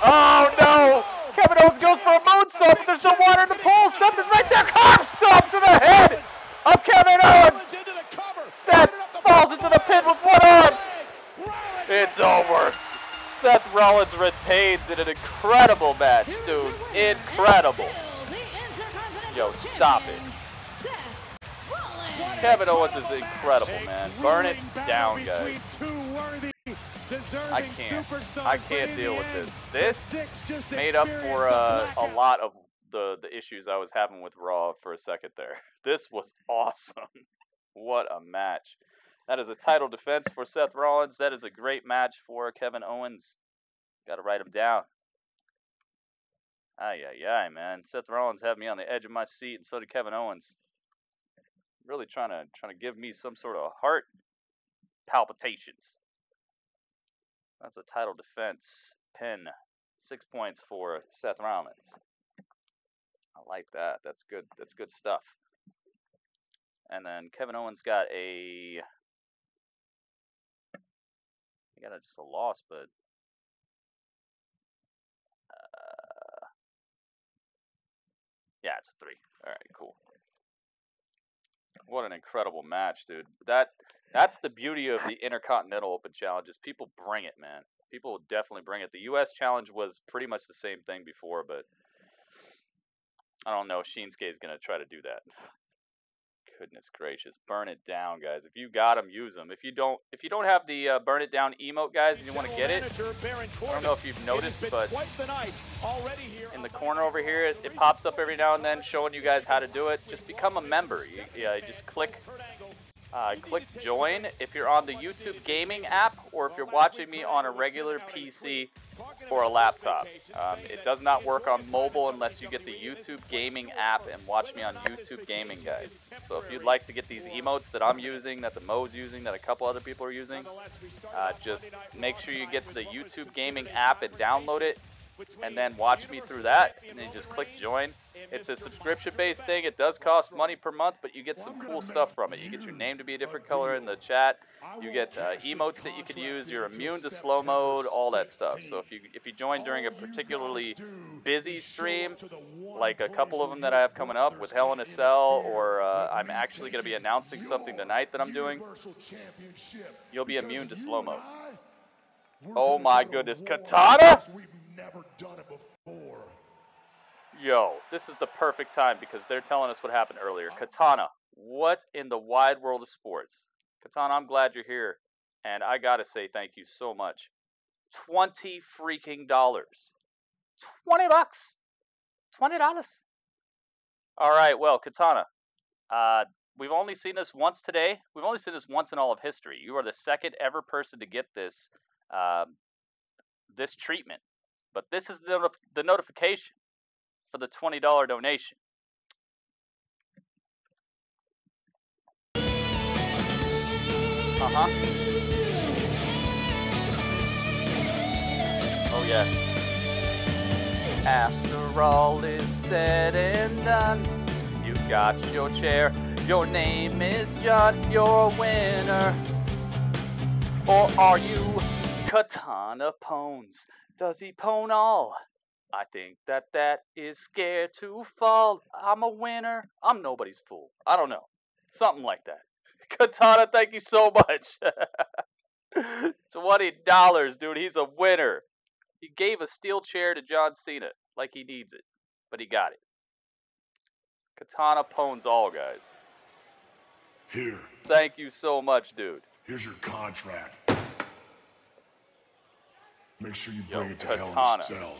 Oh no! Kevin Owens goes for a moonsault, but there's no water in the pool. Seth is right there. Carb stomp to the head of Kevin Owens. Seth falls into the pit with one arm. It's over. Seth Rollins retains in an incredible match, dude. Incredible. Yo, stop it. Kevin Owens is incredible, man. Burn it down, guys. I can't deal with this. This made up for a lot of the issues I was having with Raw for a second there. This was awesome. What a match. That is a title defense for Seth Rollins. That is a great match for Kevin Owens. Got to write him down. Ay, man. Seth Rollins had me on the edge of my seat, and so did Kevin Owens. Really trying to give me some sort of heart palpitations. That's a title defense pin. 6 points for Seth Rollins. I like that. That's good. That's good stuff. And then Kevin Owens got a just a loss, but Yeah, it's a 3. All right, cool. What an incredible match, dude. That's the beauty of the Intercontinental Open Challenges. People bring it, man. People will definitely bring it. The U.S. Challenge was pretty much the same thing before, but I don't know if Shinsuke is going to try to do that. Goodness gracious. Burn it down, guys. If you got them, use them. If you don't have the burn it down emote, guys, and you want to get it, I don't know if you've noticed, but in the corner over here, it pops up every now and then showing you guys how to do it. Just become a member. You just click join if you're on the YouTube gaming app or if you're watching me on a regular PC or a laptop. It does not work on mobile unless you get the YouTube gaming app and watch me on YouTube gaming, guys. So if you'd like to get these emotes that I'm using, that the Mo's using, that a couple other people are using, just make sure you get to the YouTube gaming app and download it, and then watch me through that, and then just click join. It's a subscription-based thing. It does cost money per month, but you get some cool stuff from it. You get your name to be a different color in the chat. You get emotes that you can use. You're immune to slow mode, all that stuff. So if you join during a particularly busy stream, like a couple of them that I have coming up with Hell in a Cell, or I'm actually going to be announcing something tonight that I'm doing, you'll be immune to slow mode. Oh my goodness, Katana! Never done it before. Yo, this is the perfect time because they're telling us what happened earlier. Katana, what in the wide world of sports? Katana, I'm glad you're here, and I gotta say thank you so much. $20 freaking dollars. $20. $20. All right, well, Katana, we've only seen this once today. We've only seen this once in all of history. You are the second ever person to get this this treatment. But this is the notification for the $20 donation. Oh, yes. After all is said and done, you got your chair. Your name is John. You're a winner. Or are you Katana Pones? Does he pwn all? I think that is scared to fall. I'm a winner. I'm nobody's fool. I don't know. Something like that. Katana, thank you so much. $20, dude. He's a winner. He gave a steel chair to John Cena like he needs it. But he got it. Katana pwns all, guys. Here. Thank you so much, dude. Here's your contract. Make sure you bring it to Katana. Hell in a Cell.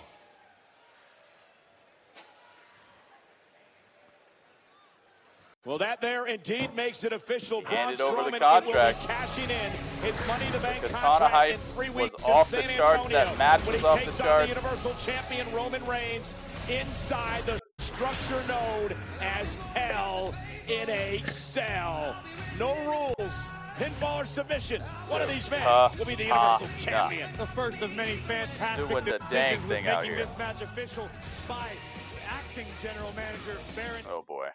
Well, that there indeed makes it official. Braun Over the Strowman contract. will be cashing in his Money in the Bank Katana contract hype in 3 weeks was off in the San charts. Antonio, That match when was he off takes the on charts. the Universal Champion Roman Reigns inside the structure known as Hell in a Cell. No rules. Pinball or submission. One of these men will be the Universal Champion. The first of many fantastic Doing the dang decisions was thing out making here. this match official by acting general manager Baron. Oh boy.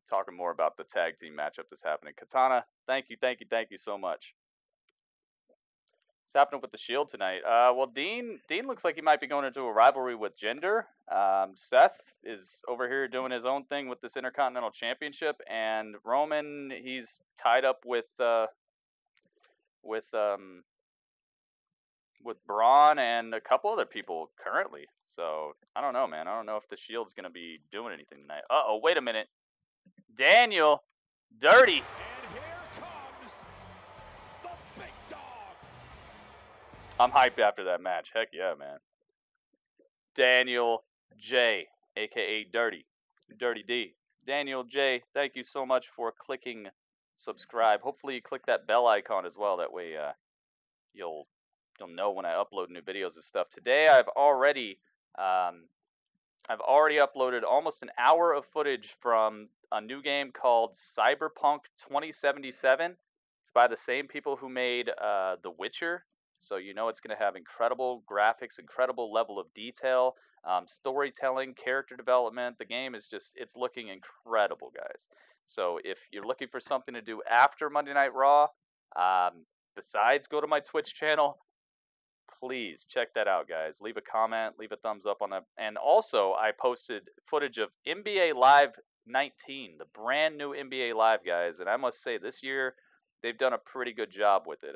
Talking more about the tag team matchup that's happening. Katana, thank you so much. What's happening with the Shield tonight? Well, Dean looks like he might be going into a rivalry with Jinder. Seth is over here doing his own thing with this Intercontinental Championship, and Roman, he's tied up with Braun and a couple other people currently. So I don't know, man. I don't know if the Shield's gonna be doing anything tonight. Uh-oh, wait a minute. Daniel, dirty. And here comes the big dog. I'm hyped after that match. Heck yeah, man. Daniel J, a.k.a. Dirty. Dirty D. Daniel J, thank you so much for clicking subscribe. Hopefully you click that bell icon as well. That way you'll know when I upload new videos and stuff. Today I've already uploaded almost an hour of footage from a new game called Cyberpunk 2077. It's by the same people who made The Witcher. So you know it's going to have incredible graphics, incredible level of detail, storytelling, character development. The game is it's looking incredible, guys. So if you're looking for something to do after Monday Night Raw, besides go to my Twitch channel, please check that out, guys. Leave a comment, leave a thumbs up on that. And also, I posted footage of NBA Live 19, the brand new NBA Live, guys. And I must say, this year, they've done a pretty good job with it.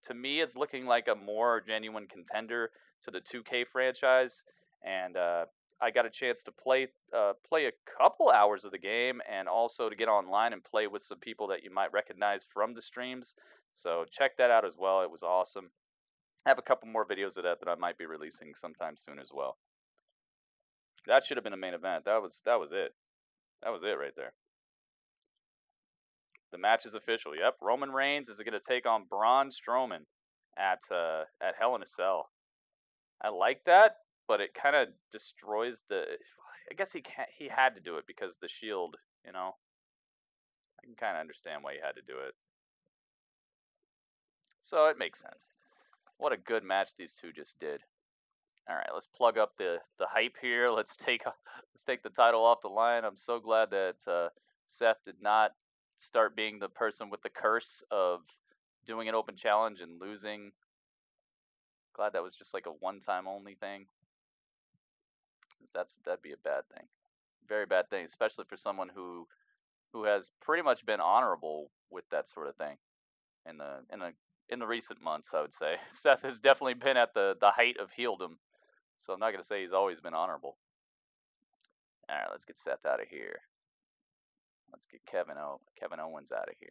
To me, it's looking like a more genuine contender to the 2K franchise. And I got a chance to play a couple hours of the game, and also to get online and play with some people that you might recognize from the streams. So check that out as well. It was awesome. I have a couple more videos of that I might be releasing sometime soon as well. That should have been a main event. That was it. That was it right there. The match is official. Yep, Roman Reigns is going to take on Braun Strowman at Hell in a Cell. I like that, but it kind of destroys the. I guess he had to do it because the Shield. You know, I can kind of understand why he had to do it. So it makes sense. What a good match these two just did. All right, let's plug up the hype here. Let's take the title off the line. I'm so glad that Seth did not start being the person with the curse of doing an open challenge and losing. Glad that was just like a one-time only thing. That'd be a bad thing. Very bad thing, especially for someone who has pretty much been honorable with that sort of thing in the recent months, I would say. Seth has definitely been at the height of heeldom, so I'm not going to say he's always been honorable. All right, let's get Seth out of here. Let's get Kevin Owens out of here.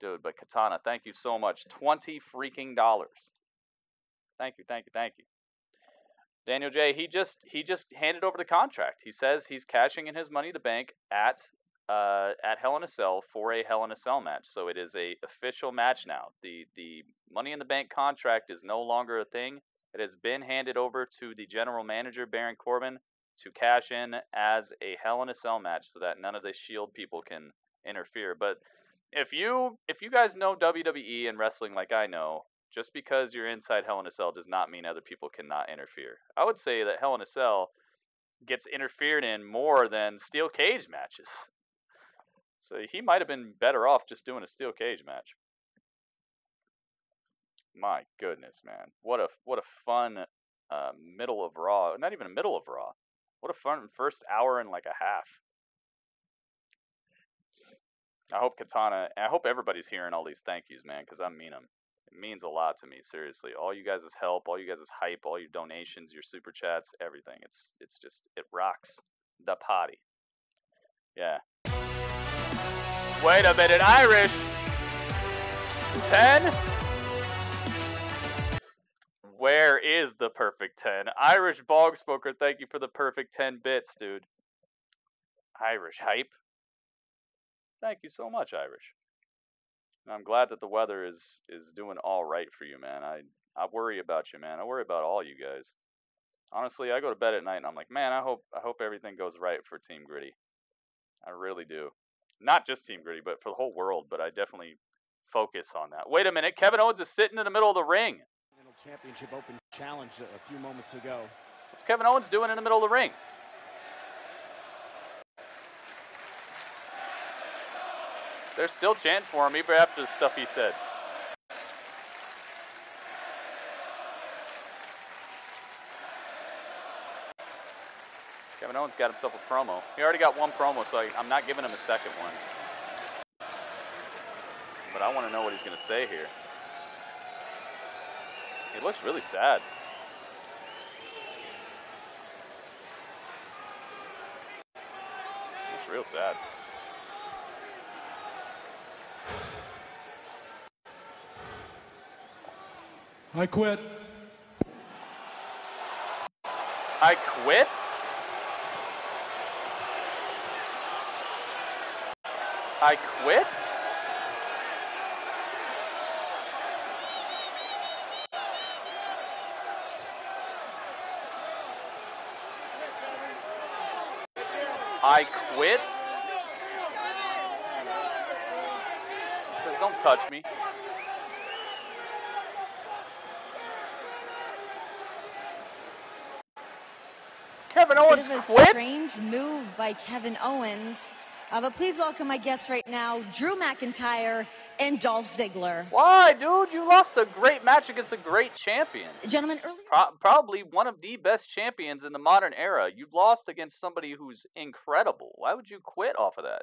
Dude, but Katana, thank you so much. $20 freaking. Thank you, thank you, thank you. Daniel J, he just handed over the contract. He says he's cashing in his Money in the Bank at Hell in a Cell for a Hell in a Cell match. So it is a official match now. The Money in the Bank contract is no longer a thing. It has been handed over to the general manager, Baron Corbin, to cash in as a Hell in a Cell match so that none of the Shield people can interfere. But if you guys know WWE and wrestling like I know, just because you're inside Hell in a Cell does not mean other people cannot interfere. I would say that Hell in a Cell gets interfered in more than steel cage matches. So he might have been better off just doing a steel cage match. My goodness, man. What a fun middle of Raw. Not even a middle of Raw. What a fun first hour and like a half. I hope everybody's hearing all these thank yous, man, because I mean them. It means a lot to me, seriously. All you guys' help, all you guys' hype, all your donations, your super chats, everything. It's just, it rocks the party. Yeah. Wait a minute, Irish! 10? Where is the perfect 10? Irish Bongsmoker, thank you for the perfect 10 bits, dude. Irish hype. Thank you so much, Irish. And I'm glad that the weather is doing all right for you, man. I worry about you, man. I worry about all you guys. Honestly, I go to bed at night and I'm like, man, I hope everything goes right for Team Gritty. I really do. Not just Team Gritty, but for the whole world. But I definitely focus on that. Wait a minute, Kevin Owens is sitting in the middle of the ring. Championship Open Challenge a few moments ago. What's Kevin Owens doing in the middle of the ring? They're still chanting for him even after the stuff he said. Kevin Owens got himself a promo. He already got one promo, so I'm not giving him a second one. But I want to know what he's going to say here. He looks really sad. He looks real sad. I quit. I quit? I quit? I quit? He says, don't touch me. Kevin Owens Bit of a quit? strange move by Kevin Owens. But please welcome my guests right now, Drew McIntyre and Dolph Ziggler. Why, dude? You lost a great match against a great champion. Gentlemen, earlier... Probably one of the best champions in the modern era. You lost against somebody who's incredible. Why would you quit off of that?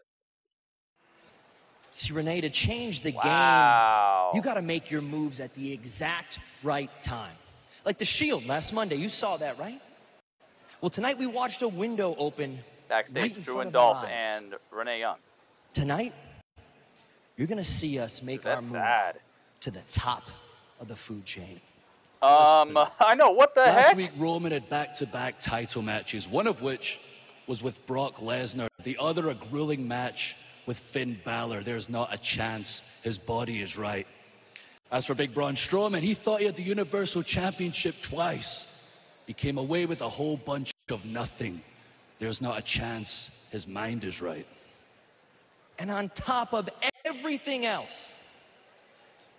See, Renee, to change the game, you got to make your moves at the exact right time. Like the Shield last Monday, you saw that, right? Well, tonight we watched a window open backstage, right Drew and Dolph and Renee Young. Tonight, you're going to see us make our move to the top of the food chain. I know, what the heck? Last week, Roman had back-to-back title matches, one of which was with Brock Lesnar, the other a grueling match with Finn Balor. There's not a chance his body is right. As for Big Braun Strowman, he thought he had the Universal Championship twice. He came away with a whole bunch of nothing. There's not a chance his mind is right. And on top of everything else,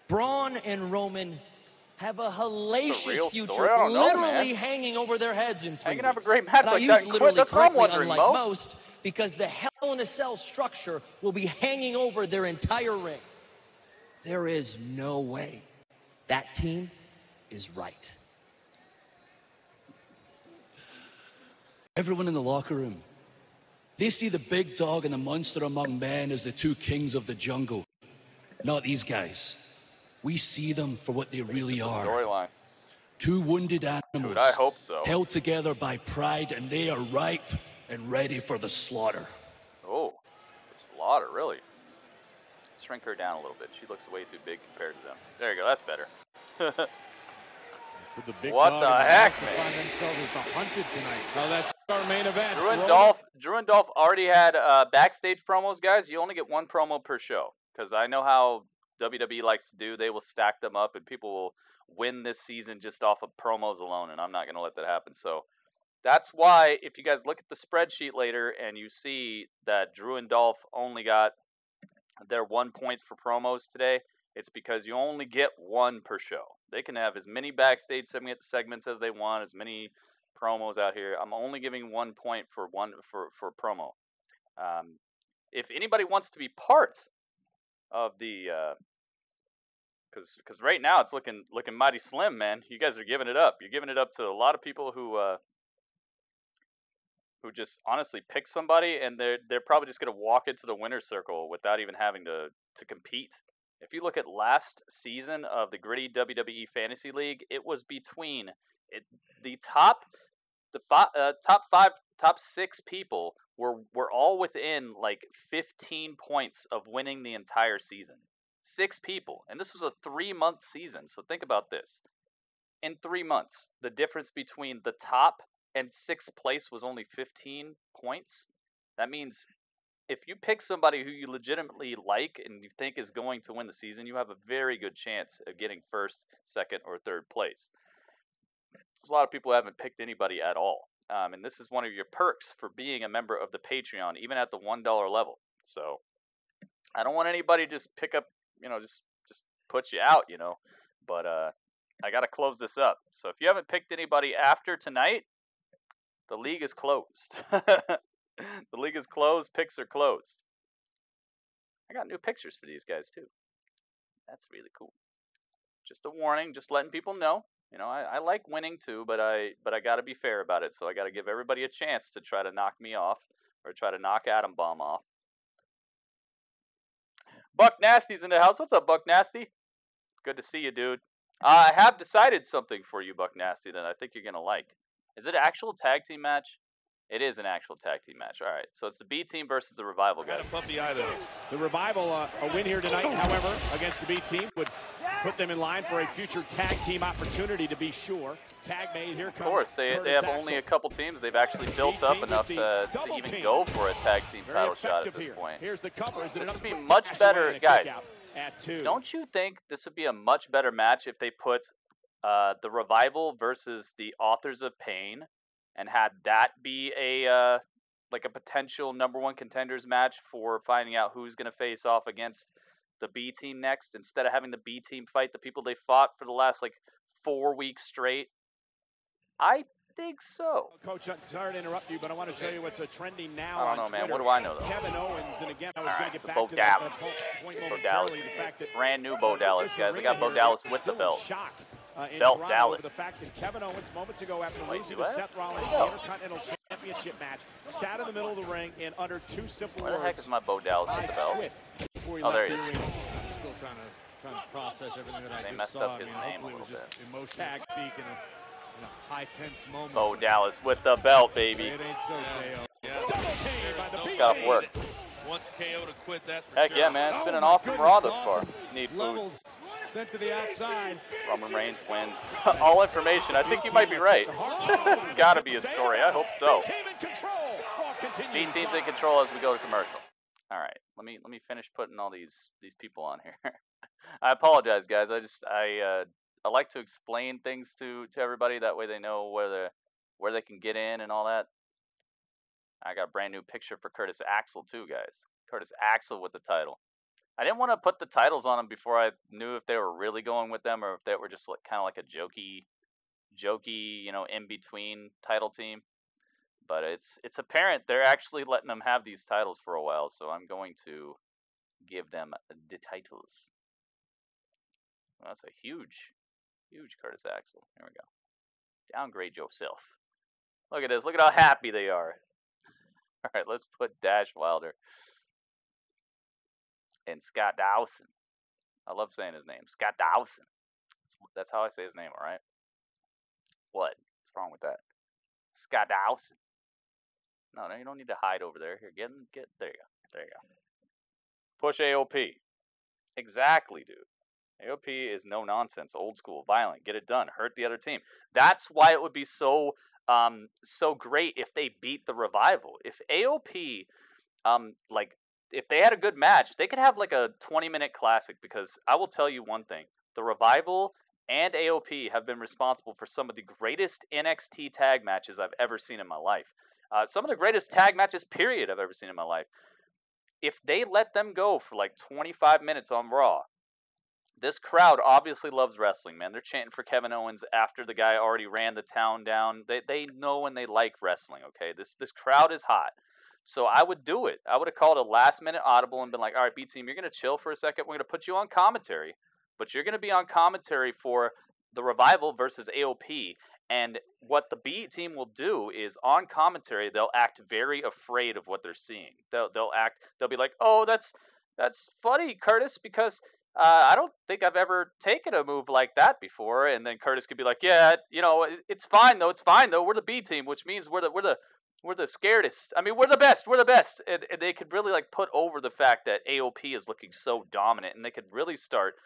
Braun and Roman have a hellacious future literally hanging over their heads in 3 Hanging up a great match like that. That's what I'm wondering, unlike most, because the Hell in a Cell structure will be hanging over their entire ring. There is no way that team is right. Everyone in the locker room, they see the big dog and the monster among men as the two kings of the jungle. Not these guys. We see them for what they really are. Storyline. Two wounded animals. Dude, I hope so. Held together by pride, and they are ripe and ready for the slaughter. Oh, the slaughter, really? Shrink her down a little bit. She looks way too big compared to them. There you go, that's better. What the heck, man? Find themselves as the hunted tonight. Well, that's our main event. Drew and Dolph already had backstage promos, guys. You only get one promo per show, because I know how WWE likes to do. They will stack them up, and people will win this season just off of promos alone, and I'm not going to let that happen. So that's why, if you guys look at the spreadsheet later and you see that Drew and Dolph only got their 1 point for promos today, it's because you only get one per show. They can have as many backstage segments as they want, as many promos out here. I'm only giving 1 point for promo. If anybody wants to be part of the, because right now it's looking mighty slim, man. You guys are giving it up. You're giving it up to a lot of people who just honestly pick somebody, and they're probably just gonna walk into the winner's circle without even having to compete. If you look at last season of the Gritty WWE Fantasy League, it was between the top 6 people were all within like 15 points of winning the entire season. 6 people, and this was a 3-month season. So think about this: in 3 months, the difference between the top and 6th place was only 15 points. That means if you pick somebody who you legitimately like and you think is going to win the season, you have a very good chance of getting 1st, 2nd, or 3rd place. There's a lot of people who haven't picked anybody at all. And this is one of your perks for being a member of the Patreon, even at the $1 level. So I don't want anybody to just pick up, just put you out, But I got to close this up. So if you haven't picked anybody after tonight, the league is closed. The league is closed. Picks are closed. I got new pictures for these guys too. That's really cool. Just a warning. Just letting people know. I like winning too, but I got to be fair about it. So I got to give everybody a chance to try to knock me off or try to knock Adam Bomb off. Buck Nasty's in the house. What's up, Buck Nasty? Good to see you, dude. I have decided something for you, Buck Nasty, that I think you're gonna like. Is it an actual tag team match? It is an actual tag team match. All right, so it's the B team versus the Revival, guys. The Revival, a win here tonight, however, against the B team would put them in line for a future tag team opportunity, to be sure. Tag made, here comes. Of course, they have only a couple teams. They've actually built up enough to even go for a tag team title shot at this point. Here's the cover. This would be much better, guys. Don't you think this would be a much better match if they put the Revival versus the Authors of Pain and had that be a potential #1 contenders match for finding out who's going to face off against the B team next, instead of having the B team fight the people they fought for the last 4 weeks straight? I think so. Coach, I'm sorry to interrupt you, but I want to show you what's trending now. I don't know, man. What do I know, though? Kevin Owens, and again, I was going to get back Bo to Dallas. that point Bo momentarily. Dallas. The fact that Brand new Bo Dallas, guys. I got Bo Dallas with the belt. Belt Dallas. The fact that Kevin Owens, moments ago, after losing to what? Seth Rollins in the Intercontinental Championship match, sat in the middle of the ring in under 2 simple words. Where the heck is my Bo Dallas with the belt? Oh, there he is. I'm still trying to process everything that I They just messed saw. up his name a little bit. Emotional speak in a high tense moment. Bo Dallas with the belt, baby. It ain't so, KO. Got off work. Wants KO to quit that. Heck yeah, man. It's been an awesome Raw thus far. Need foods. Sent to the outside. Roman Reigns wins. All information. I think you might be right. It's got to be a story. I hope so. B team's in control as we go to commercial. All right, let me finish putting all these people on here. I apologize, guys. I like to explain things to everybody. That way they know where they can get in and all that. I got a brand new picture for Curtis Axel too, guys. Curtis Axel with the title. I didn't want to put the titles on them before I knew if they were really going with them or if they were just like kind of like a jokey, in between title team. But it's apparent they're actually letting them have these titles for a while, so I'm going to give them the titles. Well, that's a huge Curtis Axel. There we go. Downgrade yourself. Look at this. Look at how happy they are. All right, let's put Dash Wilder and Scott Dawson. I love saying his name. Scott Dawson. That's how I say his name, all right? What? What's wrong with that? Scott Dawson. No, you don't need to hide over there. Here, get there you go. There you go. Push AOP. Exactly, dude. AOP is no nonsense, old school, violent, get it done, hurt the other team. That's why it would be so great if they beat the Revival. If AOP if they had a good match, they could have like a 20-minute classic, because I will tell you one thing. The Revival and AOP have been responsible for some of the greatest NXT tag matches I've ever seen in my life. Some of the greatest tag matches, period, I've ever seen in my life. If they let them go for like 25 minutes on Raw, this crowd obviously loves wrestling, man. They're chanting for Kevin Owens after the guy already ran the town down. They know and they like wrestling, okay? This crowd is hot. So I would do it. I would have called a last-minute audible and been like, all right, B-Team, you're going to chill for a second. We're going to put you on commentary. But you're going to be on commentary for the Revival versus AOP. And what the B-Team will do is, on commentary, they'll act very afraid of what they're seeing. They'll be like, oh, that's funny, Curtis, because I don't think I've ever taken a move like that before. And then Curtis could be like, yeah, it's fine though. It's fine though. We're the B-Team, which means we're the scaredest. I mean, we're the best. We're the best. And they could really like put over the fact that AOP is looking so dominant, and they could really start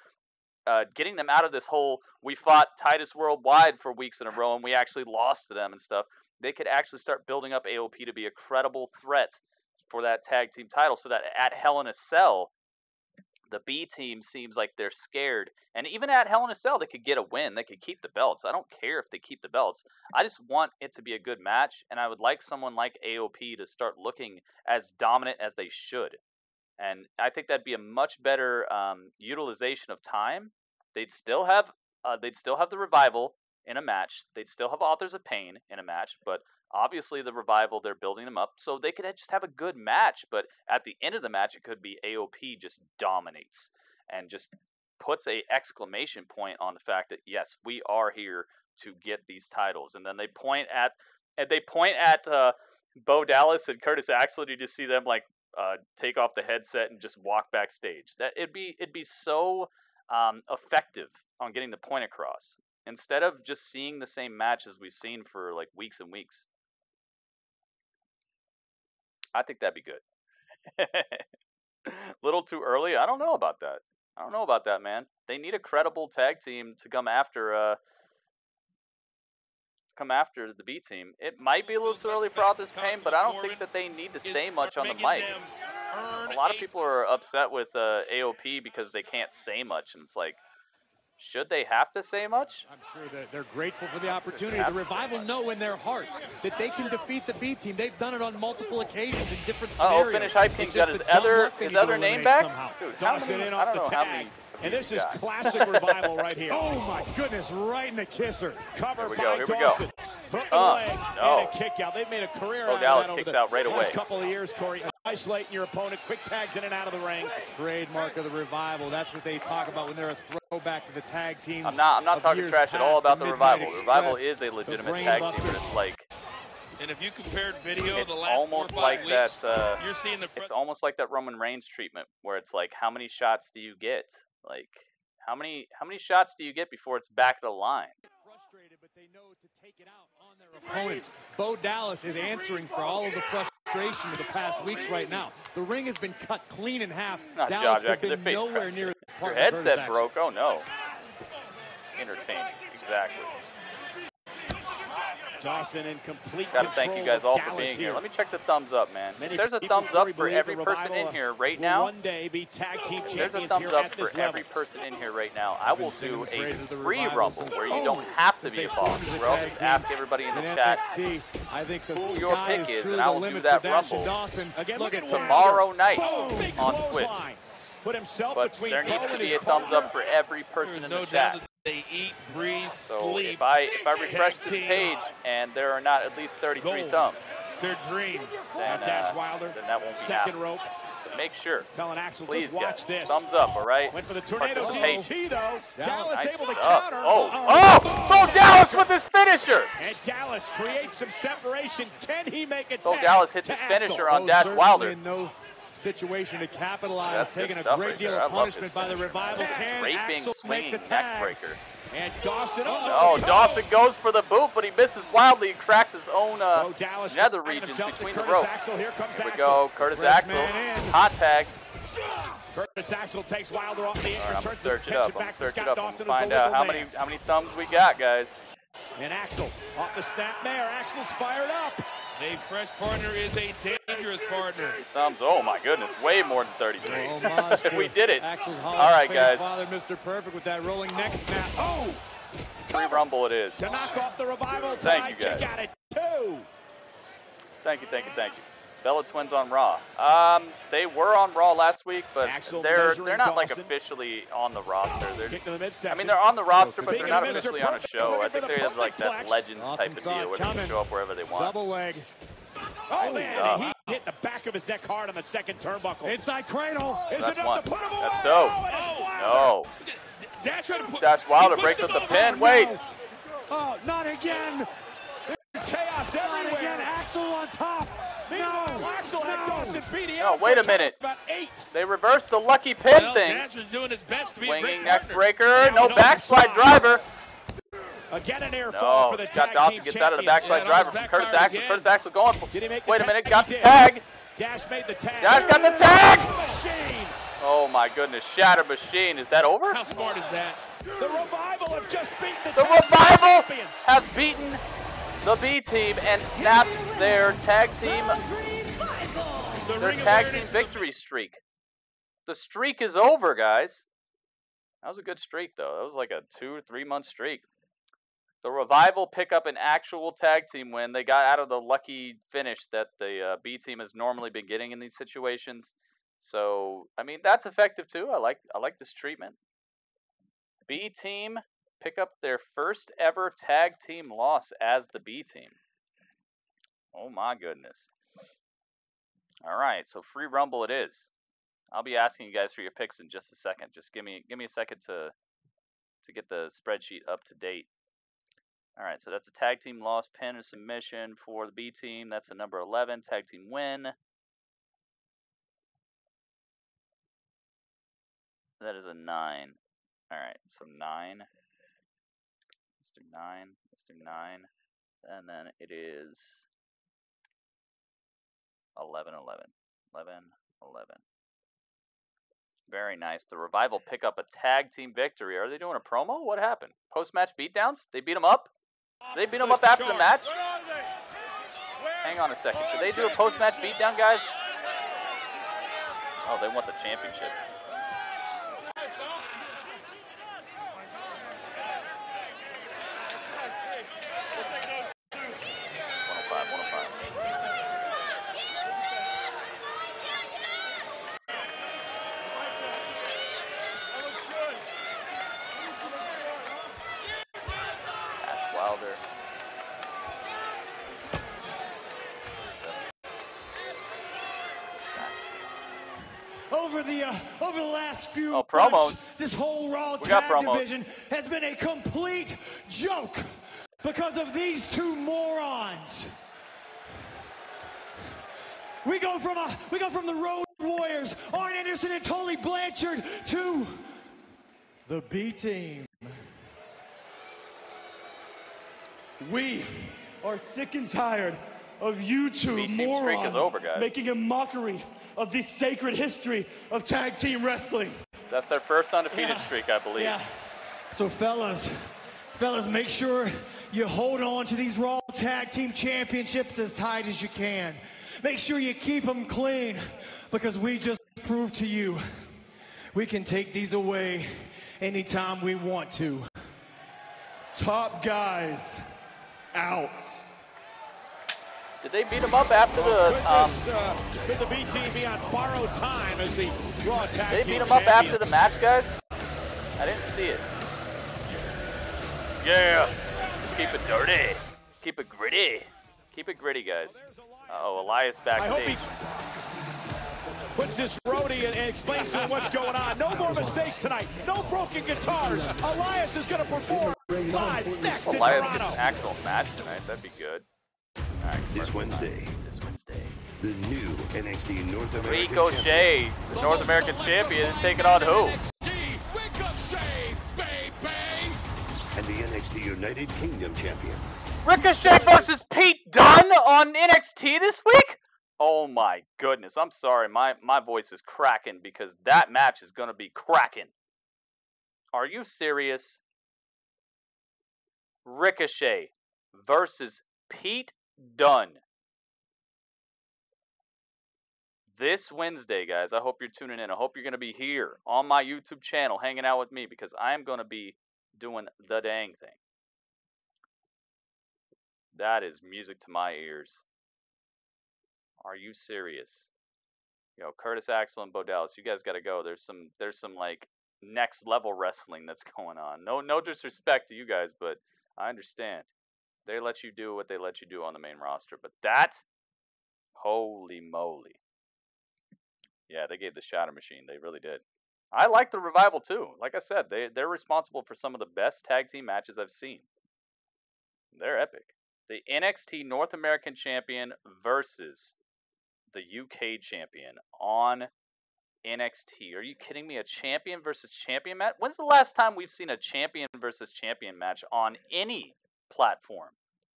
getting them out of this whole, we fought Titus Worldwide for weeks in a row and we actually lost to them and stuff. They could actually start building up AOP to be a credible threat for that tag team title, so that at Hell in a Cell, the B team seems like they're scared. And even at Hell in a Cell, they could get a win. They could keep the belts. I don't care if they keep the belts. I just want it to be a good match, and I would like someone like AOP to start looking as dominant as they should. And I think that'd be a much better utilization of time. They'd still have the Revival in a match. They'd still have Authors of Pain in a match, but obviously the Revival, they're building them up, so they could just have a good match. But at the end of the match, it could be AOP just dominates and just puts a exclamation point on the fact that yes, we are here to get these titles. And then they point at Bo Dallas and Curtis Axel. You just see them like take off the headset and just walk backstage. That it'd be so effective on getting the point across, instead of just seeing the same match as we've seen for like weeks and weeks. I think that'd be good. Little too early? I don't know about that. Man. They need a credible tag team to come after the B team. It might be a little too early for Authors of Pain, but I don't think that they need to say much on the mic. A lot of people are upset with AOP because they can't say much, and it's like, should they have to say much? I'm sure that they're grateful for the opportunity. The Revival know in their hearts that they can defeat the B team. They've done it on multiple occasions in different scenarios. Finish Hype King got his other name back? Dude, Tossing in off the tag. And this is classic Revival right here. Oh my goodness, right in the kisser. Cover by Dawson. Hook leg no. and a kick out. They've made a career Bo out Dallas of that kicks over out right the away. last couple of years, Corey. Isolating your opponent, quick tags in and out of the ring. Trademark of the Revival. That's what they talk about when they're a throwback to the tag teams. I'm not talking trash at all about the Revival. The Revival is a legitimate tag team, but it's like. And if you compared video, it's the last almost 4 or 5 like weeks, that. you're seeing the. It's almost like that Roman Reigns treatment, where it's like, how many shots do you get? Like, how many shots do you get before it's back to the line? Frustrated, but they know to take it out on their opponents. Bo Dallas is answering for all of the frustration of the past weeks right now. The ring has been cut clean in half. Not Dallas has their been face nowhere cracked. near his Your partner. headset broke. Oh no. Entertaining. Exactly. Dawson in complete Gotta thank you guys all for Dallas being here. Let me check the thumbs up, man. There's a thumbs up for every person in here right now. One day be tag team There's a champions thumbs here up at for this every level. person in here right now. I will do a free rumble where you don't have to be a boss. Where I'll just ask everybody in the chat I think the who your sky pick is, truly and I the will do limit that for Dash and rumble Dawson. Again, look at tomorrow night Big on Twitch. clothesline. Put himself But between there needs Bo to and be his a thumbs partner. up for every person in no the doubt chat. that they eat, breathe, So sleep. if I refresh tag this team. page and there are not at least 33 Gold. thumbs, Their dream. then, Dash Wilder. then that won't be Second happening. rope. So make sure. Telling Axel, Please, just watch guys, this. thumbs up, all right? Went for the tornado Participation. DDT though. Dallas Nice able to stuff. counter. Bo Dallas with his finisher. And Dallas creates some separation. Can he make it? Bo Dallas hits his finisher on Dash Wilder. In no situation to capitalize, That's good taking a stuff great right deal there. I of love punishment this by the finisher. Revival. Can Raping, Axel swinging make the neck tag? breaker. And Dawson. Oh, Dawson goes for the boot, but he misses wildly and cracks his own Dallas nether regions between the ropes. Here comes Here we Axel. go, Curtis Axel. Hot tags. Curtis Axel takes Wilder off the All right, I'm gonna returns search his it up. attention I'm gonna back to search it Scott up and Dawson as find the out local how many thumbs we got, guys. And Axel off the snapmare. Axel's fired up. A fresh partner is a dangerous partner. Thumbs. Oh my goodness, way more than 33. Homage to we did it. Axel's All right, guys. father, Mr. Perfect, with that rolling neck snap. Oh! Free rumble it is. To knock off the Revival. Thank you, Kick guys. out at 2. Thank you. Bella Twins on Raw. They were on Raw last week, but Axel they're measuring not like Dawson. officially on the roster. They're Kick just, to the midsection. I mean, they're on the roster, but they're Speaking not of Mr. officially on a Perfect, show. looking I for think the they have like that perfect Legends Dawson type of saw deal it where they can coming. show up wherever they want. Double leg. Oh, man, stuff. and he hit the back of his neck hard on the second turnbuckle. Inside cradle. Is That's enough one. to put him away? That's dope. Oh, and it's Wilder. No. Dash tried to put. Dash Wilder he breaks pushed up the him over. pin. Wait. Oh, not again. There's chaos Not everywhere. again. Axel on top. Meanwhile, Axel had Dawson beating No, out wait for a minute. about 8. They reversed the lucky pin Well, thing. Dash was doing his best to be a Swinging great neck partner. breaker. No no backslide offside. driver. Again, an air fall No. for the Scott tag Dawson team gets out of the champions. backslide Yeah, driver that from Curtis backfire Axel. again. Curtis Axel going for. Did he make the Wait a tag? minute. Got He the did. tag. Dash made the tag. Dash got the tag. Machine. Oh my goodness. Shatter Machine. Is that over? How smart is that? The Revival have just beaten the The tag team Revival champions. have beaten the B team and snapped their tag team victory streak. The streak is over, guys. That was a good streak, though. That was like a 2 or 3 month streak. The Revival pick up an actual tag team win. They got out of the lucky finish that the B team has normally been getting in these situations. So, I mean, that's effective too. I like this treatment. B team pick up their first ever tag team loss as the B team. Oh my goodness. All right, so free rumble it is. I'll be asking you guys for your picks in just a second. Just give me a second to get the spreadsheet up to date. All right, so that's a tag team loss, pin, or submission for the B team. That's a number 11 tag team win. That is a 9. All right, so 9. Let's do 9. Let's do 9. And then it is 11, 11. 11, 11. Very nice. The Revival pick up a tag team victory. Are they doing a promo? What happened? Post-match beatdowns? They beat them up? Did they beat them up after the match? Hang on a second. Did they do a post-match beatdown, guys? Oh, they want the championships. over the last few promos. months, this whole Raw tag division has been a complete joke because of these two morons. We go from the Road Warriors, Arn Anderson and Tully Blanchard, to the B Team. We are sick and tired of you two morons making a mockery of the sacred history of tag team wrestling. That's their first undefeated streak, I believe. Yeah. So fellas, make sure you hold on to these Raw Tag Team Championships as tight as you can. Make sure you keep them clean, because we just proved to you we can take these away anytime we want to. Top guys out. Did they beat him up after Could the B Team be on borrowed time as the Raw Tag They Team beat him up after champions? the match, guys? I didn't see it. Yeah. Keep it dirty. Keep it gritty. Keep it gritty, guys. Uh-oh, Elias backstage. I hope he puts this roadie and explains to him what's going on. No more mistakes tonight. No broken guitars. Elias is going to perform live next to Elias Toronto. gets an actual match tonight. That'd be good. Right, This Wednesday, the new NXT North American Ricochet, champion. the North American champion, is taking on who? Ricochet, baby! And the NXT United Kingdom champion. Ricochet versus Pete Dunne on NXT this week? Oh my goodness, I'm sorry, my voice is cracking because that match is going to be cracking. Are you serious? Ricochet versus Pete Dunne. This Wednesday, guys. I hope you're tuning in. I hope you're going to be here on my YouTube channel hanging out with me because I am going to be doing the dang thing. That is music to my ears. Are you serious? Yo, Curtis Axel and Bo Dallas, you guys got to go. There's some like next level wrestling that's going on. No disrespect to you guys, but I understand. They let you do what they let you do on the main roster, but that, holy moly. Yeah, they gave the Shatter Machine. They really did. I like the Revival too. Like I said, they're responsible for some of the best tag team matches I've seen. They're epic. The NXT North American Champion versus the UK Champion on NXT. Are you kidding me? A champion versus champion match? When's the last time we've seen a champion versus champion match on any platform?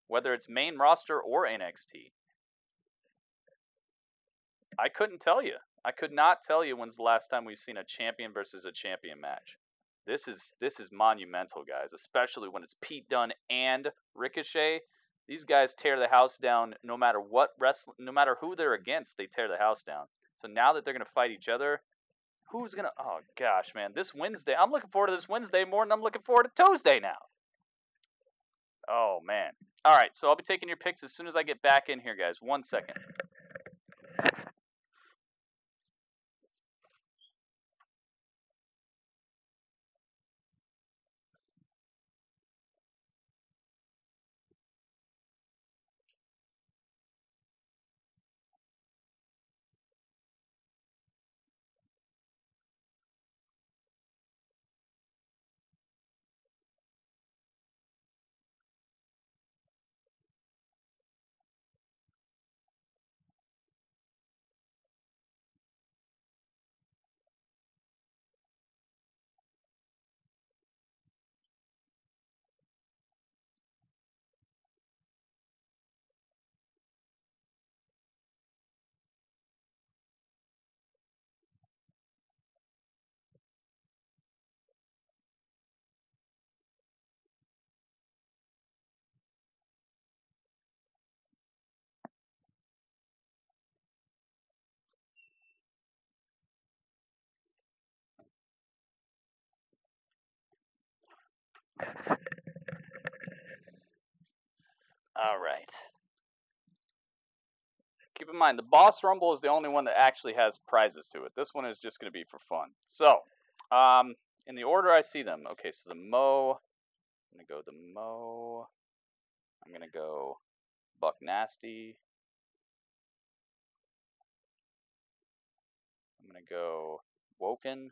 Whether it's main roster or NXT. I couldn't tell you. I could not tell you when's the last time we've seen a champion versus a champion match. This is monumental, guys, especially when it's Pete Dunne and Ricochet. These guys tear the house down no matter what no matter who they're against, they tear the house down. So now that they're going to fight each other, who's going to... Oh, gosh, man. This Wednesday, I'm looking forward to this Wednesday more than I'm looking forward to Tuesday now. Oh, man. All right, so I'll be taking your picks as soon as I get back in here, guys. 1 second. All right. Keep in mind, the Boss Rumble is the only one that actually has prizes to it. This one is just going to be for fun. So, in the order I see them. Okay, so the Mo. I'm going to go the Mo. I'm going to go BuckNasty. I'm going to go Woken.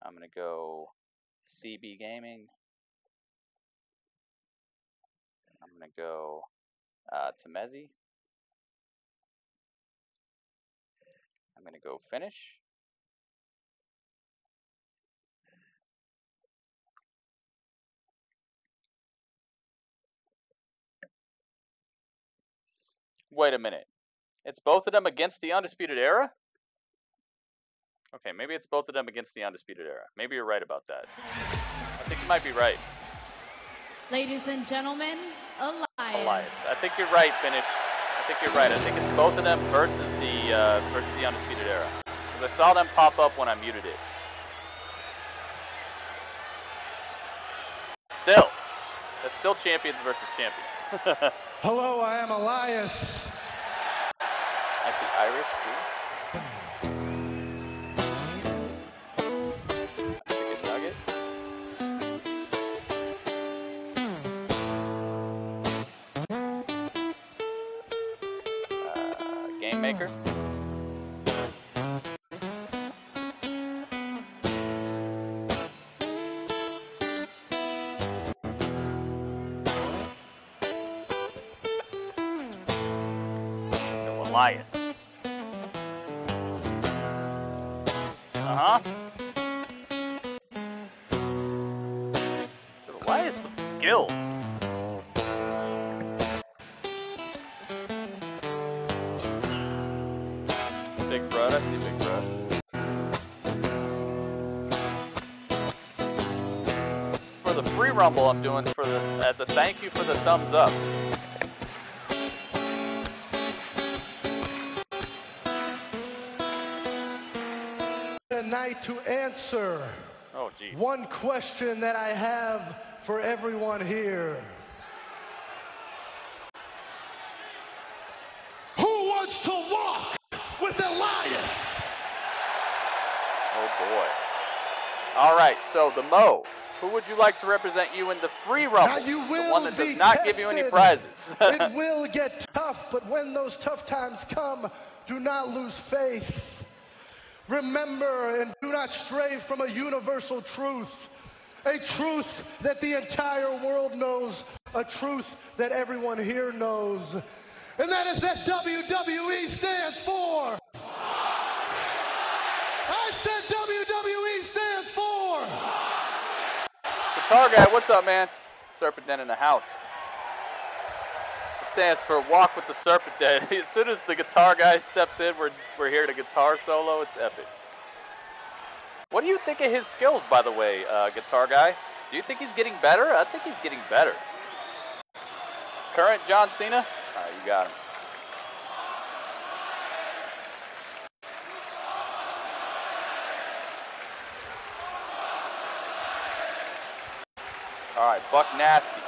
I'm going to go CB Gaming. I'm going to go Temezi. I'm going to go Finish. Wait a minute. It's both of them against the Undisputed Era? Okay, maybe it's both of them against the Undisputed Era. Maybe you're right about that. I think you might be right. Ladies and gentlemen, Elias. I think you're right, Finish. I think you're right. I think it's both of them versus the Undisputed Era. Because I saw them pop up when I muted it. Still. That's still champions versus champions. Hello, I am Elias. I see Irish too. Chicken nugget. Game maker. Elias. So Elias with the skills. Big Brud, I see Big Brud. This is for the free rumble I'm doing as a thank you for the thumbs up. Tonight to answer one question that I have for everyone here. Who wants to walk with Elias? Oh boy. Alright, so the Mo, who would you like to represent you in the free rumble? Now you will the one that be does not tested. give you any prizes. It will get tough, but when those tough times come, do not lose faith. Remember and do not stray from a universal truth, a truth that the entire world knows, a truth that everyone here knows, and that is that WWE stands for. I said WWE stands for. Guitar guy, what's up, man? Serpent Den in the house. It stands for Walk with the Serpent Den. As soon as the guitar guy steps in, we're here to guitar solo. It's epic. What do you think of his skills, by the way, guitar guy? Do you think he's getting better? I think he's getting better. Current John Cena? All right, you got him. All right, Buck Nasty.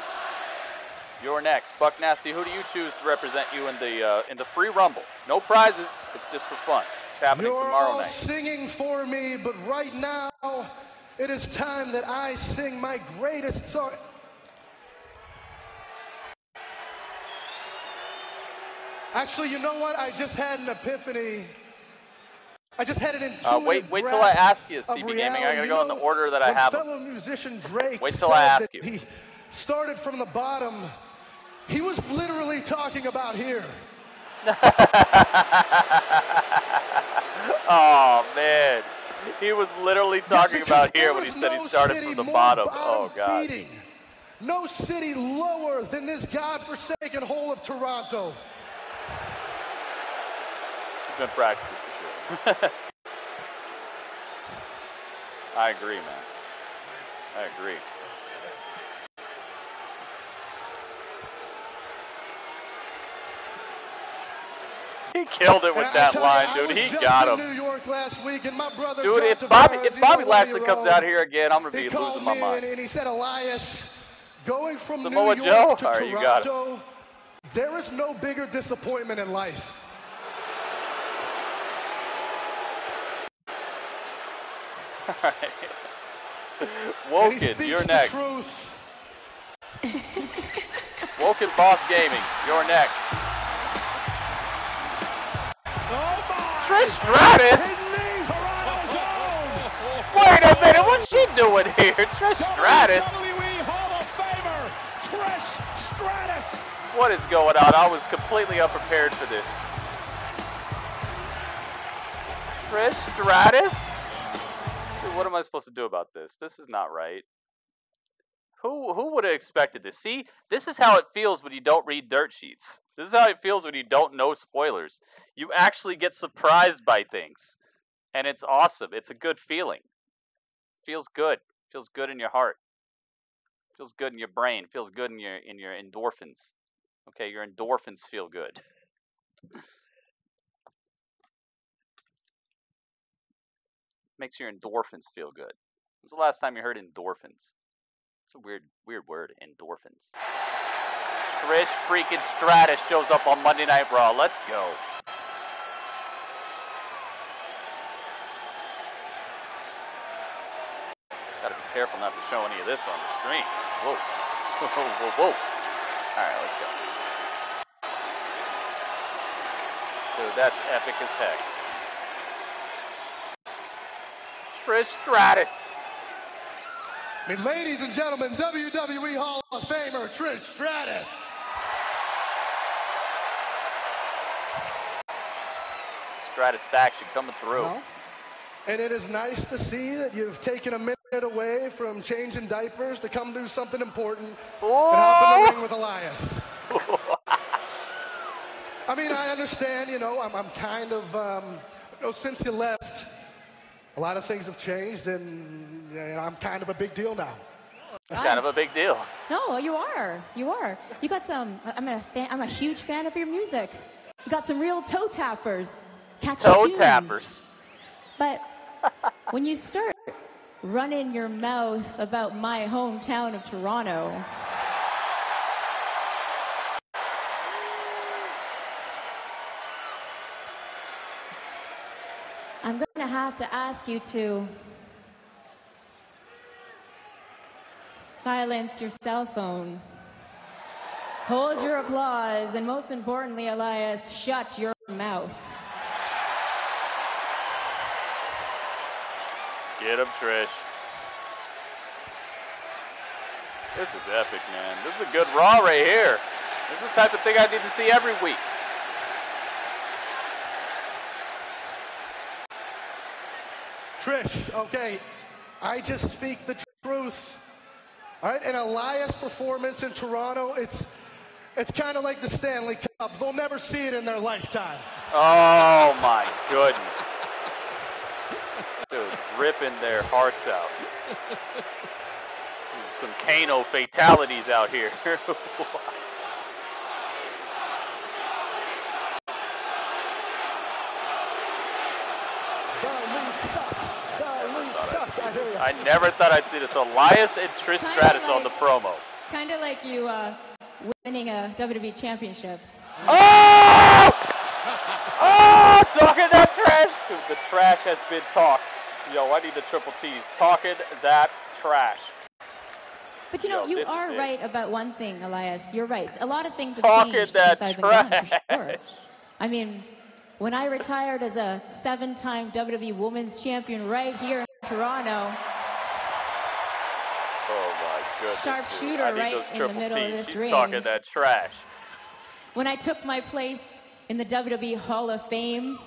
You're next. Buck Nasty, who do you choose to represent you in the free rumble? No prizes. It's just for fun. It's happening tomorrow night. Singing for me, but right now it is time that I sing my greatest song. Actually, you know what? I just had an epiphany. I just had an intuitive wait till I ask you, CB Gaming. I gotta go in the order that I have them. Fellow musician Drake wait till I ask you. He started from the bottom. He was literally talking about here. Oh man, he was literally talking about here when he said he started from the bottom. Oh god. Feeding. No city lower than this godforsaken hole of Toronto. He's been practicing for sure. I agree, man. I agree. He killed it with that line, dude. He got him. New York last week and my brother dude, if Bobby Lashley comes out here again, I'm gonna be losing my mind. And he said, Elias, going from Samoa New Joe? York to All right, you got Toronto, there is no bigger disappointment in life. All right. Woken, you're next. Woken Boss Gaming, you're next. Oh my! Trish Stratus? Wait a minute, what's she doing here? Trish Stratus? WWE Hall of Famer, Trish Stratus. What is going on? I was completely unprepared for this. Trish Stratus? Dude, what am I supposed to do about this? This is not right. Who would have expected this? See, this is how it feels when you don't read dirt sheets. This is how it feels when you don't know spoilers. You actually get surprised by things. And it's awesome. It's a good feeling. Feels good. Feels good in your heart. Feels good in your brain. Feels good in your endorphins. Okay, your endorphins feel good. Makes your endorphins feel good. When's the last time you heard endorphins? It's a weird word, endorphins. Trish freaking Stratus shows up on Monday Night Raw. Let's go. Gotta be careful not to show any of this on the screen. Whoa. Whoa, whoa, whoa. Alright, let's go. Dude, that's epic as heck. Trish Stratus. I mean, ladies and gentlemen, WWE Hall of Famer Trish Stratus. Stratisfaction coming through. Well, and it is nice to see that you've taken a minute away from changing diapers to come do something important and hop in the ring with Elias. I mean, I understand, you know, I'm kind of, you know, since you left, a lot of things have changed, and you know, I'm kind of a big deal now. Kind of a big deal. No, you are. You are. You got some. I'm a huge fan of your music. You got some real toe tappers. Catchy Toe tunes. tappers. But when you start running your mouth about my hometown of Toronto, I'm going to have to ask you to silence your cell phone. Hold your applause, and most importantly, Elias, shut your mouth. Get him, Trish. This is epic, man. This is a good Raw right here. This is the type of thing I need to see every week. Trish, okay, I just speak the truth. All right, an Elias performance in Toronto, it's kind of like the Stanley Cup. They'll never see it in their lifetime. Oh my goodness. Dude, ripping their hearts out. There's some Kano fatalities out here. I never thought I'd see this. Elias and Trish Stratus on the promo. Kind of like you winning a WWE championship. Oh! Oh! Talking that trash! Dude, the trash has been talked. Yo, I need the triple T's. Talking that trash. But you know, you this are is it. right about one thing, Elias. You're right. A lot of things have Talking changed that since I've been gone, for trash. sure. I mean, when I retired as a 7-time WWE Women's Champion right here in Toronto, Oh my goodness. Sharpshooter dude. I need right those in the triple middle of T's. this She's ring. talking that trash. when I took my place in the WWE Hall of Fame,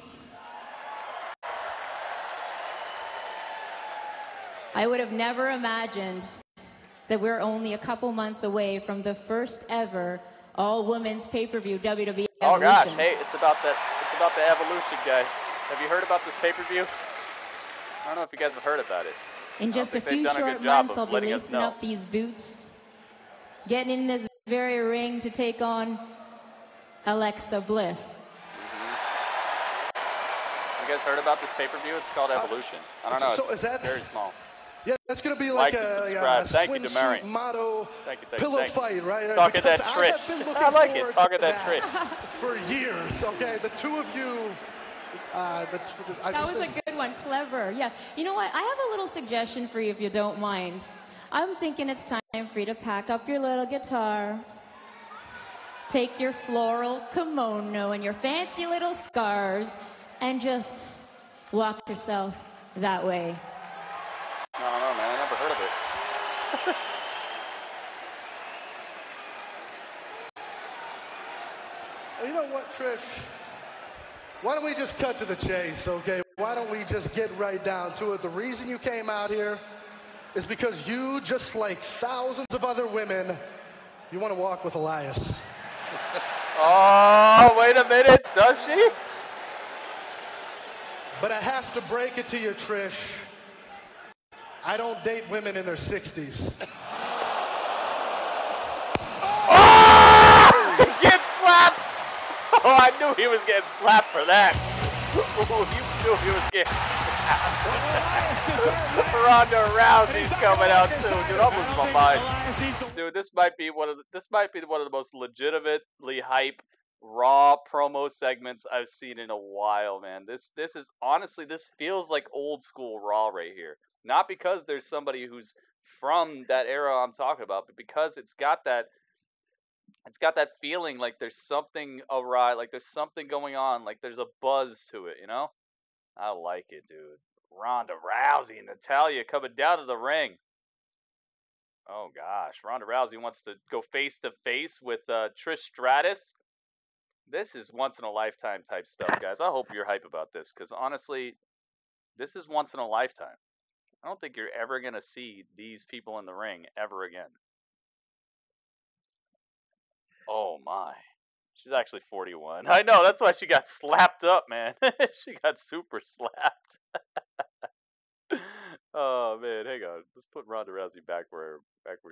I would have never imagined that we're only a couple months away from the first ever all-women's pay-per-view WWE Evolution. Oh gosh, hey, it's about the Evolution, guys. Have you heard about this pay-per-view? I don't know if you guys have heard about it. In just a few short months, I'll be lacing up these boots, getting in this very ring to take on Alexa Bliss. You guys heard about this pay-per-view? It's called Evolution. I don't know. So it's is that very small. Yeah, that's going to be like a Thank you, swimsuit Demary. motto Thank you, pillow thank you. fight, right? Talking Because that I have Trish. been looking I like it. forward Talking to that Trish. for years. Okay, the two of you. That was a good one. Clever. Yeah. You know what? I have a little suggestion for you if you don't mind. I'm thinking it's time for you to pack up your little guitar, take your floral kimono and your fancy little scarves, and just walk yourself that way. I don't know, man. I never heard of it. You know what, Trish? Why don't we just cut to the chase, okay? Why don't we just get right down to it? The reason you came out here is because you, just like thousands of other women, you want to walk with Elias. Oh, wait a minute. Does she? But I have to break it to you, Trish. I don't date women in their 60s. Oh! He gets slapped! Oh, I knew he was getting slapped for that. Ooh, you knew he was getting slapped. Ronda Rousey's coming out too, dude. I'm losing my mind. Dude, this might be one of the most legitimately hype Raw promo segments I've seen in a while, man. This is honestly, this feels like old school Raw right here. Not because there's somebody who's from that era I'm talking about, but because it's got that feeling like there's something awry, like there's something going on, like there's a buzz to it, you know? I like it, dude. Ronda Rousey and Natalya coming down to the ring. Oh gosh, Ronda Rousey wants to go face to face with Trish Stratus. This is once in a lifetime type stuff, guys. I hope you're hype about this, because honestly, this is once in a lifetime. I don't think you're ever going to see these people in the ring ever again. Oh my. She's actually 41. I know, that's why she got slapped up, man. She got super slapped. Oh man, hang on. Let's put Ronda Rousey back where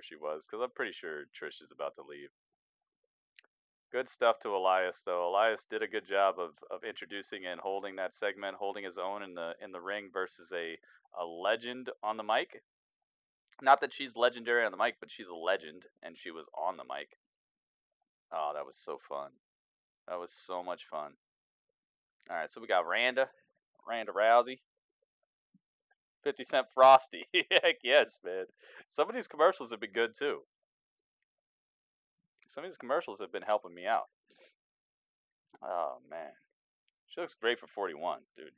she was, because I'm pretty sure Trish is about to leave. Good stuff to Elias, though. Elias did a good job of introducing and holding that segment, holding his own in the ring versus a legend on the mic. Not that she's legendary on the mic, but she's a legend, and she was on the mic. Oh, that was so fun. That was so much fun. All right, so we got Ronda Rousey, 50 Cent Frosty. Heck yes, man. Some of these commercials have been good too. Some of these commercials have been helping me out. Oh man, she looks great for 41, dude.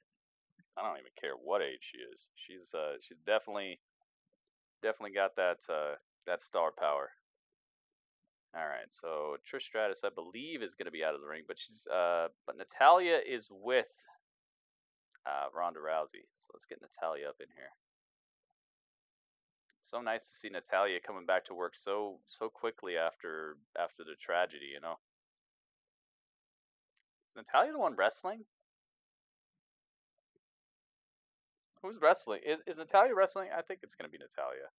I don't even care what age she is. She's definitely got that star power. All right, so Trish Stratus, I believe, is going to be out of the ring, but but Natalya is with Ronda Rousey. So let's get Natalya up in here. So nice to see Natalya coming back to work so quickly after the tragedy, you know. Is Natalya the one wrestling? Who's wrestling? Is Natalya wrestling? I think it's going to be Natalya.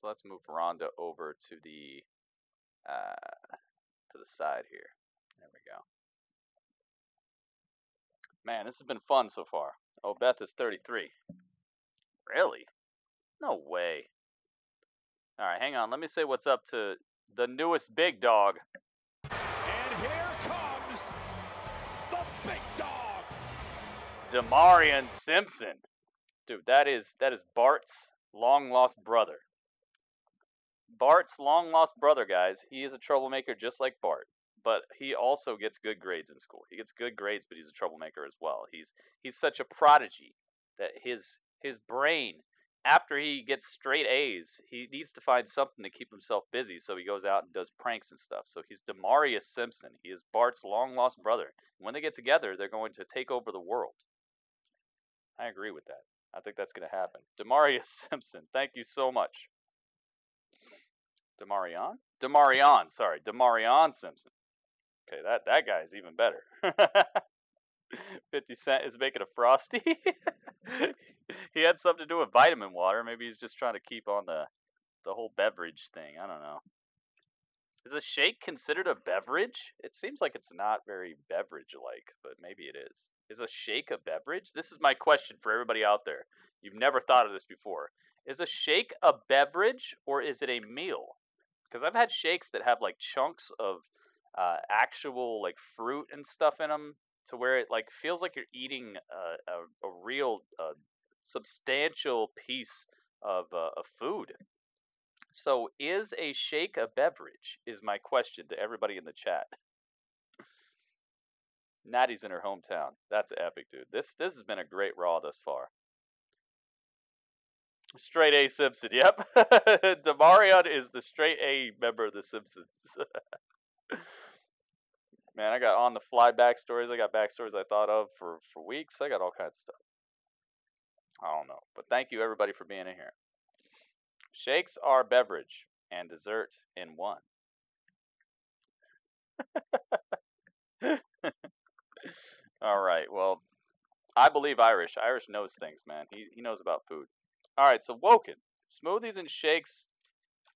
So let's move Ronda over to the side here. There we go. Man, this has been fun so far. Oh, Beth is 33. Really? No way. All right, hang on. Let me say what's up to the newest big dog. And here comes the big dog. Damarian Simpson. Dude, that is Bart's long-lost brother. Bart's long-lost brother, guys. He is a troublemaker just like Bart. But he also gets good grades in school. He gets good grades, but he's a troublemaker as well. He's such a prodigy that his brain, after he gets straight A's, he needs to find something to keep himself busy, so he goes out and does pranks and stuff. So he's Damarius Simpson. He is Bart's long-lost brother. When they get together, they're going to take over the world. I agree with that. I think that's going to happen. Damarius Simpson, thank you so much. Damarian Simpson. Okay, that guy is even better. 50 Cent is making a Frosty. He had something to do with vitamin water. Maybe he's just trying to keep on the whole beverage thing. I don't know. Is a shake considered a beverage? It seems like it's not very beverage-like, but maybe it is. Is a shake a beverage? This is my question for everybody out there. You've never thought of this before. Is a shake a beverage or is it a meal? Because I've had shakes that have like chunks of actual like fruit and stuff in them, to where it like feels like you're eating a real substantial piece of food. So, is a shake a beverage? Is my question to everybody in the chat. Natty's in her hometown. That's epic, dude. This has been a great Raw thus far. Straight A Simpson, yep. Damarion is the straight A member of the Simpsons. Man, I got on the fly backstories. I got backstories I thought of for weeks. I got all kinds of stuff. I don't know. But thank you, everybody, for being in here. Shakes are beverage and dessert in one. All right. Well, I believe Irish. Irish knows things, man. He knows about food. All right. So, Woken. Smoothies and shakes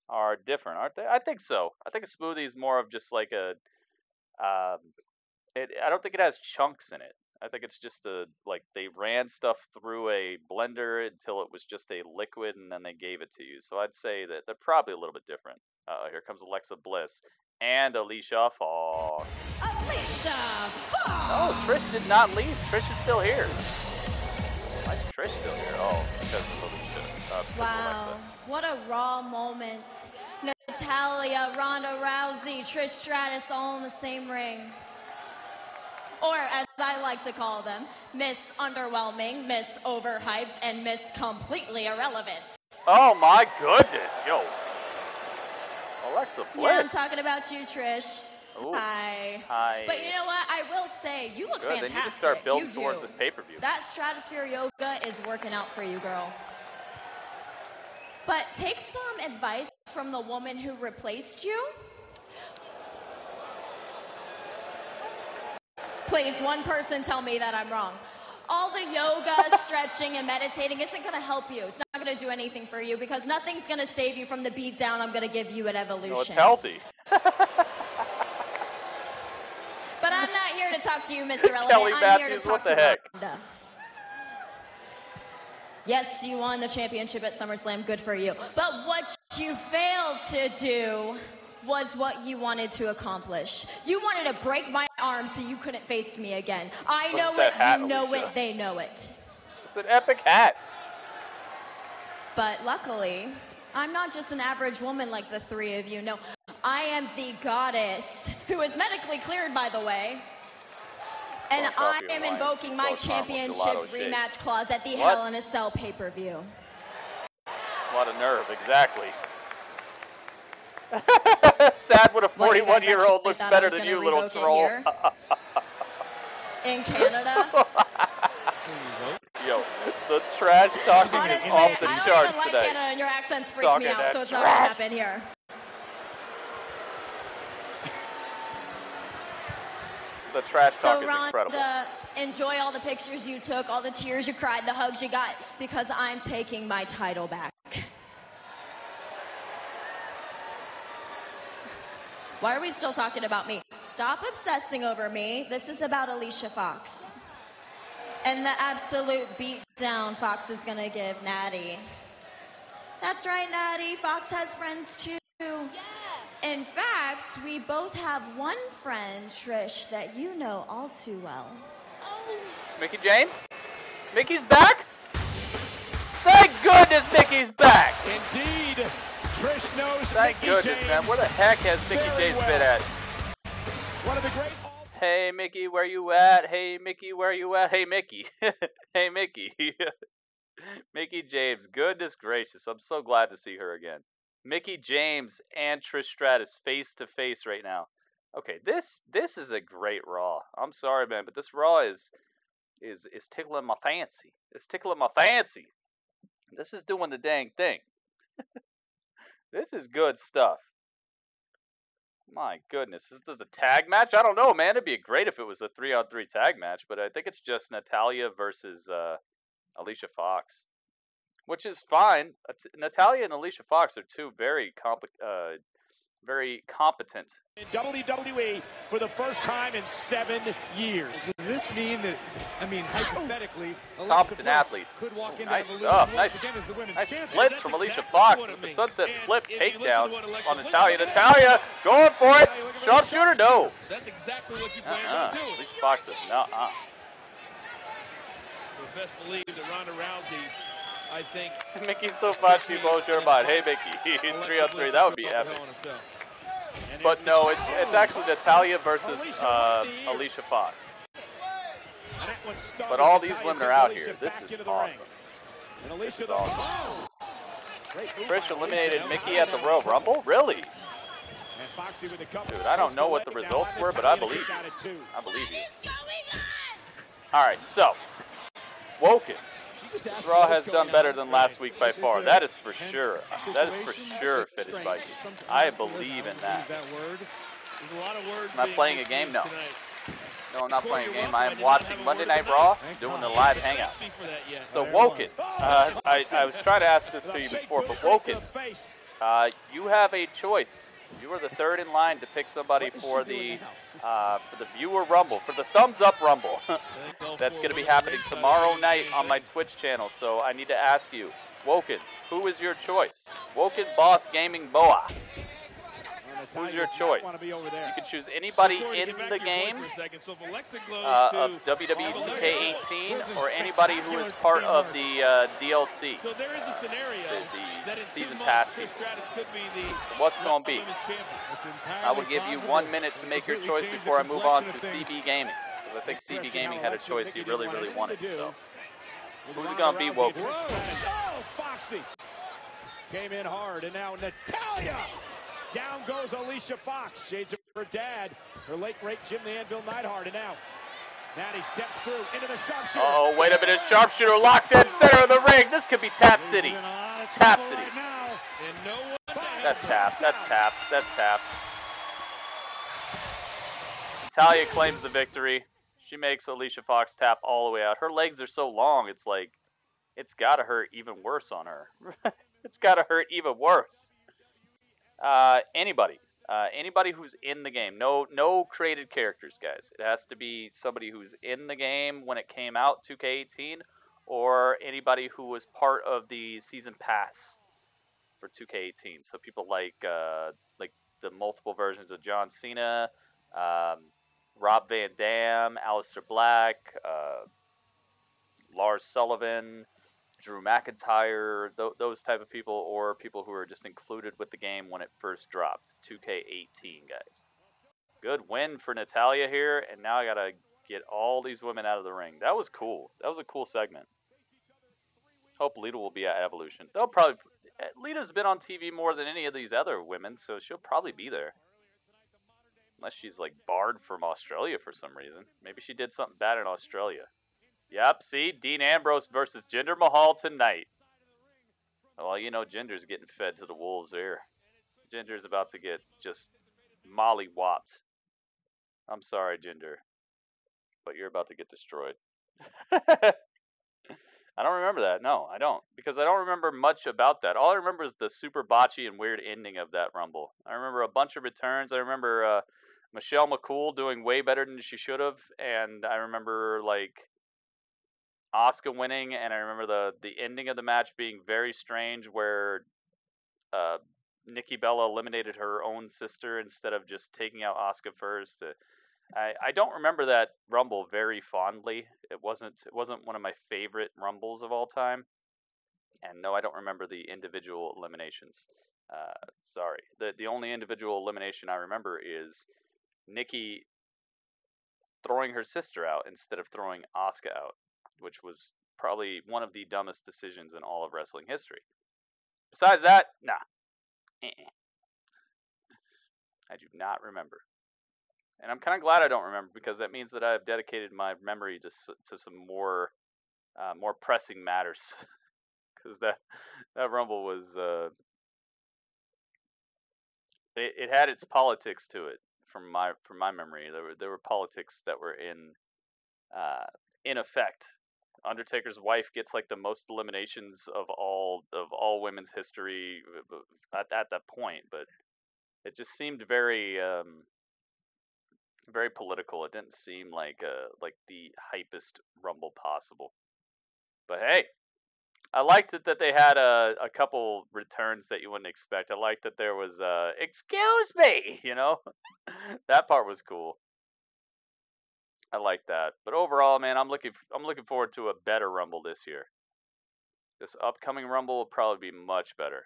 are different, aren't they? I think so. I think a smoothie is more of just like a... I don't think it has chunks in it. I think it's just like they ran stuff through a blender until it was just a liquid, and then they gave it to you. So I'd say that they're probably a little bit different. Here comes Alexa Bliss and Alicia Fox. Alicia Fox! Oh, Trish did not leave. Trish is still here. Why is Trish still here? Oh, because of Alicia. Wow, what a Raw moment. Natalya, Ronda Rousey, Trish Stratus all in the same ring. Or, as I like to call them, Miss Underwhelming, Miss Overhyped, and Miss Completely Irrelevant. Oh my goodness, yo. Alexa Bliss. Yeah, I'm talking about you, Trish. Ooh. Hi. Hi. But you know what? I will say, you look Good. fantastic. They need to start building you towards do. this pay-per-view. That Stratosphere Yoga is working out for you, girl. But take some advice from the woman who replaced you. Please, one person tell me that I'm wrong. All the yoga, stretching, and meditating isn't going to help you. It's not going to do anything for you because nothing's going to save you from the beat down I'm going to give you at Evolution. No, it's healthy. But I'm not here to talk to you, Mr. Irrelevant. Kelly I'm here to Matthews, talk what the to heck? Ronda. Yes, you won the championship at SummerSlam. Good for you. But what you failed to do was what you wanted to accomplish. You wanted to break my arm so you couldn't face me again. I know it, you know it, they know it. It's an epic hat. But luckily, I'm not just an average woman like the three of you. No, I am the goddess, who is medically cleared, by the way. And I am invoking my championship rematch clause at the Hell in a Cell pay-per-view. A lot of nerve, exactly. Sad when a 41-year-old looks better than you, little troll. In Canada? Yo, the trash talking Honestly, is off the I don't charts even like today. Canada, and your accents freak me out, so it's not going to happen here. The trash talk So, is incredible. Ronda, enjoy all the pictures you took, all the tears you cried, the hugs you got, because I'm taking my title back. Why are we still talking about me? Stop obsessing over me. This is about Alicia Fox. And the absolute beatdown Fox is going to give Natty. That's right, Natty. Fox has friends too. Yeah. In fact, we both have one friend, Trish, that you know all too well. Oh. Mickie James? Mickey's back? Thank goodness Mickey's back! Indeed. Trish knows Thank Mickie goodness, James man. Where the heck has Mickie James well. been at? One of the great... Hey, Mickey, where you at? Hey, Mickey, where you at? Hey, Mickey. Hey, Mickey. Mickie James, goodness gracious. I'm so glad to see her again. Mickie James and Trish Stratus face to face right now. Okay, this is a great Raw. I'm sorry, man, but this Raw is tickling my fancy. It's tickling my fancy. This is doing the dang thing. This is good stuff. My goodness, is this a tag match? I don't know, man. It'd be great if it was a 3-on-3 tag match, but I think it's just Natalya versus Alicia Fox, which is fine. Natalya and Alicia Fox are two very competent. In WWE for the first time in 7 years. Does this mean that, hypothetically, Competent athletes. could walk into Nice Evolution stuff. once Nice, again as the women's nice champion? splits from Alicia Fox with the sunset flip takedown on Natalya. Natalya going for it. Sharpshooter, no. That's exactly what you planned on doing. Alicia Fox says no. But best believe that Ronda Rousey I think. Mickey Sofachi, both your mind. Hey, Mickey, 3-on-3. That would be epic. But no, it's actually Natalya versus Alicia Fox. But all these women are out here. This is awesome. This is awesome. Trish eliminated Mickey at the Royal Rumble? Really? Dude, I don't know what the results were, but I believe you. I believe you. Alright, so. Woken. This Raw has done better than last week by far. That is for sure. That is for sure, FinnishViking. I believe in that. Am I playing a game? No. No, I'm not playing a game. I am watching Monday Night Raw, doing the live hangout. So, Woken. I was trying to ask this to you before, but Woken, you have a choice. You are the third in line to pick somebody for the viewer rumble, for the thumbs up rumble. That's going to be happening tomorrow night on my Twitch channel. So I need to ask you, Woken, who is your choice? Woken Boss Gaming Boa. Who's your choice? You can choose anybody in the game of WWE 2K18 or anybody who is part of the DLC. So there is a scenario the season pass. So what's going to be? I will give you 1 minute to make your choice before I move on to CB Gaming. Because I think CB Gaming had a choice he really, really wanted. So who's it going to be, Woken? Oh, Foxy came in hard, and now Natalya. Down goes Alicia Fox. Shades of her dad, her late great Jim the Anvil Neidhart. And now, Natty steps through into the sharpshooter. Oh, wait a minute. Sharpshooter locked in center of the ring. This could be Tap City. Tap City. That's taps. That's taps. That's taps. Natalya claims the victory. She makes Alicia Fox tap all the way out. Her legs are so long, it's like, it's got to hurt even worse on her. It's got to hurt even worse. Anybody who's in the game. No created characters, guys. It has to be somebody who's in the game when it came out, 2K18, or anybody who was part of the season pass for 2K18. So people like the multiple versions of John Cena, Rob Van Dam, Aleister Black, Lars Sullivan, Drew McIntyre, those type of people, or people who are just included with the game when it first dropped. 2K18, guys. Good win for Natalya here, and now I gotta get all these women out of the ring. That was cool. That was a cool segment. Hope Lita will be at Evolution. They'll probably... Lita's been on TV more than any of these other women, so she'll probably be there. Unless she's, like, barred from Australia for some reason. Maybe she did something bad in Australia. Yep, see? Dean Ambrose versus Jinder Mahal tonight. Well, you know Jinder's getting fed to the wolves here. Jinder's about to get just molly-whopped. I'm sorry, Jinder. But you're about to get destroyed. I don't remember that. No, I don't. Because I don't remember much about that. All I remember is the super botchy and weird ending of that Rumble. I remember a bunch of returns. I remember Michelle McCool doing way better than she should have. And I remember, like... Asuka winning, and I remember the ending of the match being very strange, where Nikki Bella eliminated her own sister instead of just taking out Asuka first. I don't remember that Rumble very fondly. It wasn't one of my favorite Rumbles of all time. And no, I don't remember the individual eliminations. Sorry. The only individual elimination I remember is Nikki throwing her sister out instead of throwing Asuka out, which was probably one of the dumbest decisions in all of wrestling history. Besides that, nah. I do not remember. And I'm kind of glad I don't remember, because that means that I've dedicated my memory to some more pressing matters. Because that Rumble was... It had its politics to it, from my memory. There were politics that were in effect. Undertaker's wife gets like the most eliminations of all women's history at that point, but it just seemed very very political. It didn't seem like the hypest Rumble possible. But hey, I liked it that they had a couple returns that you wouldn't expect. I liked that there was excuse me, you know. That part was cool. I like that. But overall, man, I'm looking forward to a better Rumble this year. This upcoming Rumble will probably be much better.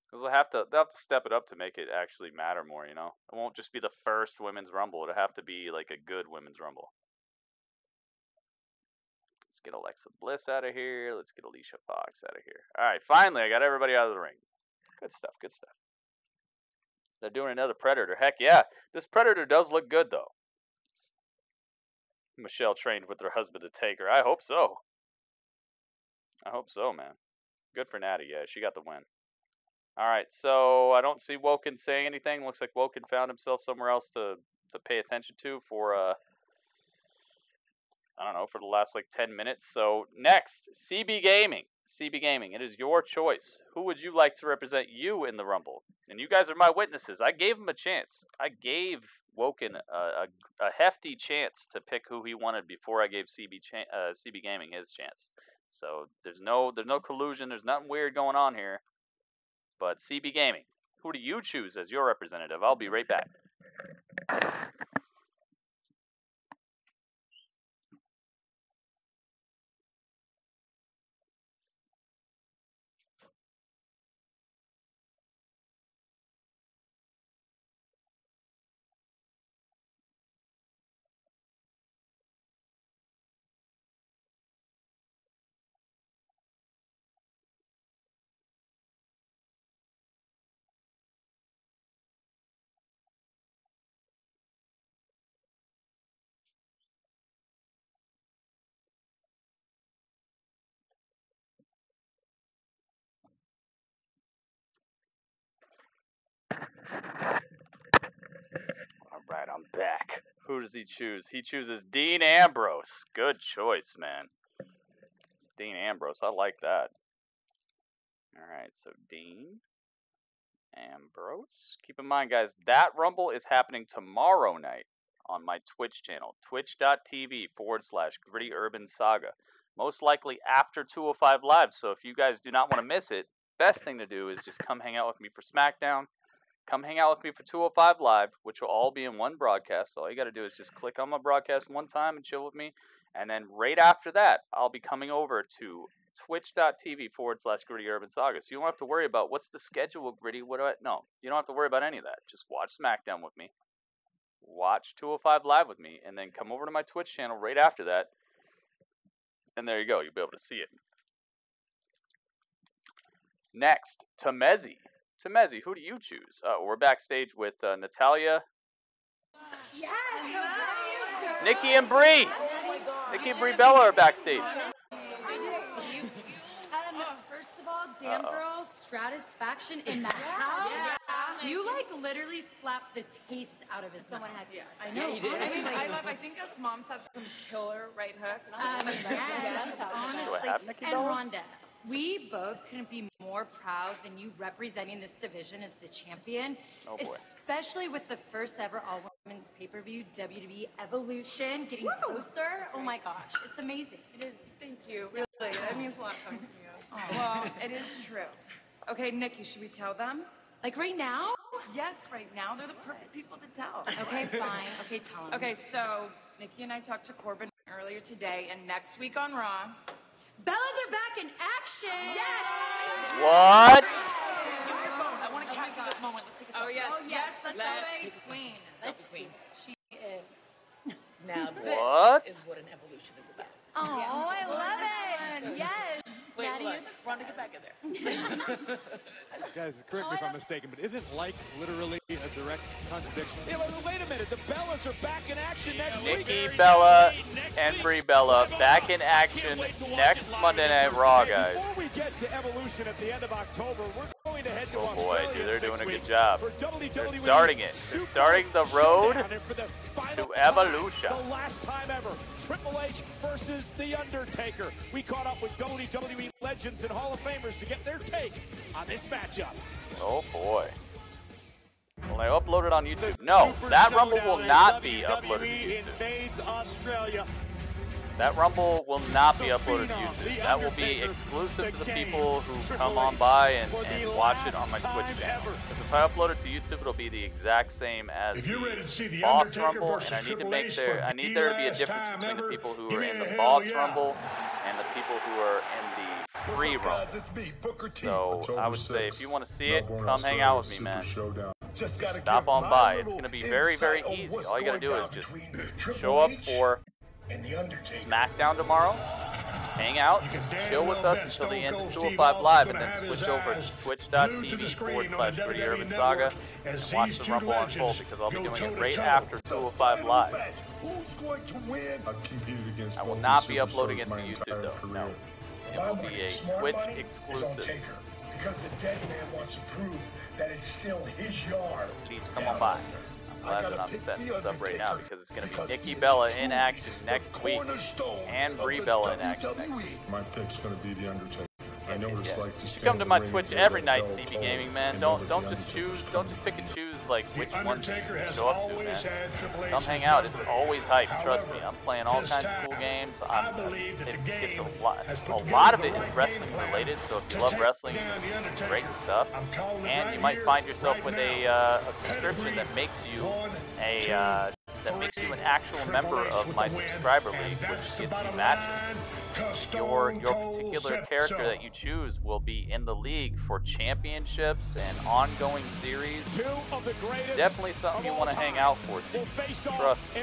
Because they'll have to step it up to make it actually matter more, you know? It won't just be the first Women's Rumble. It'll have to be like a good Women's Rumble. Let's get Alexa Bliss out of here. Let's get Alicia Fox out of here. Alright, finally, I got everybody out of the ring. Good stuff, good stuff. They're doing another Predator. Heck yeah. This Predator does look good, though. Michelle trained with her husband to take her. I hope so. I hope so, man. Good for Natty. Yeah, she got the win. Alright, so I don't see Woken saying anything. Looks like Woken found himself somewhere else to pay attention to for, I don't know, for the last, like, 10 minutes. So, next, CB Gaming. CB Gaming, it is your choice. Who would you like to represent you in the Rumble? And you guys are my witnesses. I gave him a chance. I gave Woken a hefty chance to pick who he wanted before I gave CB Gaming his chance. So, there's no collusion. There's nothing weird going on here. But CB Gaming, who do you choose as your representative? I'll be right back. Alright, I'm back. Who does he choose? He chooses Dean Ambrose. Good choice, man. Dean Ambrose, I like that. Alright, so Dean Ambrose. Keep in mind, guys, that Rumble is happening tomorrow night on my Twitch channel, twitch.tv/GrittyUrbanSaga. Most likely after 205 Live, so if you guys do not want to miss it, best thing to do is just come hang out with me for SmackDown. Come hang out with me for 205 Live, which will all be in one broadcast. All you got to do is just click on my broadcast one time and chill with me. And then right after that, I'll be coming over to twitch.tv/GrittyUrbanSaga. So you don't have to worry about what's the schedule of Gritty. No, you don't have to worry about any of that. Just watch SmackDown with me. Watch 205 Live with me. And then come over to my Twitch channel right after that. And there you go. You'll be able to see it. Next, Temezi. Temezi, who do you choose? We're backstage with Natalia, Yes, Nikki, and Brie. Nikki and Brie Bella are backstage. First of all, damn girl, Stratisfaction in the house. Yeah. You like literally slapped the taste out of his mouth. Someone had to. I know. Yeah, you did. I mean, I think us moms have some killer right hooks. Yes, honestly. And Ronda, we both couldn't be more proud than you representing this division as the champion, especially with the first ever all-women's pay-per-view, WWE Evolution, getting closer. Oh my gosh, it's amazing. It is. Thank you. Really, that means a lot coming from you. Well, it is true. Okay, Nikki, should we tell them? Like right now? Yes, right now. They're the perfect people to tell. Okay, fine. Okay, tell them. Okay, so Nikki and I talked to Corbin earlier today, and next week on Raw, Bellas are back in action! Yes! What? Give me your phone. I want to capture this moment. Let's take a selfie. Oh, yes. Let's take a queen. Let's see. She is. Now What? this is what an evolution is about. Oh, I love it. Yes. Wait, Natty, look. Ronda, get back in there. Guys, correct me if I'm mistaken, but isn't life literally a direct contradiction? Hey, wait a minute. The Bellas are back in action next week. Nikki Bella and Brie Bella back in action next Monday Night Raw, guys. Before we get to Evolution at the end of October, we're going to head to Oh boy, Australia dude, they're doing a good weeks job. for WWE They're starting it. They're starting the road to Evolution. The last time ever, Triple H versus The Undertaker. We caught up with WWE legends and Hall of Famers to get their take on this matchup. Oh boy. Will they upload it on YouTube? No, that Rumble will not be uploaded to YouTube. Invades Australia. That Rumble will not be uploaded to YouTube. That will be exclusive to the people who come on by and watch it on my Twitch channel. Because if I upload it to YouTube, it'll be the exact same as the Boss Rumble, and I need there to be a difference between the people who are in the Boss Rumble people who are in the free roam. So I would say if you want to see it, come hang out with me, man. Stop on by. It's going to be very, very easy. All you got to do is just show up for SmackDown tomorrow, hang out, chill with us until the end of 205 Live, and then switch over to twitch.tv/3urbansaga and watch the Rumble unfold, because I'll be doing it right after 205 Live. I will not be uploading it to YouTube, though. No. It will be a Twitch exclusive. Because the dead man wants to prove that it's still his yard. Please come on by. I'm glad that I'm setting this up right now, because it's going to be Nikki Bella in action next week and Brie Bella in action next week. My pick's going to be The Undertaker. I know what it's like to you come to my Twitch every night, CBGaming, man. Don't just pick and choose like which one to show up to, man. Come hang out. It's always hype. Trust me. I'm playing all kinds of cool games. It's a lot of it is wrestling related. So if you love wrestling, it's great stuff. And you might find yourself with a subscription that makes you an actual member of my subscriber league, which gets you matches. Your particular character that you choose will be in the league for championships and ongoing series. It's definitely something you want to hang out for. Trust me.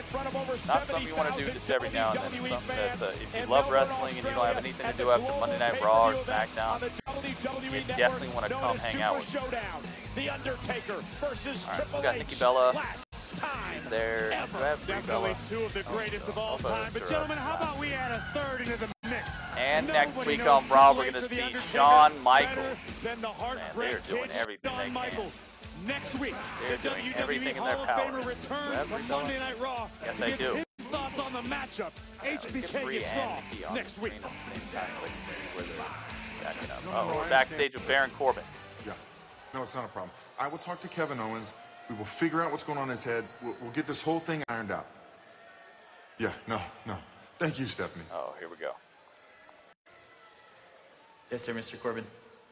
Not something you want to do just every now and then. It's something that's, if you love wrestling and you don't have anything to do after Monday Night Raw or SmackDown, you definitely want to come hang out with me. Alright, so we got Nikki Bella. There, Definitely two of the greatest of all time. But gentlemen, how about we add a third into the mix? And next week on Raw, we're going to see Shawn Michaels. Man, they're doing everything they can. Next week, they're doing everything in their power. Returns from Monday Night Raw. Yes, I do. His thoughts on the matchup. HBK gets Raw next week. Oh, we're backstage with Baron Corbin. Yeah, no, it's not a problem. I will talk to Kevin Owens. We will figure out what's going on in his head. We'll get this whole thing ironed out. Yeah, no. Thank you, Stephanie. Oh, here we go. Yes, sir, Mr. Corbin.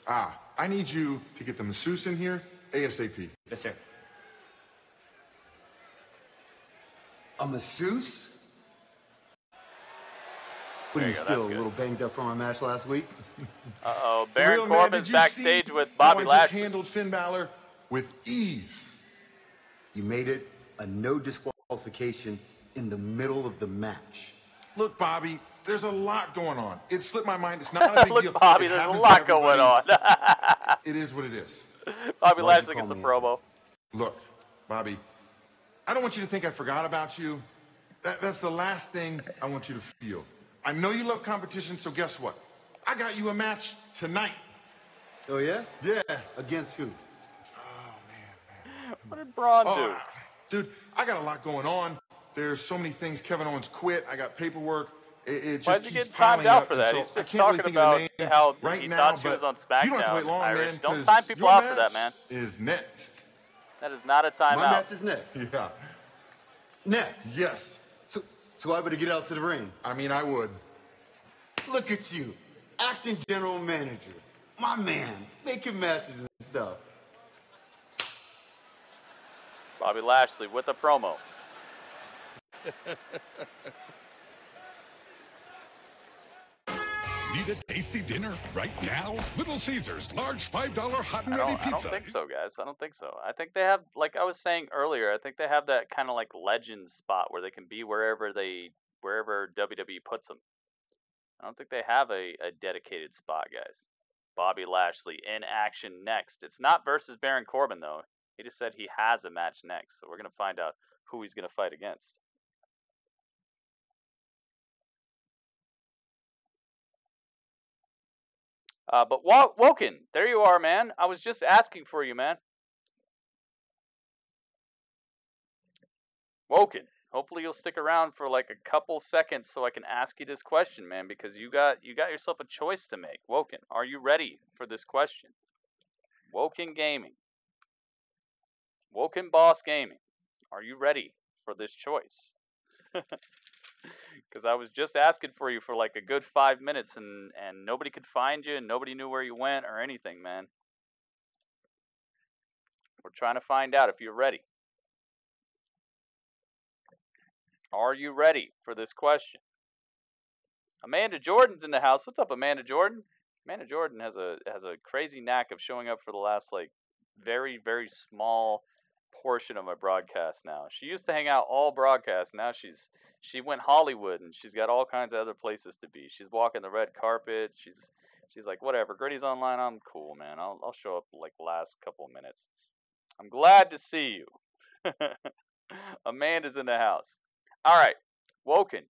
I need you to get the masseuse in here ASAP. Yes, sir. A masseuse? What, are you still a little banged up from my match last week? Uh-oh, Baron Corbin's backstage with Bobby Lashley. I just handled Finn Balor with ease. You made it a no disqualification in the middle of the match. Look, Bobby, there's a lot going on. It slipped my mind. It's not a big deal. Look, Bobby, there's a lot going on. It is what it is. Bobby Lashley gets a promo. Look, Bobby, I don't want you to think I forgot about you. That's the last thing I want you to feel. I know you love competition, so guess what? I got you a match tonight. Oh, yeah? Yeah. Against who? What did Braun do? Dude, I got a lot going on. There's so many things. Kevin Owens quit. I got paperwork. It Why just did he keeps get timed piling out up. for that? So He's just I can't talking really think about of the name how right he now, thought she but was on you don't have to wait SmackDown. long, Irish, man, don't 'cause time people your off for that, man. match is next. That is not a timeout. My match is next. Yeah. Next? Yes. So I better get out to the ring. I mean, I would. Look at you, acting general manager. My man, making matches and stuff. Bobby Lashley with a promo. Need a tasty dinner right now? Little Caesars large $5 hot and ready I don't pizza. think so, guys. I don't think so. I think they have, like I was saying earlier, I think they have that kind of like legend spot where they can be wherever WWE puts them. I don't think they have a dedicated spot, guys. Bobby Lashley in action next. It's not versus Baron Corbin, though. He just said he has a match next, so we're going to find out who he's going to fight against. But Woken, there you are, man. I was just asking for you, man. Woken, hopefully you'll stick around for like a couple seconds so I can ask you this question, man, because you got yourself a choice to make. Woken, are you ready for this question? Woken Gaming. Woken Boss Gaming. Are you ready for this choice? Because I was just asking for you for like a good 5 minutes and nobody could find you and nobody knew where you went or anything, man. We're trying to find out if you're ready. Are you ready for this question? Amanda Jordan's in the house. What's up, Amanda Jordan? Amanda Jordan has a crazy knack of showing up for the last like very small portion of my broadcast now. She used to hang out all broadcasts. Now she went Hollywood and she's got all kinds of other places to be. She's walking the red carpet. She's like, whatever. Gritty's online. I'm cool, man. I'll show up like the last couple of minutes. I'm glad to see you. Amanda's in the house. All right, Woken.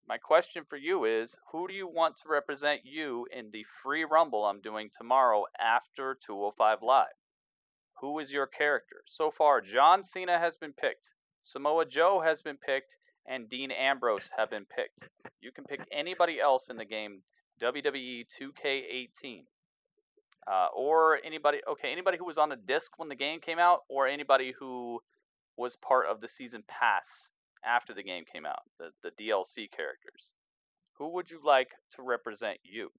My question for you is, who do you want to represent you in the free rumble I'm doing tomorrow after 205 Live? Who is your character? So far, John Cena has been picked, Samoa Joe has been picked, and Dean Ambrose have been picked. You can pick anybody else in the game WWE 2K18. Or anybody who was on the disc when the game came out, or anybody who was part of the season pass after the game came out, the DLC characters. Who would you like to represent you?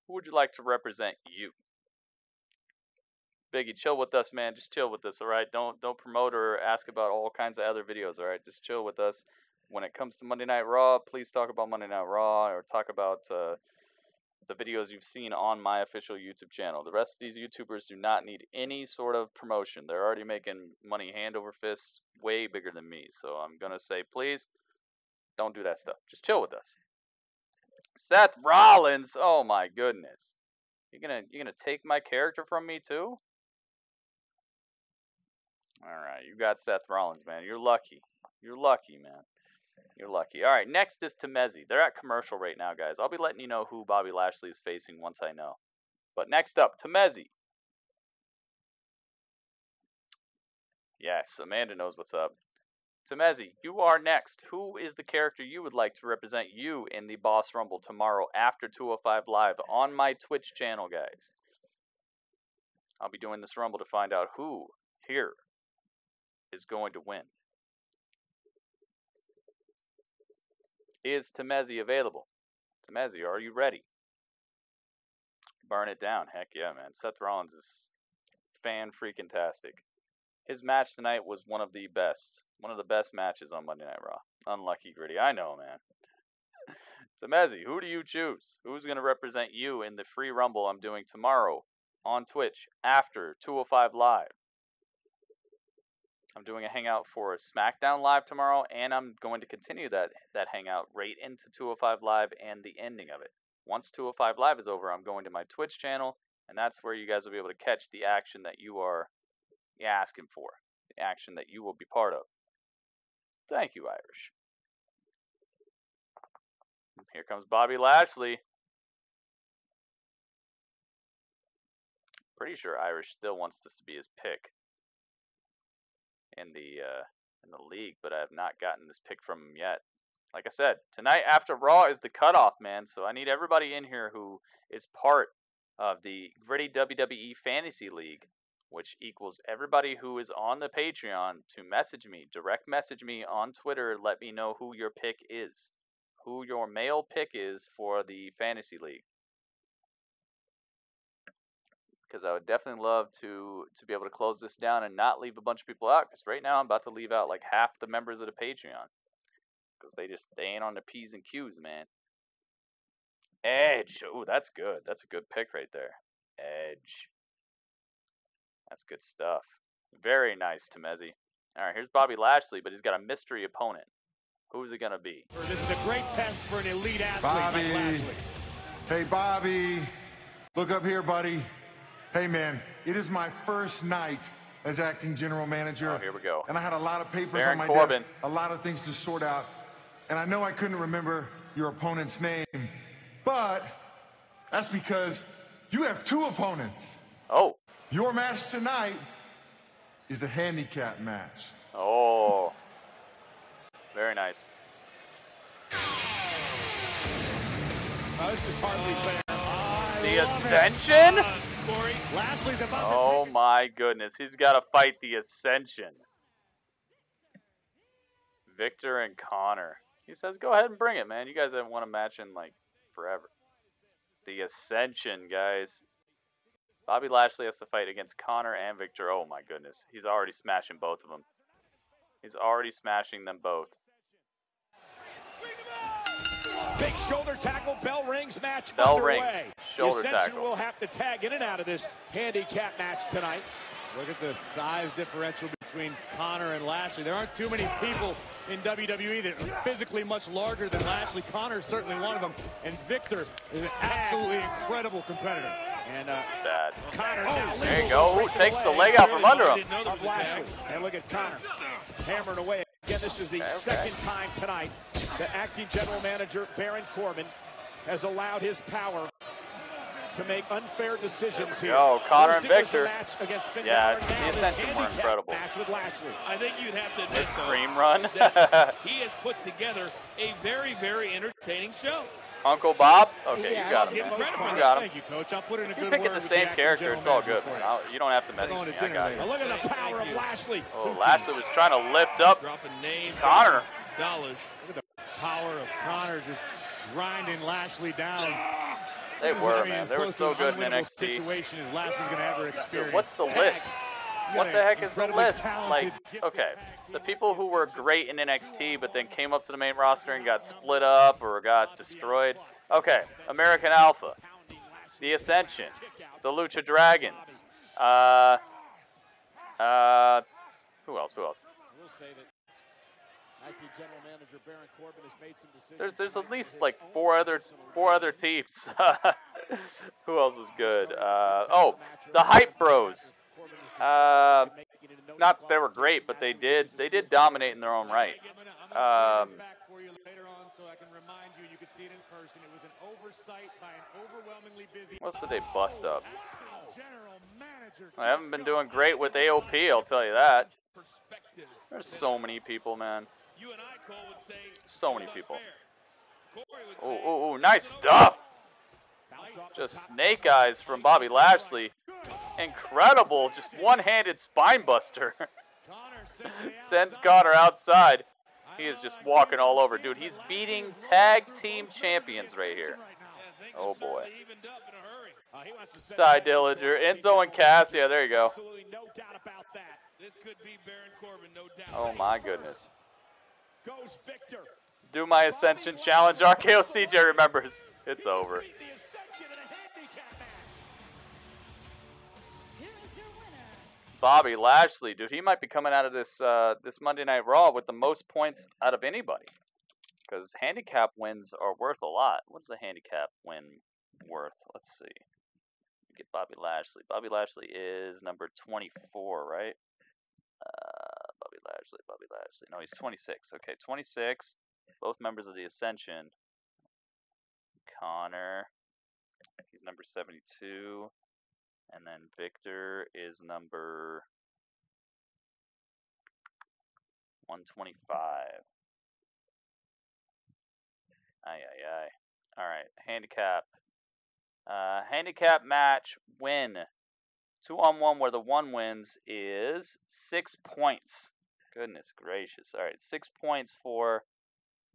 Who would you like to represent you? Biggie, chill with us, man. Just chill with us, all right? Don't promote or ask about all kinds of other videos, all right? Just chill with us. When it comes to Monday Night Raw, please talk about Monday Night Raw or talk about the videos you've seen on my official YouTube channel. The rest of these YouTubers do not need any sort of promotion. They're already making money hand over fist way bigger than me. So I'm going to say, please, don't do that stuff. Just chill with us. Seth Rollins. Oh, my goodness. You're gonna take my character from me, too? All right, you got Seth Rollins, man. You're lucky. You're lucky, man. You're lucky. All right, next is Temezi. They're at commercial right now, guys. I'll be letting you know who Bobby Lashley is facing once I know. But next up, Temezi. Yes, Amanda knows what's up. Temezi, you are next. Who is the character you would like to represent you in the Boss Rumble tomorrow after 205 Live on my Twitch channel, guys? I'll be doing this Rumble to find out who here is going to win. Is Temezi available? Temezi, are you ready? Burn it down. Heck yeah, man. Seth Rollins is fan-freaking-tastic. His match tonight was one of the best matches on Monday Night Raw. Unlucky Gritty. I know, man. Temezi, who do you choose? Who's going to represent you in the free Rumble I'm doing tomorrow on Twitch after 205 Live? I'm doing a hangout for SmackDown Live tomorrow, and I'm going to continue that hangout right into 205 Live and the ending of it. Once 205 Live is over, I'm going to my Twitch channel, and that's where you guys will be able to catch the action that you are asking for, the action that you will be part of. Thank you, Irish. Here comes Bobby Lashley. Pretty sure Irish still wants this to be his pick in the league, but I have not gotten this pick from him yet. Like I said, tonight after Raw is the cutoff, man. So I need everybody in here who is part of the Gritty WWE Fantasy League, which equals everybody who is on the Patreon, to message me, direct message me on Twitter. Let me know who your pick is, who your male pick is for the Fantasy League. Because I would definitely love to be able to close this down and not leave a bunch of people out. Because right now I'm about to leave out like half the members of the Patreon. Because they ain't on the P's and Q's, man. Edge. Ooh, that's good. That's a good pick right there. Edge. That's good stuff. Very nice, Temezi. All right, here's Bobby Lashley, but he's got a mystery opponent. Who's it going to be? This is a great test for an elite athlete Bobby. like Lashley. Hey, Bobby. Look up here, buddy. Hey, man, it is my first night as acting general manager. Oh, here we go. And I had a lot of papers Baron on my Corbin. desk, a lot of things to sort out. And I know I couldn't remember your opponent's name, but that's because you have two opponents. Oh. Your match tonight is a handicap match. Oh. Very nice. Oh, this is hardly fair. The Ascension? Corey, Lashley's about Oh my goodness, he's got to fight the Ascension. Victor and Connor. He says, go ahead and bring it, man. You guys haven't won a match in like forever. The Ascension, guys. Bobby Lashley has to fight against Connor and Victor. Oh my goodness, he's already smashing both of them. He's already smashing them both. Big shoulder tackle, bell rings match Bell underway. rings, shoulder the Ascension tackle. will have to tag in and out of this handicap match tonight. Look at the size differential between Connor and Lashley. There aren't too many people in WWE that are physically much larger than Lashley. Connor's certainly one of them, and Victor is an absolutely incredible competitor. And bad. Connor There you go. Ooh, takes the leg out from under him. Of Lashley. And look at Connor hammering away. Again, this is the second time tonight that acting general manager Baron Corbin has allowed his power to make unfair decisions here. Yo, Connor and Victor. Yeah, the Ascension were incredible. Match with Lashley. I think you'd have to admit, though, Cream run. that he has put together a very, very entertaining show. Uncle Bob? Okay, Yeah, you got I'll him, give man. him credit for You that. got him. Thank you, Coach. I'll put in a You good pick word it the with same acting character, general it's all manager good, for man. you. You don't have to mess Going with to me. I got dinner you. Look at the power of Lashley. Oh, Lashley was trying to lift up Dropping names. Connor. Dollars. Look at the power of Connor just grinding Lashley down. They This is, were, I mean, man. as They were close so to good an in unwinnable NXT. situation as Lashley's going to ever experience. What's the list? What the heck is the list? Like, okay, the people who were great in NXT but then came up to the main roster and got split up or got destroyed. Okay, American Alpha, the Ascension, the Lucha Dragons. Who else? Who else? We'll say that acting general manager Baron Corbin has made some decisions. There's at least like four other teams. Who else is good? Oh, the Hype Bros. Not that they were great, but they did dominate in their own right. What else did they bust up? I haven't been doing great with AOP, I'll tell you that. There's so many people, man. So many people. Oh, nice stuff! Just snake eyes from Bobby Lashley. Incredible, just one-handed spine buster. Sends Connor outside. He is just walking all over. Dude, he's beating tag team champions right here. Oh boy. Ty Dillinger, Enzo and Cass. Yeah, there you go. Oh my goodness. Do my Ascension challenge. RKO CJ remembers. It's over. Bobby Lashley, dude, he might be coming out of this this Monday Night Raw with the most points out of anybody. Because handicap wins are worth a lot. What's the handicap win worth? Let's see. Get Bobby Lashley. Bobby Lashley is number 24, right? Bobby Lashley. No, he's 26. Okay, 26. Both members of the Ascension. Connor. He's number 72. And then Victor is number 125. Alright, handicap. Handicap match win. 2-on-1 where the one wins is 6 points. Goodness gracious. Alright, 6 points for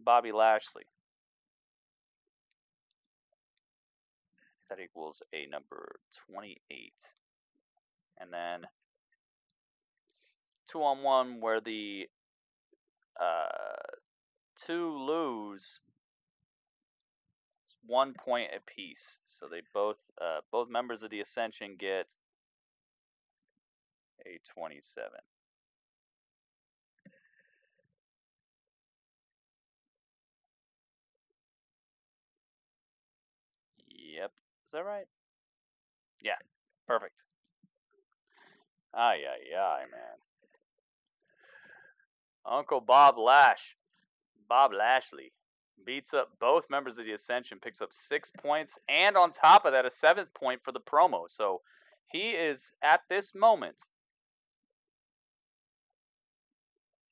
Bobby Lashley. That equals a number 28. And then 2-on-1 where the two lose, 1 point apiece. So they both members of the Ascension get a 27. Yep. Is that right? Yeah. Perfect. Man. Uncle Bob Lashley beats up both members of the Ascension, picks up 6 points, and on top of that, a 7th point for the promo. So he is, at this moment,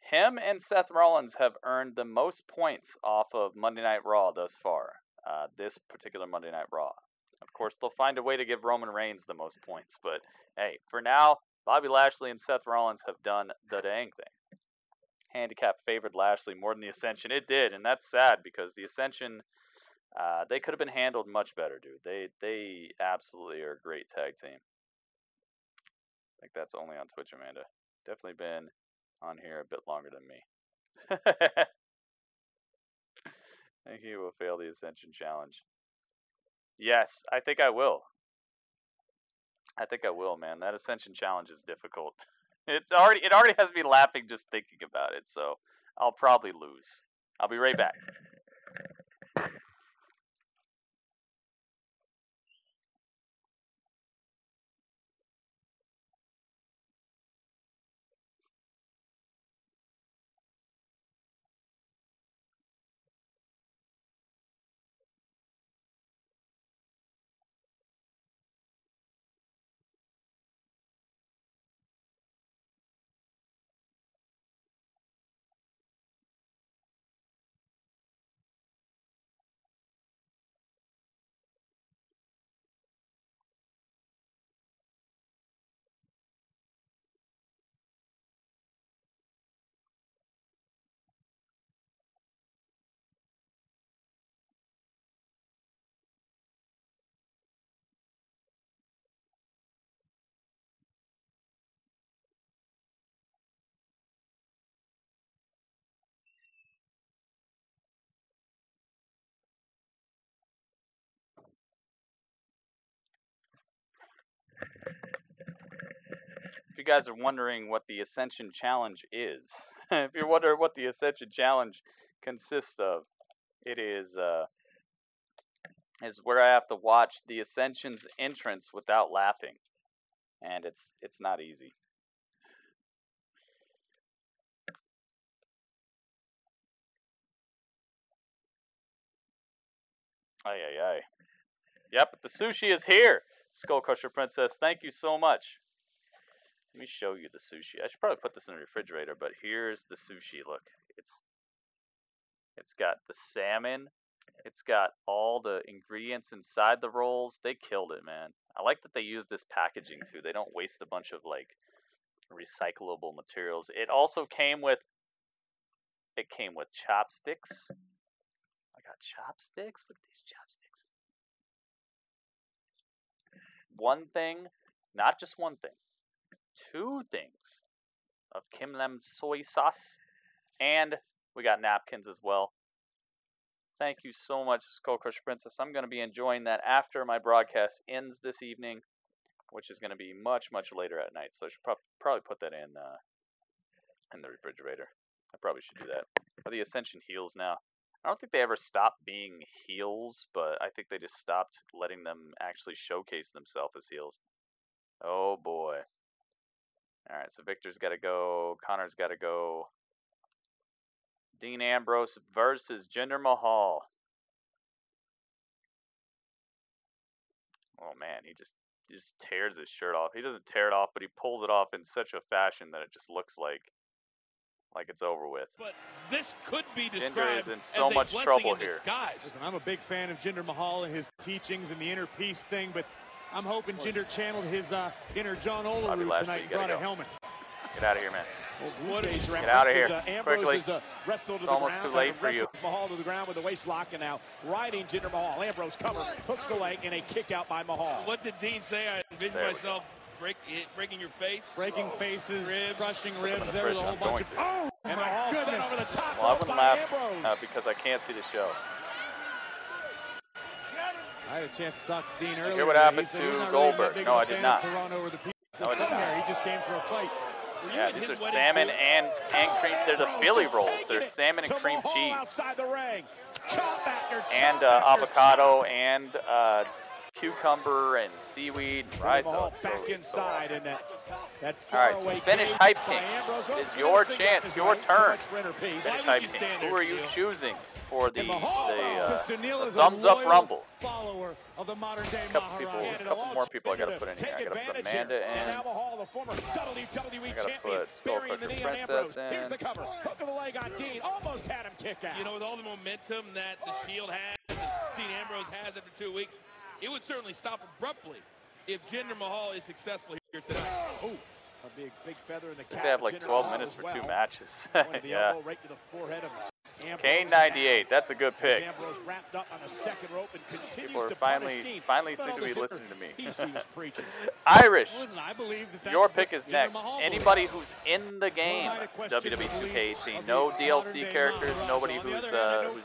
him and Seth Rollins have earned the most points off of Monday Night Raw thus far. This particular Monday Night Raw. Of course, they'll find a way to give Roman Reigns the most points, but hey, for now, Bobby Lashley and Seth Rollins have done the dang thing. Handicap favored Lashley more than the Ascension. It did, and that's sad because the Ascension, they could have been handled much better, dude. They absolutely are a great tag team. I think that's only on Twitch, Amanda. Definitely been on here a bit longer than me. I think he will fail the Ascension Challenge. Yes, I think I will. I think I will, man. That Ascension Challenge is difficult. It already has me laughing just thinking about it, so I'll probably lose. I'll be right back. If you guys are wondering what the Ascension Challenge is, if you're wondering what the Ascension Challenge consists of, it is where I have to watch the Ascension's entrance without laughing, and it's not easy. Ay, ay, ay. Yep, the sushi is here. SkullCrusherPrincess, thank you so much. Let me show you the sushi. I should probably put this in the refrigerator, but here's the sushi. Look, it's got the salmon. It's got all the ingredients inside the rolls. They killed it, man. I like that they use this packaging too. They don't waste a bunch of like recyclable materials. It also came with chopsticks. I got chopsticks. Look at these chopsticks. One thing, not just one thing, 2 things of Kim Lam soy sauce, and we got napkins as well. Thank you so much, SkullCrusherPrincess. I'm going to be enjoying that after my broadcast ends this evening, which is going to be much, much later at night. So I should probably put that in the refrigerator. I probably should do that. Are the Ascension heels now? I don't think they ever stopped being heels, but I think they just stopped letting them actually showcase themselves as heels. Oh boy. Alright, so Victor's got to go. Connor's got to go. Dean Ambrose versus Jinder Mahal. Oh man, he just tears his shirt off. He doesn't tear it off, but he pulls it off in such a fashion that it just looks like it's over with. But this could be described Jinder is in so much trouble here. Listen, I'm a big fan of Jinder Mahal and his teachings and the inner peace thing, but I'm hoping Jinder channeled his inner John Olerud tonight and brought a helmet. Get out of here, man. Well, get out of here, Ambrose quickly. Wrestled to It's almost too late for you. Mahal to the ground with a waist lock, and now riding Jinder Mahal. Ambrose cover, hooks the leg, and a kick out by Mahal. What did Dean say? I envision myself breaking your face. Breaking faces, crushing ribs. There was a whole I'm bunch of... Oh, and Mahal sent over the top well, I wouldn't laugh Ambrose. because I can't see the show. I had a chance to talk to Dean earlier. Hear what happened to Goldberg. No, I did not. Over the people no, I did not. He just came for a fight. Yeah, these are salmon and cream. They're the Philly rolls. They're salmon and cream cheese. Outside the ring. And avocado and cucumber and seaweed and rice. Oh, back inside and that all right, so finish Hype King. It's your chance, your turn. Finish Hype King. Who are you choosing for the thumbs up rumble? Of the modern day a couple more people I got to put in here. I got to put Amanda in. I got to put SkullCrusherPrincess in. Here's the cover. Hook of the leg on Dean. Almost had him kick out. You know, with all the momentum that the Shield has and Dean Ambrose has after 2 weeks, it would certainly stop abruptly if Jinder Mahal is successful here tonight. Oh, a big feather in the cap. They have like 12 minutes for 2 matches. Yeah. Right to the forehead of K98, that's a good pick. Ambrose wrapped up on the second rope and continues People are to finally punish seem to be listening to me. He was preaching. Irish, Listen, I believe that's your pick what is Jinder next. Mahal Anybody believes. who's in the game, WWE 2K18, no DLC characters, nobody who's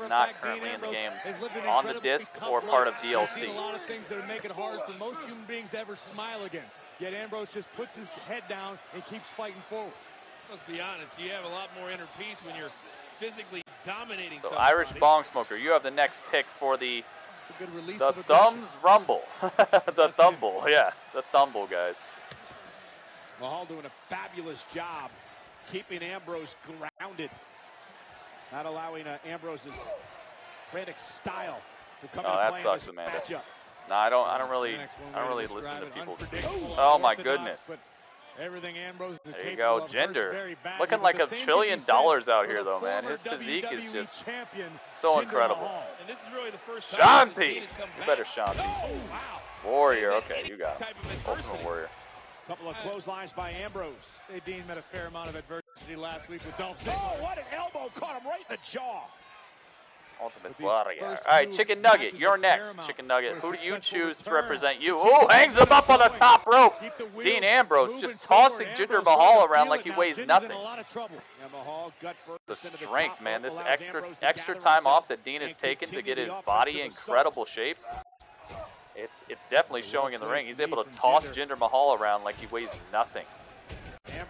not currently in the game, on the disc or part of I've seen DLC. a lot of things that would make it hard for most human beings to ever smile again. Yet Ambrose just puts his head down and keeps fighting forward. Let's be honest, you have a lot more inner peace when you're physically dominating So somebody. Irish Bongsmoker, you have the next pick for the of Thumbs Rumble. The Thumble, yeah, the Thumble, guys. Mahal doing a fabulous job keeping Ambrose grounded, not allowing Ambrose's frantic style to come Oh, into that play sucks, in this Amanda. matchup. No, I don't really listen to people speak. Oh my goodness. Everything Ambrose is There you capable go, of hurts Jinder. very badly, Looking but like the $1 same trillion can be said out for here, the though, man. former His physique is WWE just champion, so Jinder incredible. Mahal. And this is really the first time that Dean Shanti! has come You back. better Shanti. Warrior, okay, you got him. Ultimate Warrior. Couple of clotheslines by Ambrose. Say Dean met a fair amount of adversity last week with Dolph Ziggler. Oh, what an elbow! Caught him right in the jaw. Ultimate Warrior. All right, Chicken Nugget, you're next. Chicken Nugget, who do you choose to represent you? Ooh, hangs him up on the top rope. Dean Ambrose just tossing Jinder Mahal around like he weighs nothing. The strength, man. This extra time off that Dean has taken to get his body in incredible shape. It's definitely showing in the ring. He's able to toss Jinder Mahal around like he weighs nothing.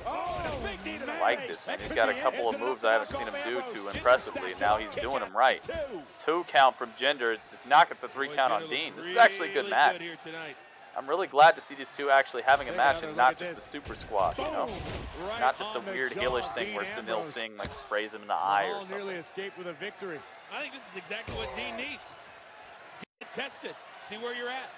I like this, man. He's got a couple of moves I haven't seen him do too impressively, and now he's doing them right. 2 count from Jinder, just knock it the 3 count on Dean. This is actually a good match. I'm really glad to see these two actually having a match and not just a super squash, you know? Not just some weird heelish thing where Sunil Singh like sprays him in the eye or something. Nearly escaped with a victory. I think this is exactly what Dean needs. Get tested. See where you're at.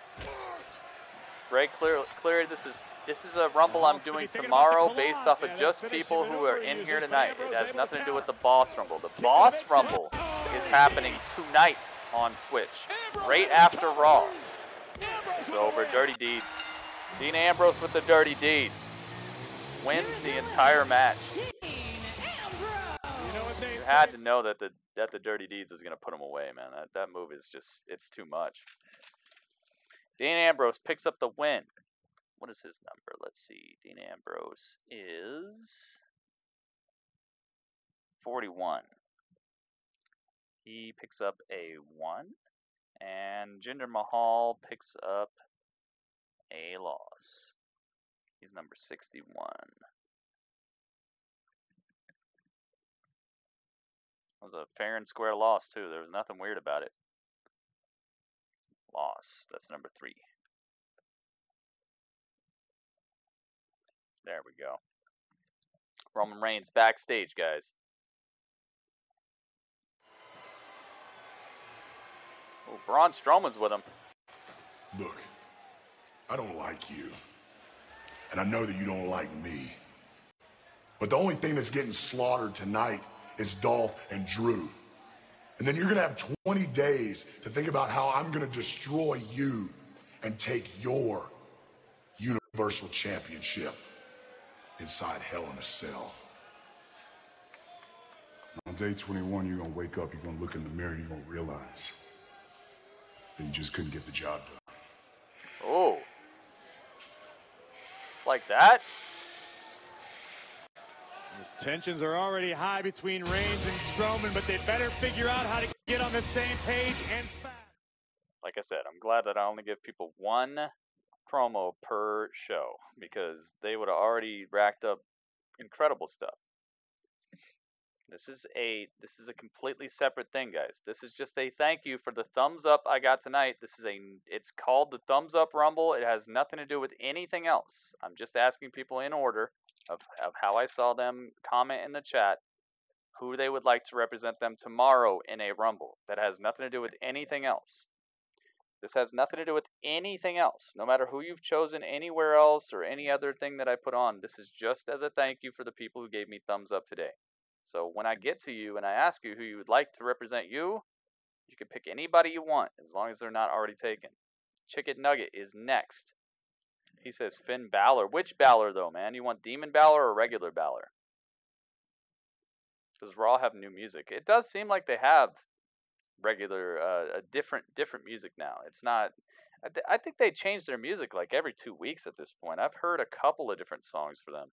Greg Cleary, this is a Rumble I'm doing tomorrow based off of just people who are in here tonight. It has nothing to do with the Boss Rumble. The Boss Rumble is happening tonight on Twitch, right after Raw. It's over. Dirty Deeds. Dean Ambrose with the Dirty Deeds wins the entire match. You had to know that the Dirty Deeds was going to put him away, man. That move is just, it's too much. Dean Ambrose picks up the win. What is his number? Let's see. Dean Ambrose is 41. He picks up a 1. And Jinder Mahal picks up a loss. He's number 61. It was a fair and square loss, too. There was nothing weird about it. Loss. That's number 3. There we go. Roman Reigns backstage, guys. Oh, Braun Strowman's with him. Look, I don't like you. And I know that you don't like me. But the only thing that's getting slaughtered tonight is Dolph and Drew. And then you're going to have 20 days to think about how I'm going to destroy you and take your Universal Championship inside Hell in a Cell. On day 21, you're going to wake up, you're going to look in the mirror, you're going to realize that you just couldn't get the job done. Oh. Like that? The tensions are already high between Reigns and Strowman, but they better figure out how to get on the same page and fast. Like I said, I'm glad that I only give people 1 promo per show because they would have already racked up incredible stuff. This is a completely separate thing, guys. This is just a thank you for the thumbs up I got tonight. It's called the Thumbs Up Rumble. It has nothing to do with anything else. I'm just asking people in order of how I saw them comment in the chat who they would like to represent them tomorrow in a Rumble. That has nothing to do with anything else. This has nothing to do with anything else. No matter who you've chosen anywhere else or any other thing that I put on, this is just as a thank you for the people who gave me thumbs up today. So when I get to you and I ask you who you would like to represent you, you can pick anybody you want as long as they're not already taken. Chicken Nugget is next. He says Finn Balor. Which Balor though, man? You want Demon Balor or regular Balor? Does Raw have new music? It does seem like they have regular, different music now. It's not. I think they change their music like every 2 weeks at this point. I've heard a couple of different songs for them.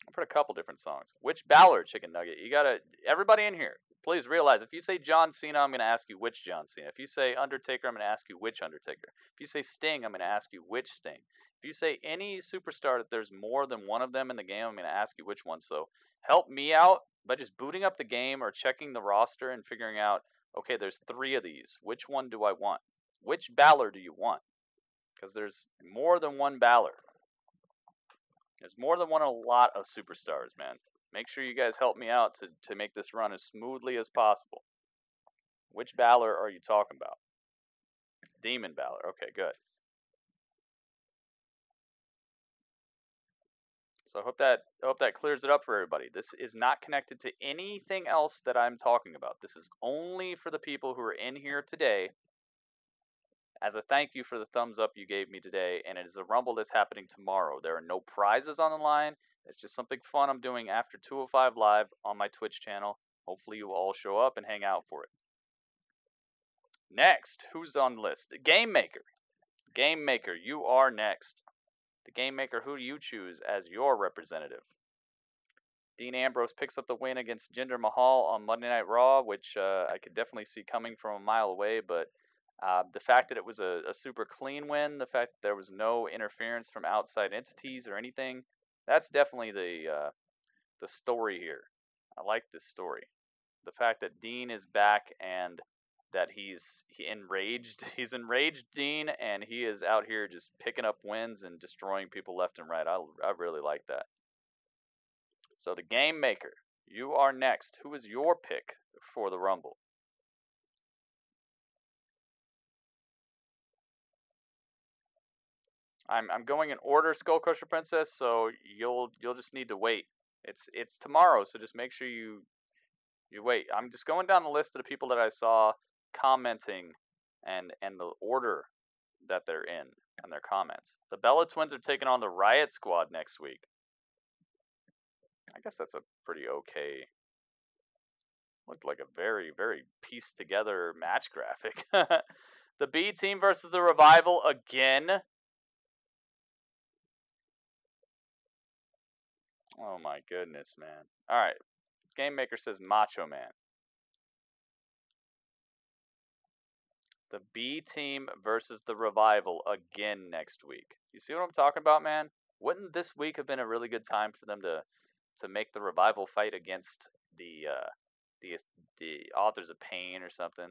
I've heard a couple different songs. Which Balor, Chicken Nugget? You gotta. Everybody in here, please realize if you say John Cena, I'm gonna ask you which John Cena. If you say Undertaker, I'm gonna ask you which Undertaker. If you say Sting, I'm gonna ask you which Sting. If you say any superstar that there's more than one of them in the game, I'm gonna ask you which one. So help me out by just booting up the game or checking the roster and figuring out, okay, there's 3 of these. Which one do I want? Which Balor do you want? Because there's more than one Balor. There's more than one a lot of superstars, man. Make sure you guys help me out to make this run as smoothly as possible. Which Balor are you talking about? Demon Balor. Okay, good. So I hope that clears it up for everybody. This is not connected to anything else that I'm talking about. This is only for the people who are in here today as a thank you for the thumbs up you gave me today, and it is a Rumble that's happening tomorrow. There are no prizes on the line. It's just something fun I'm doing after 205 Live on my Twitch channel. Hopefully you will all show up and hang out for it. Next, who's on the list? Game Maker. Game Maker, you are next. The Game Maker, who do you choose as your representative? Dean Ambrose picks up the win against Jinder Mahal on Monday Night Raw, which I could definitely see coming from a mile away, but the fact that it was a super clean win, the fact that there was no interference from outside entities or anything, that's definitely the story here. I like this story. The fact that Dean is back and that he's enraged. He's enraged, Dean, and he is out here just picking up wins and destroying people left and right. I really like that. So the Game Maker, you are next. Who is your pick for the Rumble? I'm going in order, SkullCrusherPrincess, so you'll just need to wait. It's tomorrow, so just make sure you wait. I'm just going down the list of the people that I saw commenting and the order that they're in and their comments. The Bella Twins are taking on the Riot Squad next week. I guess that's a pretty okay. Looked like a very, very pieced together match graphic. The B Team versus the Revival again. Oh my goodness, man. Alright. Game Maker says Macho Man. The B Team versus the Revival again next week. You see what I'm talking about, man? Wouldn't this week have been a really good time for them to make the Revival fight against the Authors of Pain or something?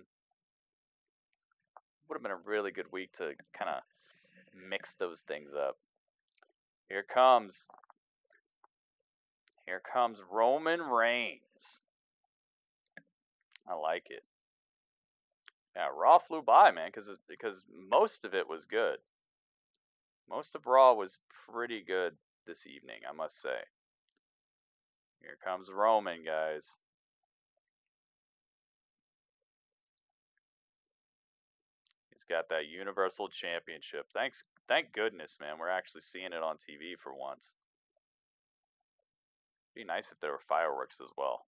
Would have been a really good week to kind of mix those things up. Here comes Roman Reigns. I like it. Yeah, Raw flew by, man, because most of it was good. Most of Raw was pretty good this evening, I must say. Here comes Roman, guys. He's got that Universal Championship. Thank goodness, man. We're actually seeing it on TV for once. It'd be nice if there were fireworks as well.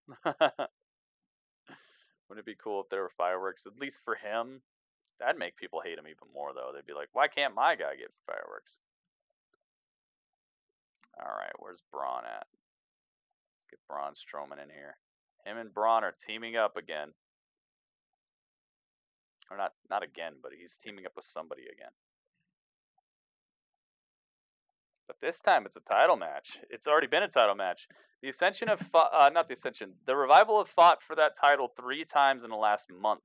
Wouldn't it be cool if there were fireworks, at least for him? That'd make people hate him even more, though. They'd be like, why can't my guy get fireworks? Alright, where's Braun at? Let's get Braun Strowman in here. Him and Braun are teaming up again. Or not again, but he's teaming up with somebody again. But this time it's a title match. It's already been a title match. The Ascension have fought, not the Ascension, the Revival have fought for that title 3 times in the last month.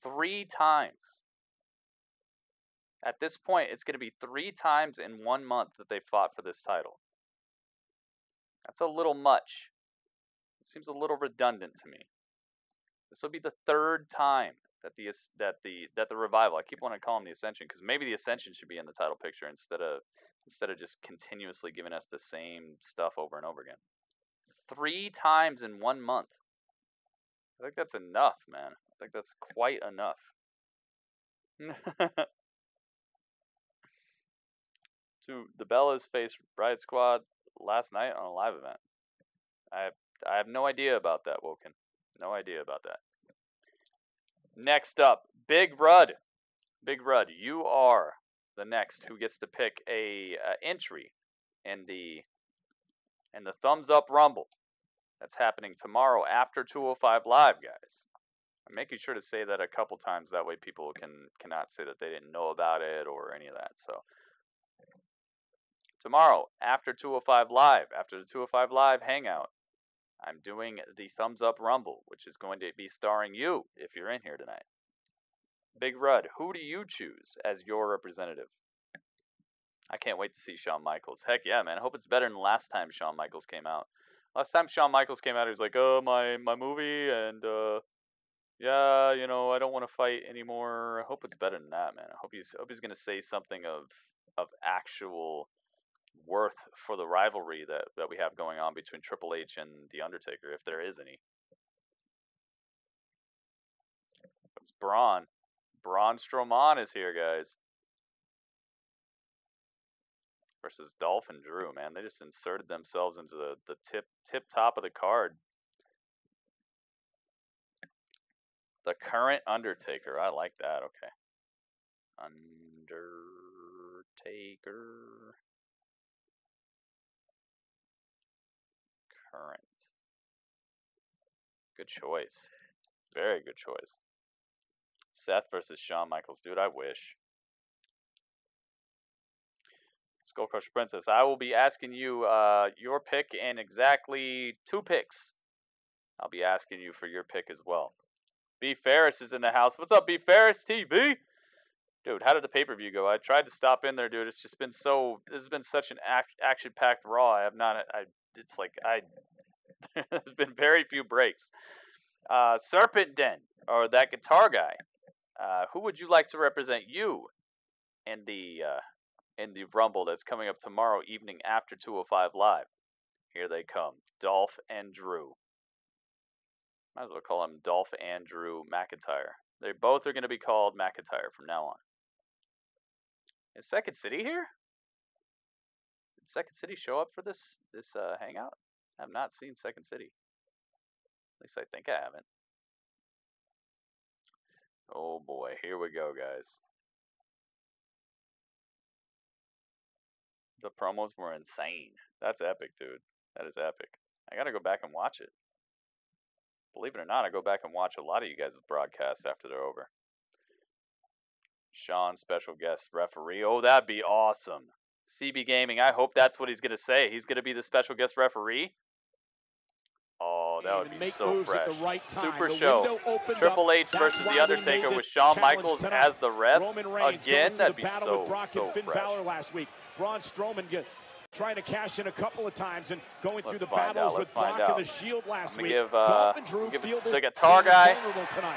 3 times. At this point, it's going to be 3 times in 1 month that they fought for this title. That's a little much. It seems a little redundant to me. This will be the 3rd time that the Revival. I keep wanting to call them the Ascension because maybe the Ascension should be in the title picture instead of just continuously giving us the same stuff over and over again. 3 times in 1 month. I think that's enough, man. I think that's quite enough. The Bellas faced Riot Squad last night on a live event. I have no idea about that, Woken. No idea about that. Next up, Big Rud. Big Rud, you are the next who gets to pick a entry in the Thumbs Up Rumble. That's happening tomorrow after 205 Live, guys. I'm making sure to say that a couple times. That way people cannot say that they didn't know about it or any of that. So tomorrow after 205 Live, after the 205 Live hangout, I'm doing the Thumbs Up Rumble, which is going to be starring you if you're in here tonight. Big Rud, who do you choose as your representative? I can't wait to see Shawn Michaels. Heck yeah, man. I hope it's better than last time Shawn Michaels came out. Last time Shawn Michaels came out, he was like, oh, my movie, and yeah, you know, I don't want to fight anymore. I hope it's better than that, man. I hope he's going to say something of actual worth for the rivalry that we have going on between Triple H and The Undertaker, if there is any. It's Braun. Braun Strowman is here, guys. Versus Dolph and Drew, man. They just inserted themselves into the tip top of the card. The current Undertaker. I like that. Okay. Undertaker. Current. Good choice. Very good choice. Seth versus Shawn Michaels. Dude, I wish. SkullCrusherPrincess, I will be asking you your pick in exactly 2 picks. I'll be asking you for your pick as well. B. Ferris is in the house. What's up, B. Ferris TV? Dude, how did the pay-per-view go? I tried to stop in there, dude. It's just been so... This has been such an action-packed Raw. I have not... It's like... There's been very few breaks. Serpent Den, or that guitar guy. Who would you like to represent you in the Rumble that's coming up tomorrow evening after 205 Live? Here they come. Dolph and Drew. Might as well call him Dolph and Drew McIntyre. They both are going to be called McIntyre from now on. Is Second City here? Did Second City show up for this hangout? I have not seen Second City. At least I think I haven't. Oh boy, here we go, guys. The promos were insane. That's epic, dude. That is epic. I gotta go back and watch it. Believe it or not, I go back and watch a lot of you guys' broadcasts after they're over. Sean, special guest referee. Oh, that'd be awesome. CB Gaming, I hope that's what he's gonna say. He's gonna be the special guest referee. Oh, that would be so fresh. Super show. Triple H versus The Undertaker with Shawn Michaels as the ref. Again, that'd be so fresh. Last week. Braun Strowman trying to cash in a couple of times and going through the battles with Brock and the Shield last week. Dolph and Drew give the guitar guy,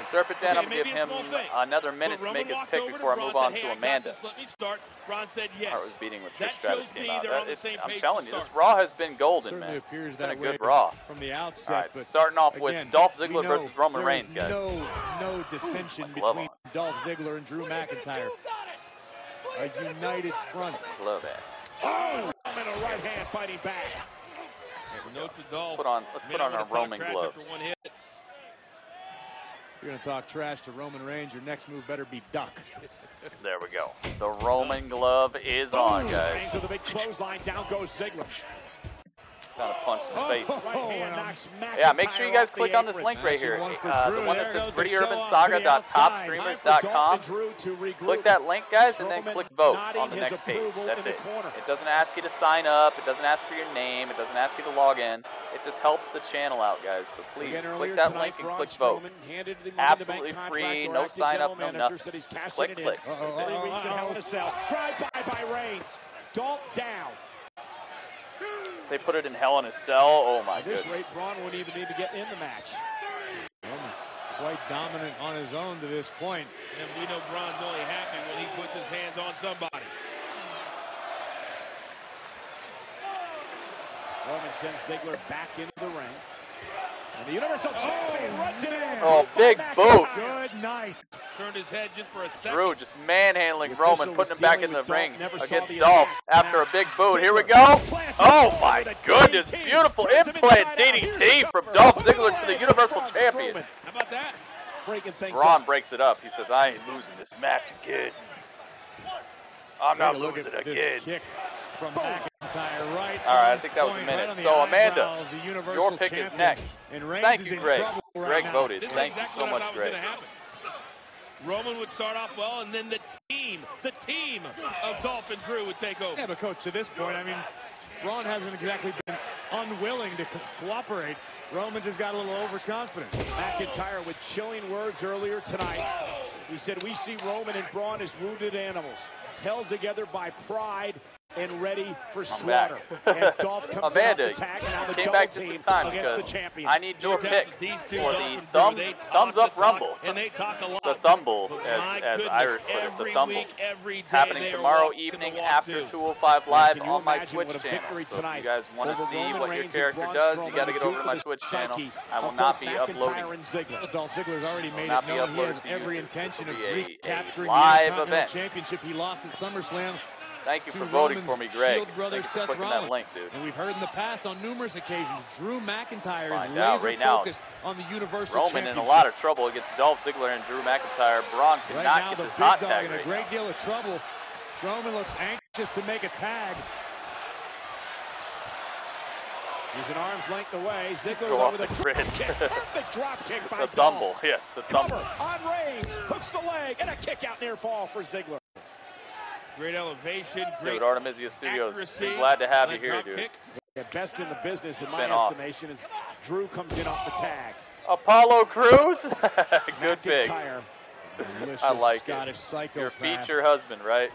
Serpent Den, I'm going to give him another minute to make his pick before I move on to Amanda. Let me start. Braun said yes. Hart was beating with Trish Stratus came out. I'm telling you, this Raw has been golden, man. It's been a good Raw. From the outset, right, starting off with Dolph Ziggler versus Roman Reigns, guys. No dissension between Dolph Ziggler and Drew McIntyre. A united front. Love it. Oh! And a right hand fighting back. Let's put on our Roman glove. You're going to talk trash to Roman Reigns. Your next move better be duck. There we go. The Roman glove is on, guys. Reigns with a big clothesline. Down goes Ziggler. Trying to punch the face. Yeah, make sure you guys click on this link right here. The one that says prettyurbansaga.topstreamers.com. Click that link, guys, and then click vote on the next page. That's it. It doesn't ask you to sign up. It doesn't ask for your name. It doesn't ask you to log in. It just helps the channel out, guys. So please click that link and click vote. It's absolutely free. No sign up, no nothing. Just click. Drive by Reigns. Dolph down. They put it in Hell in a Cell. Oh my goodness. At this rate, Braun wouldn't even need to get in the match. Roman quite dominant on his own to this point. And we know Braun's only happy when he puts his hands on somebody. Roman sends Ziggler back into the ring. And the Universal Champion runs in. Oh, big boot. Good night. Turned his head just for a second. Drew just manhandling Roman, putting him back in the ring against Dolph after a big boot. Here we go. Oh my goodness, beautiful implant DDT from Dolph Ziggler to the Universal Champion. How about that? Breaking things Braun up. breaks it up. He says, I ain't losing this match again. I'm not losing again. Kick from McIntyre, right. All right, I think that was a minute. Right so, Amanda, eyebrow, your pick is next. Thank you, Greg. Greg voted. Thank you so much, Greg. Roman would start off well, and then the team of Dolph and Drew would take over. Yeah, but Coach, to this point, I mean, Braun hasn't exactly been unwilling to cooperate. Roman just got a little overconfident. McIntyre with chilling words earlier tonight. He said, we see Roman and Braun as wounded animals, held together by pride and ready for slaughter. As Dolph comes Amanda, in off the tag, and now the came double back just in team time against because the champion. I need your pick for the thumbs up rumble. And they talk a lot. The Thumble, as goodness, Irish put it, the Thumble. Every It's happening tomorrow evening after 205 Live on my Twitch channel. So if you guys want to see what your character does, you got to get over to my Twitch channel. I will not be uploading. Dolph Ziggler's already made Not it be known he uploaded has to every YouTube. intention This of will be recapturing a the live Intercontinental event. Championship he lost at SummerSlam. Thank you to for voting Roman's for me, Greg. Shield brother Thank you for Seth clicking Rollins. that link, dude. And we've heard in the past on numerous occasions, Drew McIntyre is Find out laser right now. focused on the Universal Roman Championship. in a lot of trouble against Dolph Ziggler and Drew McIntyre. Braun could Right not now, get the this big hot dog tag in a right great now. deal of trouble. Strowman looks anxious to make a tag. He's an arm's length away. Ziggler Go off over the the grid. kick. Perfect drop kick by The Dolph. Thumble, yes, the Cover Thumble. on Reigns. Hooks the leg and a kick out near fall for Ziggler. Great elevation, great Dude, Artemisia Studios, accuracy. glad to have you here, Drop dude. kick. The best in the business, in my been awesome. estimation, as Drew comes in off the tag. Apollo Crews, good pick. McIntyre, I like Scottish it. psychopath. Your feature husband, right?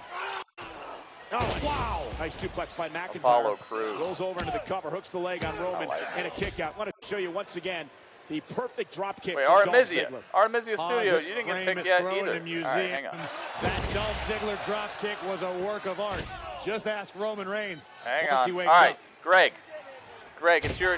Oh, wow. Nice suplex by McIntyre. Apollo Crews. Rolls over into the cover, hooks the leg on Roman, like and a kick out. I want to show you once again the perfect drop kick Wait, from Dolph Artemisia. Ziggler. Artemisia Pause Studios, it, you didn't frame get picked it, yet throw it either. in a museum. All right, hang on. That Dolph Ziggler drop kick was a work of art. Just ask Roman Reigns. Hang once on. he All wakes right, up. Greg, it's your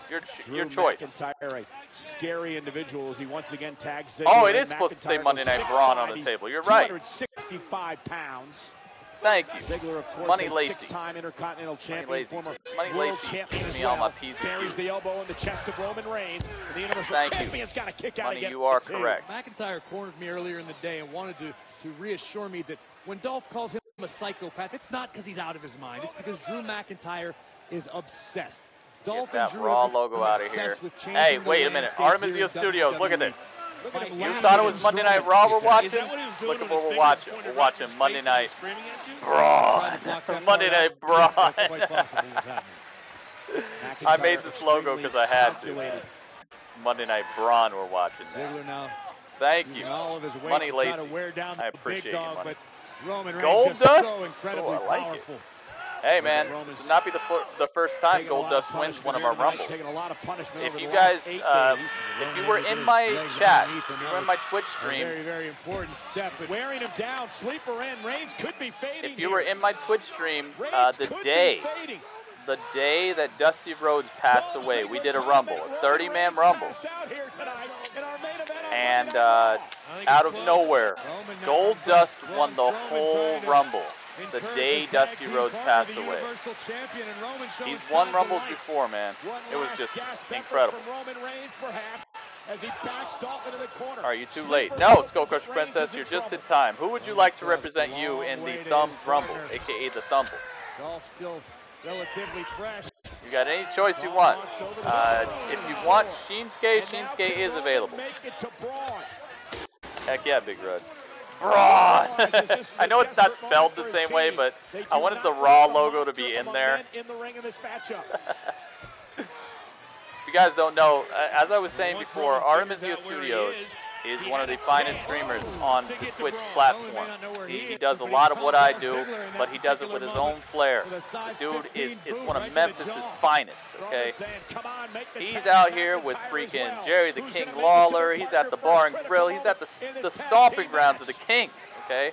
Drew choice. McIntyre, a scary individual as he once again tags Ziggler. Oh, it is supposed to say McIntyre Monday goes Night Braun on the 6'5", table. You're right. 265 pounds. Thank you. Ziggler, of course, Money a Lacey. six-time Intercontinental Champion, Lazy. former Money World Lacey. Champion as Me all my well. P's and Buries Q's. the elbow in the chest of Roman Reigns. And the Universal Thank you. Champion's got to kick out Money, again. you are correct. McIntyre cornered me earlier in the day and wanted to reassure me that when Dolph calls him a psychopath, it's not because he's out of his mind. It's because Drew McIntyre is obsessed. Dolph Get that and Drew Raw are logo out of here. obsessed with changing Hey, the wait a minute. landscape here Artemisia in Studios, look at WWE. this. Look at him You laughing thought it at was his Monday Night strong Raw face. we're watching? Is that what he was doing Look at when what his we're fingers watching. pointed We're right in watching his Monday face and Night screaming at you? Braun. Monday Night Braun. That's quite possible what's happening. I made this logo because I had to. It's Monday Night Braun we're watching now. Ziggler now Thank you. using all of his weight Money to try Lacey. to wear down I the appreciate big you, dog, Money. but Roman Reigns Gold just Dust? so incredibly Oh, I like it. powerful. Hey man, Roman's this will not be the first time taking a Gold lot of Dust wins punishment one of here our tonight, Rumbles. taking a lot of punishment If over you the guys, last 8 days. if you were in His my legs chat, underneath, if and you that were in was my Twitch a stream, very, very important step. But wearing him down, sleeper in. Reigns could be fading. if you were in my Twitch stream, Reigns the could day be fading. that Dusty Rhodes passed away, we did a Rumble, a 30-man Rumble. And out of nowhere, Gold Dust won the whole Rumble the day Dusty Rhodes passed away. He's won Rumbles before, man. It was just incredible. Are you too late? No, SkullCrusherPrincess, you're just in time. Who would you like to represent you in the Thumbs Rumble, a.k.a. the Thumble? Dolph still relatively fresh. You got any choice you want. If you want Shinsuke, Shinsuke is available. Heck yeah, Big Red. Braun! I know it's not spelled the same way, but I wanted the Raw logo to be in there. If you guys don't know, as I was saying before, Artemisia Studios is one of the finest streamers on the Twitch platform. He does a lot of what I do, but he does it with his own flair. The dude is one of Memphis's finest, okay? He's out here with freaking Jerry the King Lawler. He's at the bar and grill. He's at the stomping grounds of the King, okay?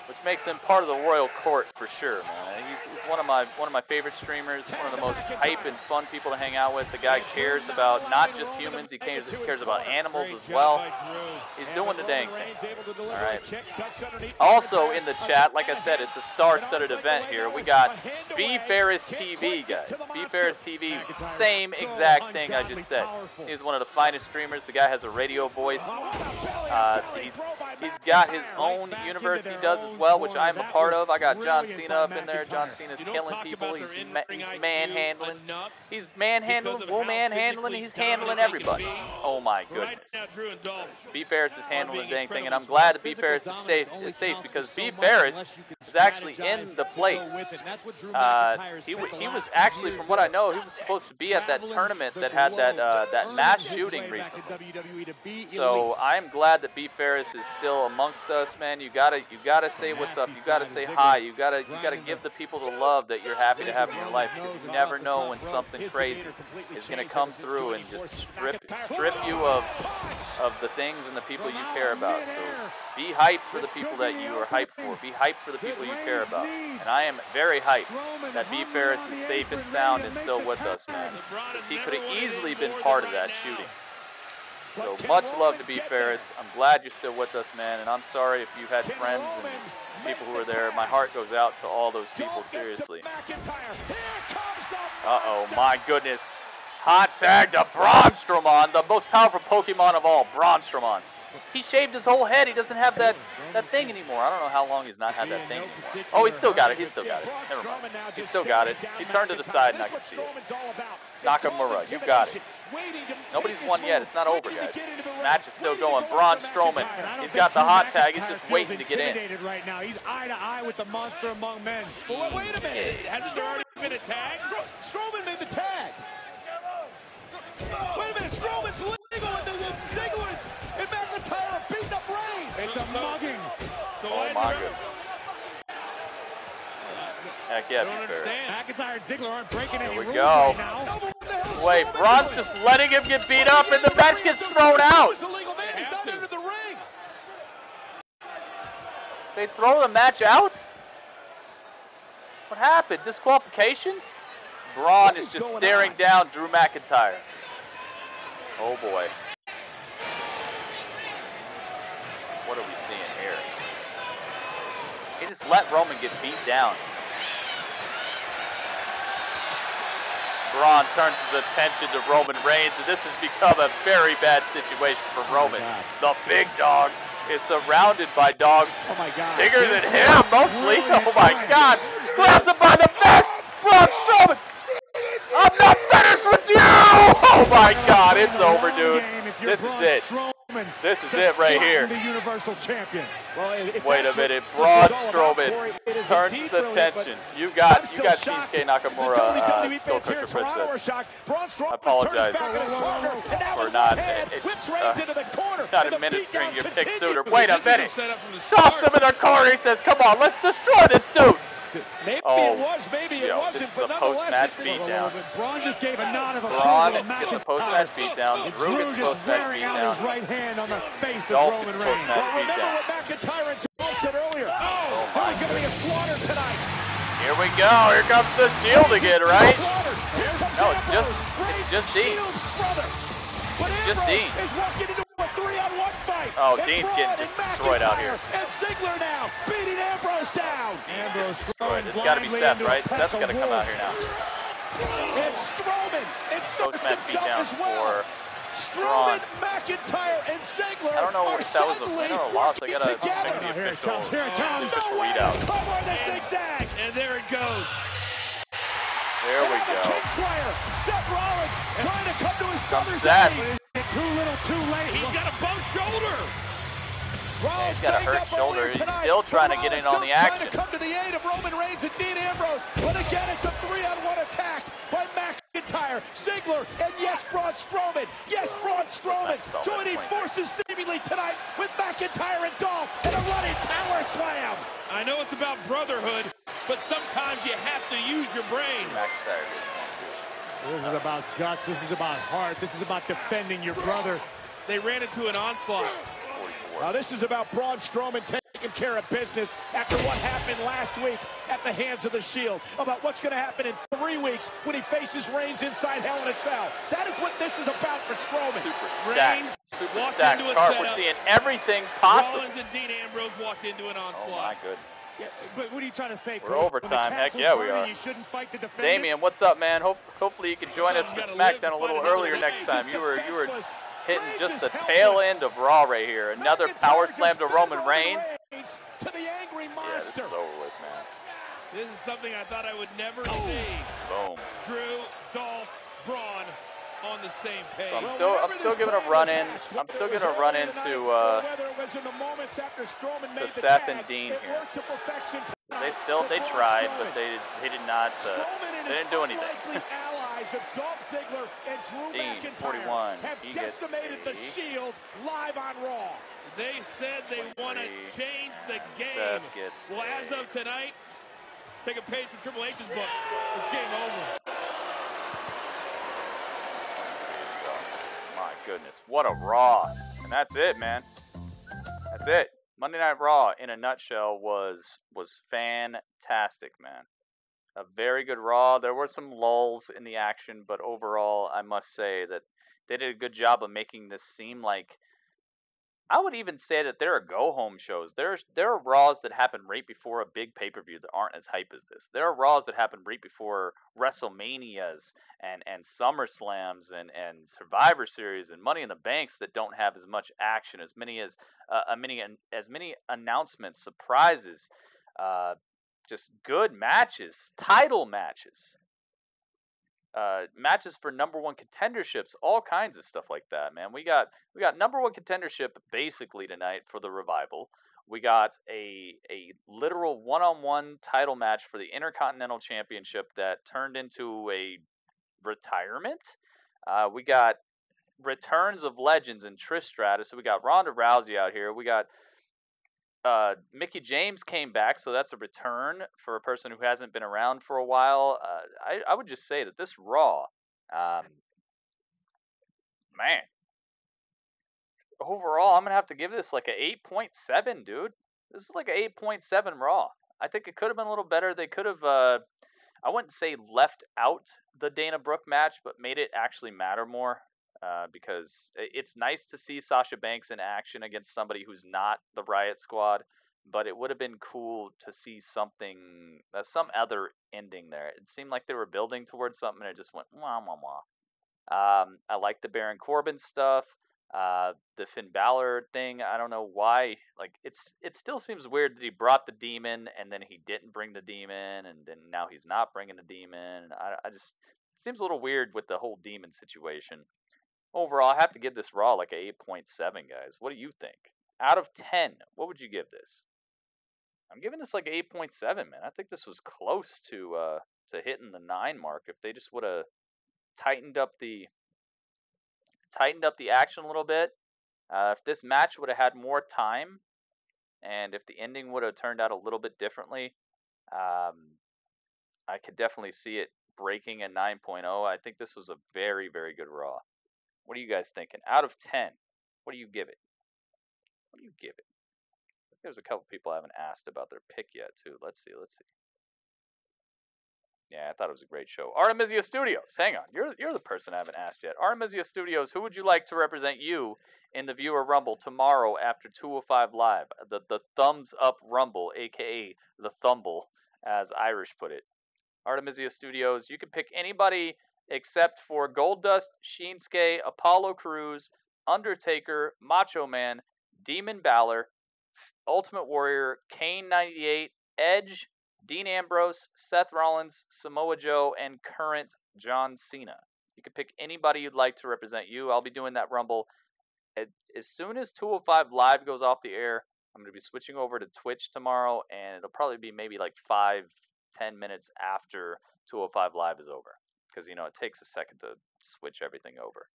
which makes him part of the royal court for sure, man. He's one of my favorite streamers, one of the most hype and fun people to hang out with. The guy cares about not just humans, he cares about animals as well. He's doing the dang thing. All right. Also in the chat, like I said, it's a star-studded event here. We got B Ferris TV, guys. B Ferris TV, same exact thing I just said. He's one of the finest streamers. The guy has a radio voice. He's got his own universe he does as well, which I'm a part of. I got John Cena up in there. John Cena's killing people. He's manhandling. He's manhandling, woman-handling. He's handling everybody. Oh my goodness. B Ferris is handling the dang thing, and I'm glad that B Ferris is safe because B Ferris is actually in the place. He was actually, from what I know, he was supposed to be at that tournament that had that mass shooting recently. So I'm glad that B Ferris is still amongst us, man. You gotta say what's up. You gotta say hi. You gotta give the people the love that you're happy to have in your life, because you never know when something crazy is gonna come through and just strip you of the things and the people you care about. So be hyped for the people that you are hyped for. Be hyped for the people you care about. And I am very hyped that B Ferris is safe and sound and still with us, man, because he could have easily been part of that shooting. So much love to B Ferris. I'm glad you're still with us, man, and I'm sorry if you've had friends and people who were there. My heart goes out to all those people, seriously. Uh-oh, my goodness. Hot tag to Braun Strowman, the most powerful Pokemon of all, Braun Strowman. He shaved his whole head. He doesn't have that thing anymore. I don't know how long he's not had that thing anymore. Oh, he's still got it. He's still got it. Never mind. He's still got it. He turned to the side and I can see it. Nakamura, you got it. Nobody's won yet. It's not over, guys. Match is still going. Braun Strowman, he's got the hot tag. He's just waiting to get in. Right now. He's eye to eye with the monster among men. Well, wait a minute. Has there already been a tag? Strowman made the tag. Wait a minute. Strowman's legal, and Ziggler and McIntyre are beating up Reigns. It's a mugging. Oh my goodness. Heck yeah, B Ferris. McIntyre and Ziggler aren't breaking any rules right now. Wait, Braun's just letting him get beat up, and the match gets thrown out. They throw the match out? What happened? Disqualification? Braun is just staring down Drew McIntyre. Oh boy. What are we seeing here? He just let Roman get beat down. Braun turns his attention to Roman Reigns, and this has become a very bad situation for Roman. The big dog is surrounded by dogs bigger than him, mostly. Oh my God. Grabs him by the vest. Braun Strowman. I'm not finished with you. Oh my God, it's over, dude. This is it. This is it right here. The Universal Champion. Wait a minute, Braun Strowman turns the tension. You got Shinsuke Nakamura, SkullCrusherPrincess. I apologize for not administering your pick sooner. Wait a minute. Toss him in the corner. He says, "Come on, let's destroy this dude." Maybe it was, maybe it wasn't, but nonetheless, beatdown. Braun just gave a nod of Braun gets a post-match beatdown. Drew gets a post-match beatdown. His right hand on the face Dolph of Roman gets Reigns. Well, remember what McIntyre and Dolph said earlier. There was going to be a slaughter tonight. Here we go. Here comes the Shield again, right? No, it's just Dean. It's just Dean. Is walking into a 3-on-1 fight. Oh, Dean's getting just destroyed out here. And Ziggler now beating Ambrose down. Ambrose destroyed. It's got to be Seth, right? Seth's got to come out here now. And Strowman inserts himself as well. Strowman, McIntyre, and Ziggler I don't know if that was a win or a loss. I got to check the official readout. And there it goes. There we go. Kingslayer, Seth Rollins trying to come to his brother's Seth. aid. Too little, too late. He's got a both shoulder. Rollins he's got a hurt shoulder. He's still trying to get in on the action. Trying to come to the aid of Roman Reigns and Dean Ambrose. But again, it's a 3-on-1 attack by McIntyre, Ziggler, and yes, Braun Strowman. Yes, Braun Strowman joining forces seemingly tonight with McIntyre and Dolph in a running power slam. I know it's about brotherhood, but sometimes you have to use your brain. McIntyre gets one, too. This is about guts. This is about heart. This is about defending your brother. They ran into an onslaught. This is about Braun Strowman taking taking care of business after what happened last week at the hands of the Shield, about what's going to happen in 3 weeks when he faces Reigns inside Hell in a Cell. That is what this is about for Strowman. Super stacked. Super stacked card. We're seeing everything possible. Rollins and Dean Ambrose walked into an onslaught. Oh, my goodness. Yeah, but what are you trying to say, We're overtime. Heck yeah, we are. You shouldn't fight the defendant. Damien, what's up, man? Hopefully you can join us for SmackDown a little earlier next time. You were hitting just the tail end of Raw right here. Another power slam to Roman Reigns. To the angry monster. Yeah, this is over with, man. This is something I thought I would never see. Boom. Drew, Dolph, Braun on the same page. So I'm still giving a run in. I'm still going to run into to Seth and Dean here. They tried, but they did not. They didn't do anything. Dean 41. He gets the Shield live on Raw. They said they want to change the game. Seth gets well, as of tonight, take a page from Triple H's book. It's game over. My goodness, what a Raw. And that's it, man. That's it. Monday Night Raw, in a nutshell, was fantastic, man. A very good Raw. There were some lulls in the action, but overall, I must say that they did a good job of making this seem like, I would even say that there are go-home shows. There are Raws that happen right before a big pay-per-view that aren't as hype as this. There are Raws that happen right before WrestleManias and SummerSlams and Survivor Series and Money in the Banks that don't have as much action, as many announcements, surprises, just good matches, title matches. Matches for #1 contenderships, all kinds of stuff like that, man. We got #1 contendership basically tonight for the Revival. We got a literal one-on-one title match for the Intercontinental Championship that turned into a retirement. We got returns of legends in Trish Stratus. So we got Ronda Rousey out here. We got Mickie James came back, so that's a return for a person who hasn't been around for a while. I would just say that this Raw, man, overall, I'm going to have to give this like a 8.7, dude. This is like a 8.7 Raw. I think it could have been a little better. They could have, I wouldn't say left out the Dana Brooke match, but made it actually matter more. Because it's nice to see Sasha Banks in action against somebody who's not the Riot Squad, but it would have been cool to see something, some other ending there. It seemed like they were building towards something, and it just went wah wah wah. I like the Baron Corbin stuff, the Finn Balor thing. I don't know why. Like it still seems weird that he brought the Demon and then he didn't bring the Demon, and then now he's not bringing the Demon. And I just, it seems a little weird with the whole Demon situation. Overall, I have to give this Raw like a 8.7, guys. What do you think? Out of 10, what would you give this? I'm giving this like a 8.7, man. I think this was close to hitting the 9 mark if they just would have tightened up the action a little bit. If this match would have had more time, and if the ending would have turned out a little bit differently, I could definitely see it breaking a 9.0. I think this was a very, very good Raw. What are you guys thinking? Out of 10, what do you give it? What do you give it? I think there's a couple people I haven't asked about their pick yet, too. Let's see. Yeah, I thought it was a great show. Artemisia Studios, hang on. You're the person I haven't asked yet. Artemisia Studios, who would you like to represent you in the Viewer Rumble tomorrow after 205 Live? The Thumbs Up Rumble, a.k.a. the Thumble, as Irish put it. Artemisia Studios, you can pick anybody except for Goldust, Shinsuke, Apollo Crews, Undertaker, Macho Man, Demon Balor, Ultimate Warrior, Kane 98, Edge, Dean Ambrose, Seth Rollins, Samoa Joe, and current John Cena. You can pick anybody you'd like to represent you. I'll be doing that Rumble. As soon as 205 Live goes off the air, I'm going to be switching over to Twitch tomorrow, and it'll probably be maybe like 5-10 minutes after 205 Live is over. Because, you know, it takes a second to switch everything over.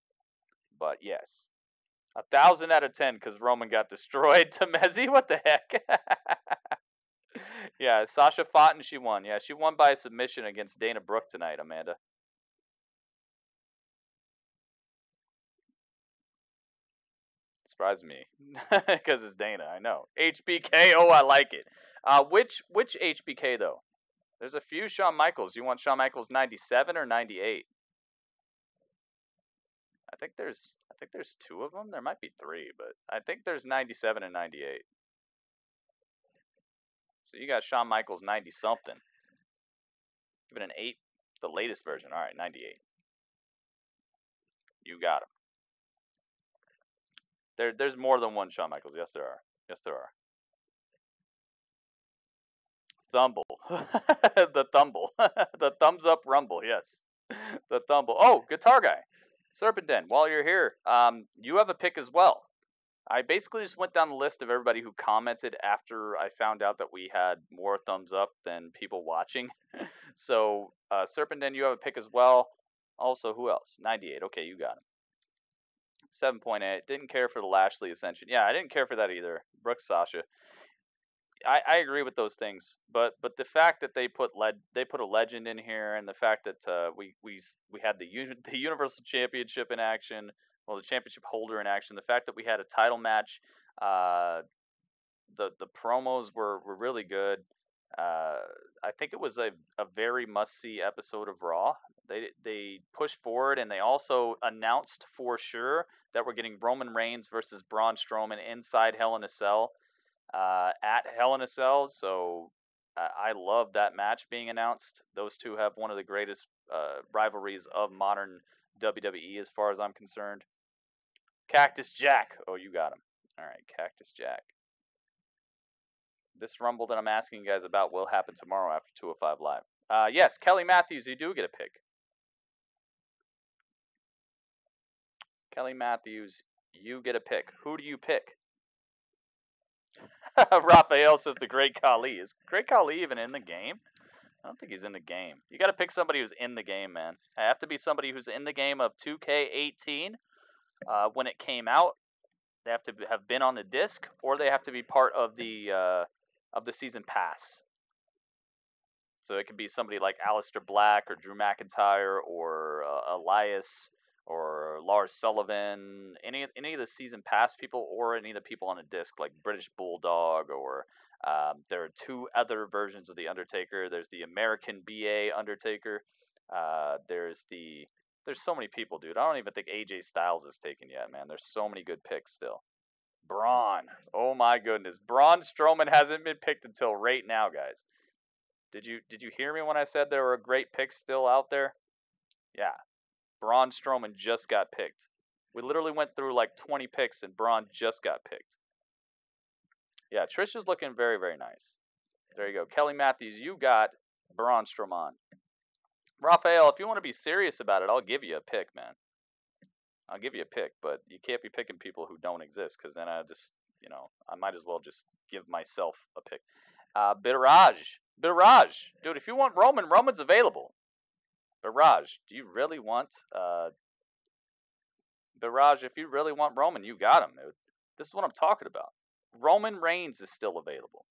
But, yes. 1,000 out of 10 because Roman got destroyed. Temezi, what the heck? Yeah, Sasha fought and she won. Yeah, she won by submission against Dana Brooke tonight, Amanda. Surprised me. Because it's Dana, I know. HBK, oh, I like it. Which HBK, though? There's a few Shawn Michaels. You want Shawn Michaels 97 or 98? I think there's two of them. There might be three, but I think there's 97 and 98. So you got Shawn Michaels 90-something. Give it an 8. The latest version. All right, 98. You got him. There's more than one Shawn Michaels. Yes, there are. Yes, there are. Thumble. The Thumble. The thumbs up rumble, yes. The Thumble. Oh, Guitar Guy. Serpenten, while you're here, you have a pick as well. I basically just went down the list of everybody who commented after I found out that we had more thumbs up than people watching. So, Serpenten, you have a pick as well. Also, who else? 98. Okay, you got him. 7.8. Didn't care for the Lashley Ascension. Yeah, I didn't care for that either. Brooks Sasha. I agree with those things, but the fact that they put a legend in here, and the fact that we had the Universal Championship in action, well, the championship holder in action, the fact that we had a title match, the promos were really good. I think it was a very must-see episode of Raw. They pushed forward, and they also announced for sure that we're getting Roman Reigns versus Braun Strowman inside Hell in a Cell. At Hell in a Cell, so I love that match being announced. Those two have one of the greatest rivalries of modern WWE as far as I'm concerned. Cactus Jack. Oh, you got him. All right, Cactus Jack. This Rumble that I'm asking you guys about will happen tomorrow after 205 Live. Yes, Kelly Matthews, you do get a pick. Kelly Matthews, you get a pick. Who do you pick? Raphael says the Great Khali. Is Great Khali even in the game? I don't think he's in the game. You got to pick somebody who's in the game, man. I have to be somebody who's in the game of 2K18 when it came out. They have to have been on the disc, or they have to be part of the season pass. So it could be somebody like Aleister Black or Drew McIntyre or Elias or Lars Sullivan, any of the season pass people, or any of the people on a disc like British Bulldog, or there are two other versions of the Undertaker. There's the American BA Undertaker. There's so many people, dude. I don't even think AJ Styles is taken yet, man. There's so many good picks still. Braun. Oh my goodness. Braun Strowman hasn't been picked until right now, guys. Did you hear me when I said there were great picks still out there? Yeah. Braun Strowman just got picked. We literally went through like 20 picks and Braun just got picked. Yeah, Trish is looking very, very nice. There you go. Kelly Matthews, you got Braun Strowman. Raphael, if you want to be serious about it, I'll give you a pick, man. I'll give you a pick, but you can't be picking people who don't exist, because then I just, I might as well just give myself a pick. Biraj, dude, if you want Roman, Roman's available. Biraj, do you really want Biraj, if you really want Roman, you got him, dude. This is what I'm talking about. Roman Reigns is still available.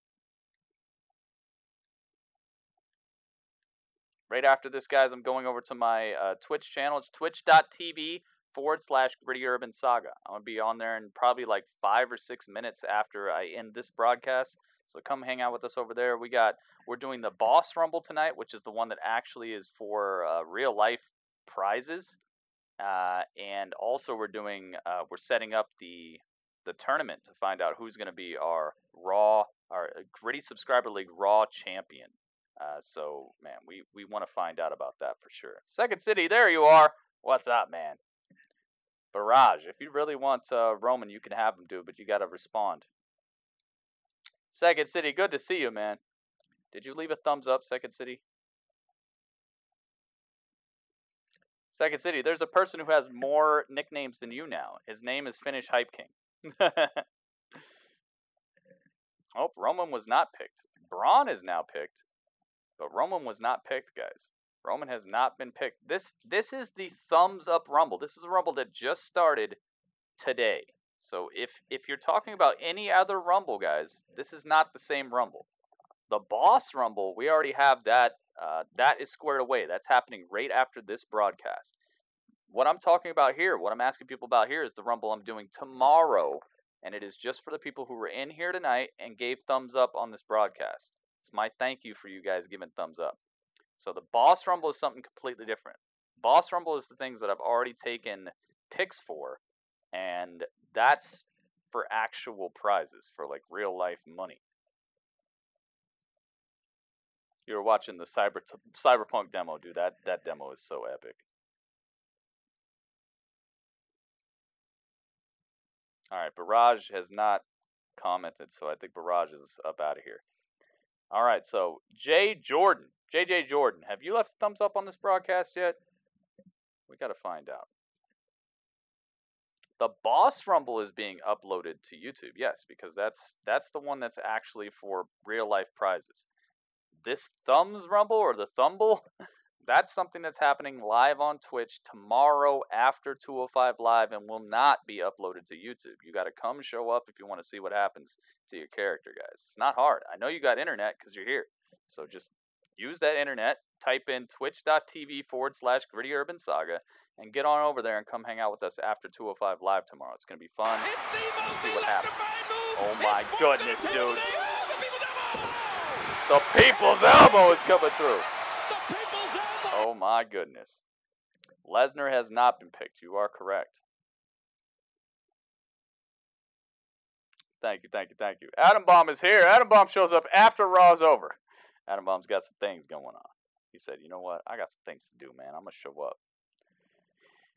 Right after this, guys, I'm going over to my Twitch channel. It's twitch.tv/GrittyUrbanSaga. I'm going to be on there in probably like 5 or 6 minutes after I end this broadcast. So come hang out with us over there. We're doing the Boss Rumble tonight, which is the one that actually is for real life prizes. And also we're setting up the tournament to find out who's going to be our Gritty Subscriber League Raw champion. So man, we want to find out about that for sure. Second City, there you are. What's up, man? Barrage, if you really want Roman, you can have him, dude, but you got to respond. Second City, good to see you, man. Did you leave a thumbs up, Second City? Second City, there's a person who has more nicknames than you now. His name is FinnishViking. Oh, Roman was not picked. Braun is now picked, but Roman was not picked, guys. Roman has not been picked. This is the thumbs up rumble. This is a rumble that just started today. So if you're talking about any other rumble, guys, this is not the same rumble. The Boss Rumble, we already have that. That is squared away. That's happening right after this broadcast. What I'm talking about here, what I'm asking people about here, is the rumble I'm doing tomorrow and it is just for the people who were in here tonight and gave thumbs up on this broadcast. It's my thank you for you guys giving thumbs up. So the Boss Rumble is something completely different. Boss Rumble is the things that I've already taken picks for, and that's for actual prizes, for like real life money. You were watching the Cyberpunk demo, dude. That demo is so epic. All right, Barrage has not commented, so I think Barrage is up out of here. All right, so JJ Jordan, have you left a thumbs up on this broadcast yet? We got to find out. The Boss Rumble is being uploaded to YouTube, yes, because that's the one that's actually for real life prizes. This Thumbs Rumble or the Thumble, that's something that's happening live on Twitch tomorrow after 205 Live and will not be uploaded to YouTube. You got to come show up if you want to see what happens to your character, guys. It's not hard. I know you got internet because you're here. So just use that internet, type in twitch.tv/GrittyUrbanSaga, and get on over there and come hang out with us after 205 Live tomorrow. It's going to be fun. Let's see what happens. Oh my goodness, dude. The People's Elbow is coming through. Oh my goodness. Lesnar has not been picked. You are correct. Thank you, thank you, thank you. Adam Bomb is here. Adam Bomb shows up after Raw's over. Adam Bomb's got some things going on. He said, you know what? I got some things to do, man. I'm going to show up.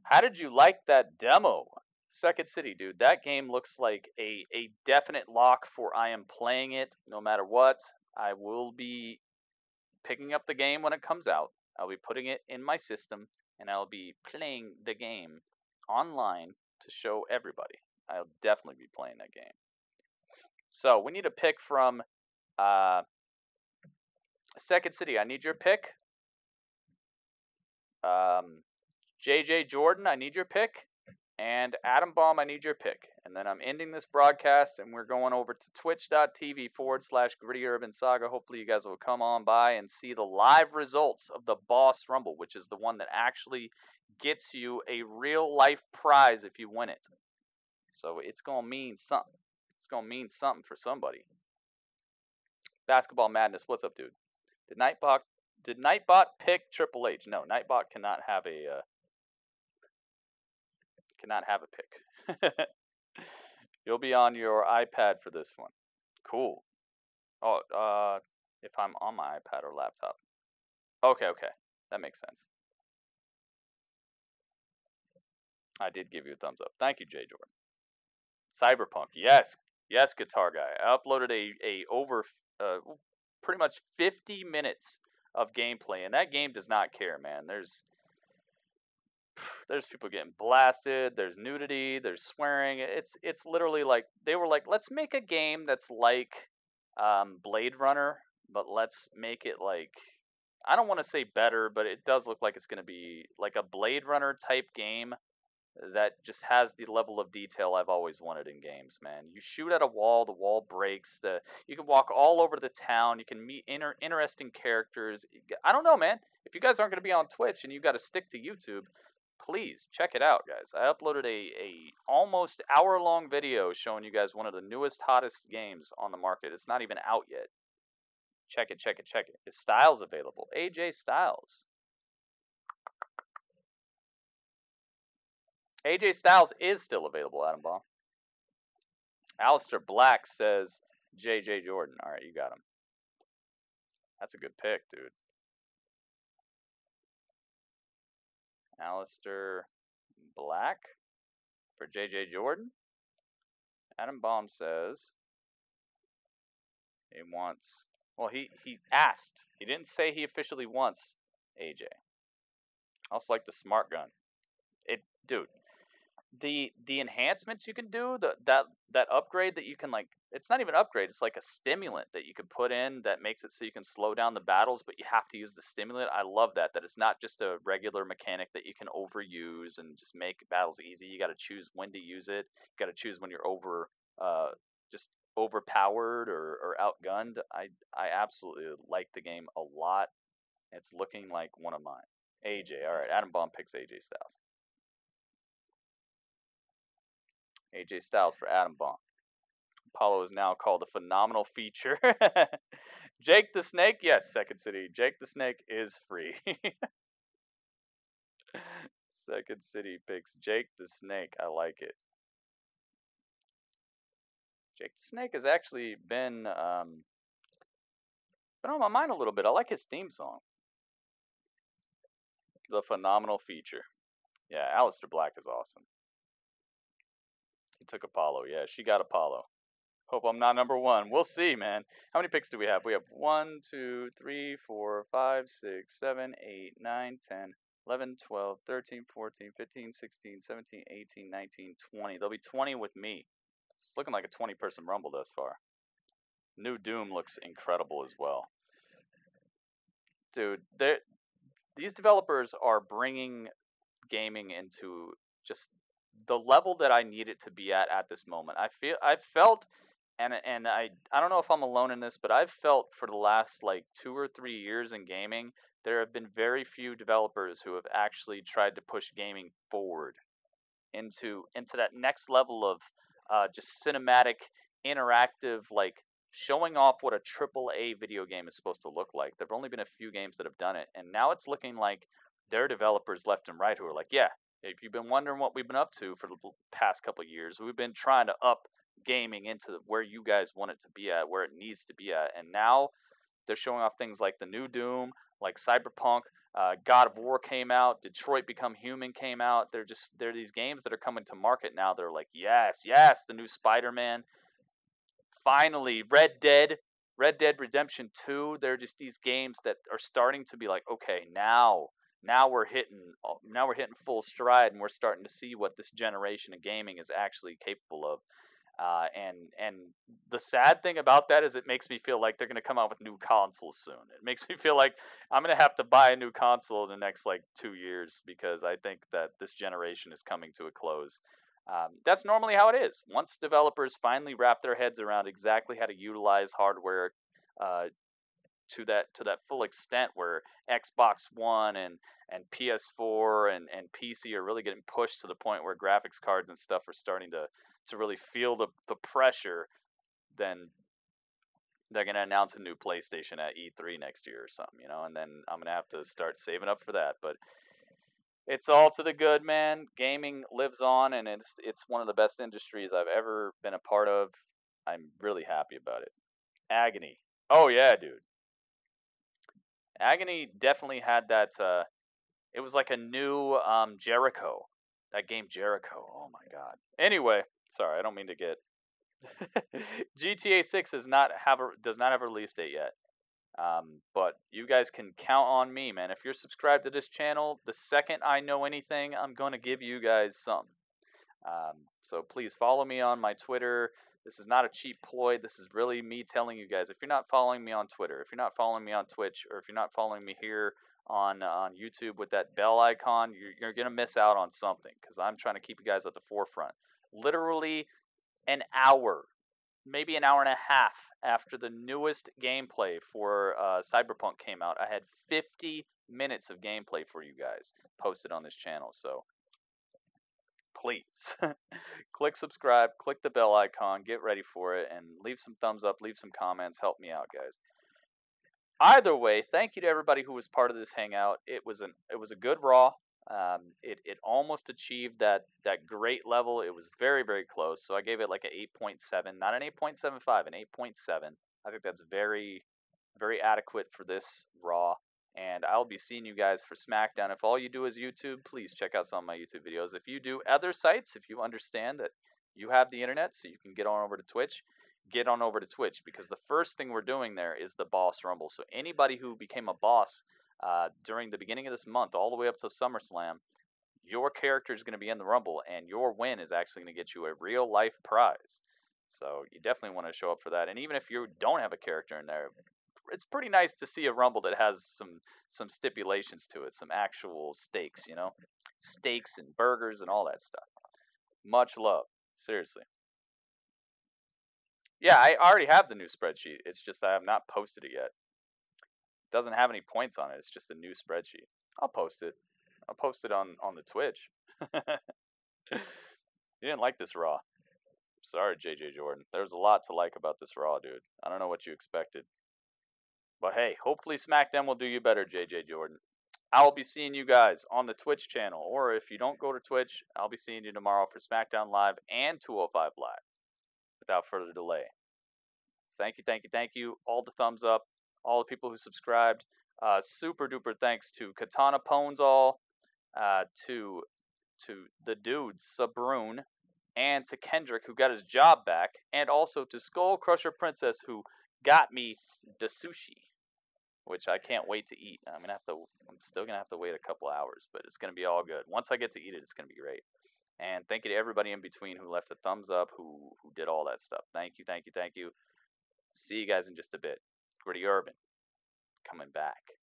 How did you like that demo? Second City, dude. That game looks like a definite lock for I am playing it no matter what. I will be picking up the game when it comes out. I'll be putting it in my system, and I'll be playing the game online to show everybody. I'll definitely be playing that game. So we need a pick from Second City. I need your pick. JJ Jordan, I need your pick. And Adam Bomb, I need your pick. And then I'm ending this broadcast, and we're going over to twitch.tv/GrittyUrbanSaga. Hopefully you guys will come on by and see the live results of the Boss Rumble, which is the one that actually gets you a real-life prize if you win it. So it's going to mean something. It's going to mean something for somebody. Basketball Madness, what's up, dude? Did Nightbot pick Triple H? No, Nightbot cannot have a pick. You'll be on your iPad for this one. Cool. Oh, if I'm on my iPad or laptop. Okay. That makes sense. I did give you a thumbs up. Thank you, Jay Jordan. Cyberpunk. Yes, Guitar Guy. I uploaded a over pretty much 50 minutes of gameplay, and that game does not care, man. There's people getting blasted, there's nudity, there's swearing. It's literally like they were like, let's make a game that's like Blade Runner, but let's make it like, I don't want to say better, but it does look like it's going to be like a Blade Runner type game that just has the level of detail I've always wanted in games, man. You shoot at a wall, the wall breaks, you can walk all over the town, you can meet interesting characters. I don't know, man. If you guys aren't going to be on Twitch and you got to stick to YouTube, please check it out, guys. I uploaded a almost hour-long video showing you guys one of the newest, hottest games on the market. It's not even out yet. Check it. Is Styles available? AJ Styles. AJ Styles is still available, Adam Ball. Alistair Black says JJ Jordan. All right, you got him. That's a good pick, dude. Alistair Black for JJ Jordan. Adam Baum says he wants, well, he asked. He didn't say he officially wants AJ. I also like the smart gun. Dude, the enhancements you can do, that upgrade that you can, like, it's not even an upgrade, it's like a stimulant that you can put in that makes it so you can slow down the battles, but you have to use the stimulant. I love that it's not just a regular mechanic that you can overuse and just make battles easy. You got to choose when to use it. You got to choose when you're just overpowered or outgunned. I absolutely like the game a lot. It's looking like one of mine. AJ, all right, Adam Baum picks AJ Styles. AJ Styles for Adam Baum. Apollo is now called a phenomenal feature. Jake the Snake, yes, Second City. Jake the Snake is free. Second City picks Jake the Snake. I like it. Jake the Snake has actually been on my mind a little bit. I like his theme song. The phenomenal feature. Yeah, Aleister Black is awesome. He took Apollo. Yeah, she got Apollo. Hope I'm not number one. We'll see, man. How many picks do we have? We have 1, 2, 3, 4, 5, 6, 7, 8, 9, 10, 11, 12, 13, 14, 15, 16, 17, 18, 19, 20. There'll be 20 with me. It's looking like a 20-person Rumble thus far. New Doom looks incredible as well. Dude, these developers are bringing gaming into just the level that I need it to be at this moment. I've felt, and I don't know if I'm alone in this, but I've felt for the last like 2 or 3 years in gaming, there have been very few developers who have actually tried to push gaming forward into that next level of just cinematic, interactive, like showing off what a AAA video game is supposed to look like. There've only been a few games that have done it, and now it's looking like there are developers left and right who are like, yeah, if you've been wondering what we've been up to for the past couple of years, we've been trying to up gaming into where you guys want it to be at, where it needs to be at, and now they're showing off things like the new Doom, like Cyberpunk, God of War came out, Detroit Become Human came out. They're these games that are coming to market now. They're like, yes, the new Spider-Man. Finally, Red Dead Redemption 2. They're just these games that are starting to be like, okay, now we're hitting full stride, and we're starting to see what this generation of gaming is actually capable of. And the sad thing about that is it makes me feel like they're going to come out with new consoles soon. It makes me feel like I'm going to have to buy a new console in the next like 2 years, because I think that this generation is coming to a close. That's normally how it is. Once developers finally wrap their heads around exactly how to utilize hardware to that full extent, where Xbox One and PS4 and PC are really getting pushed to the point where graphics cards and stuff are starting to really feel the pressure, then they're going to announce a new PlayStation at E3 next year or something, and then I'm going to have to start saving up for that. But it's all to the good, man. Gaming lives on, and it's one of the best industries I've ever been a part of. I'm really happy about it. Agony. Oh, yeah, dude. Agony definitely had that, it was like a new Jericho. That game Jericho. Oh, my God. Anyway, sorry, I don't mean to get... GTA 6 does not have a release date yet. But you guys can count on me, man. If you're subscribed to this channel, the second I know anything, I'm going to give you guys some. So please follow me on my Twitter. This is not a cheap ploy. This is really me telling you guys, if you're not following me on Twitter, if you're not following me on Twitch, or if you're not following me here on YouTube with that bell icon, you're going to miss out on something, because I'm trying to keep you guys at the forefront. Literally an hour, maybe an hour and a half after the newest gameplay for Cyberpunk came out, I had 50 minutes of gameplay for you guys posted on this channel. So please click subscribe, click the bell icon, get ready for it, and leave some thumbs up, leave some comments, help me out, guys. Either way, thank you to everybody who was part of this hangout. It was a good Raw. It almost achieved that great level. It was very, very close. So I gave it like an 8.7, not an 8.75, an 8.7. I think that's very, very adequate for this Raw. And I'll be seeing you guys for SmackDown. If all you do is YouTube, please check out some of my YouTube videos. If you do other sites, if you understand that you have the internet so you can get on over to Twitch, get on over to Twitch, because the first thing we're doing there is the Boss Rumble. So anybody who became a boss during the beginning of this month all the way up to SummerSlam, your character is going to be in the Rumble, and your win is actually going to get you a real life prize. So you definitely want to show up for that. And even if you don't have a character in there, it's pretty nice to see a Rumble that has some stipulations to it, some actual stakes, stakes and burgers and all that stuff. Much love, seriously. Yeah, I already have the new spreadsheet. It's just I have not posted it yet. It doesn't have any points on it. It's just a new spreadsheet. I'll post it. I'll post it on the Twitch. You didn't like this Raw. Sorry, JJ Jordan. There's a lot to like about this Raw, dude. I don't know what you expected. But hey, hopefully SmackDown will do you better, JJ Jordan. I'll be seeing you guys on the Twitch channel. Or if you don't go to Twitch, I'll be seeing you tomorrow for SmackDown Live and 205 Live. Without further delay. Thank you, thank you, thank you. All the thumbs up. All the people who subscribed. Super duper thanks to Katana Pones all. To the dudes, Sabroon. And to Kendrick, who got his job back. And also to SkullCrusherPrincess, who got me the sushi. Which I can't wait to eat. I'm still gonna have to wait a couple hours, but it's gonna be all good. Once I get to eat it, it's gonna be great. And thank you to everybody in between who left a thumbs up, who did all that stuff. Thank you, thank you, thank you. See you guys in just a bit. Gritty Urban coming back.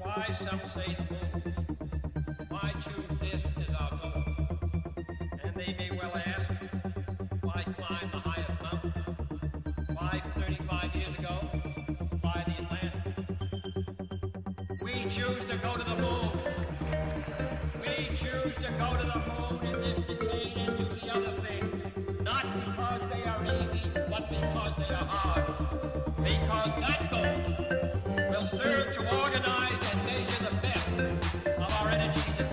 Why, some say, why choose this as our goal? And they may well ask, why climb the highest mountain? Why 35 years ago, fly the Atlantic? We choose to go to the moon. We choose to go to the moon in this decade and do the other thing. Not because they are easy, but because they are hard. Because that goal will serve to organize and measure the best of our energies and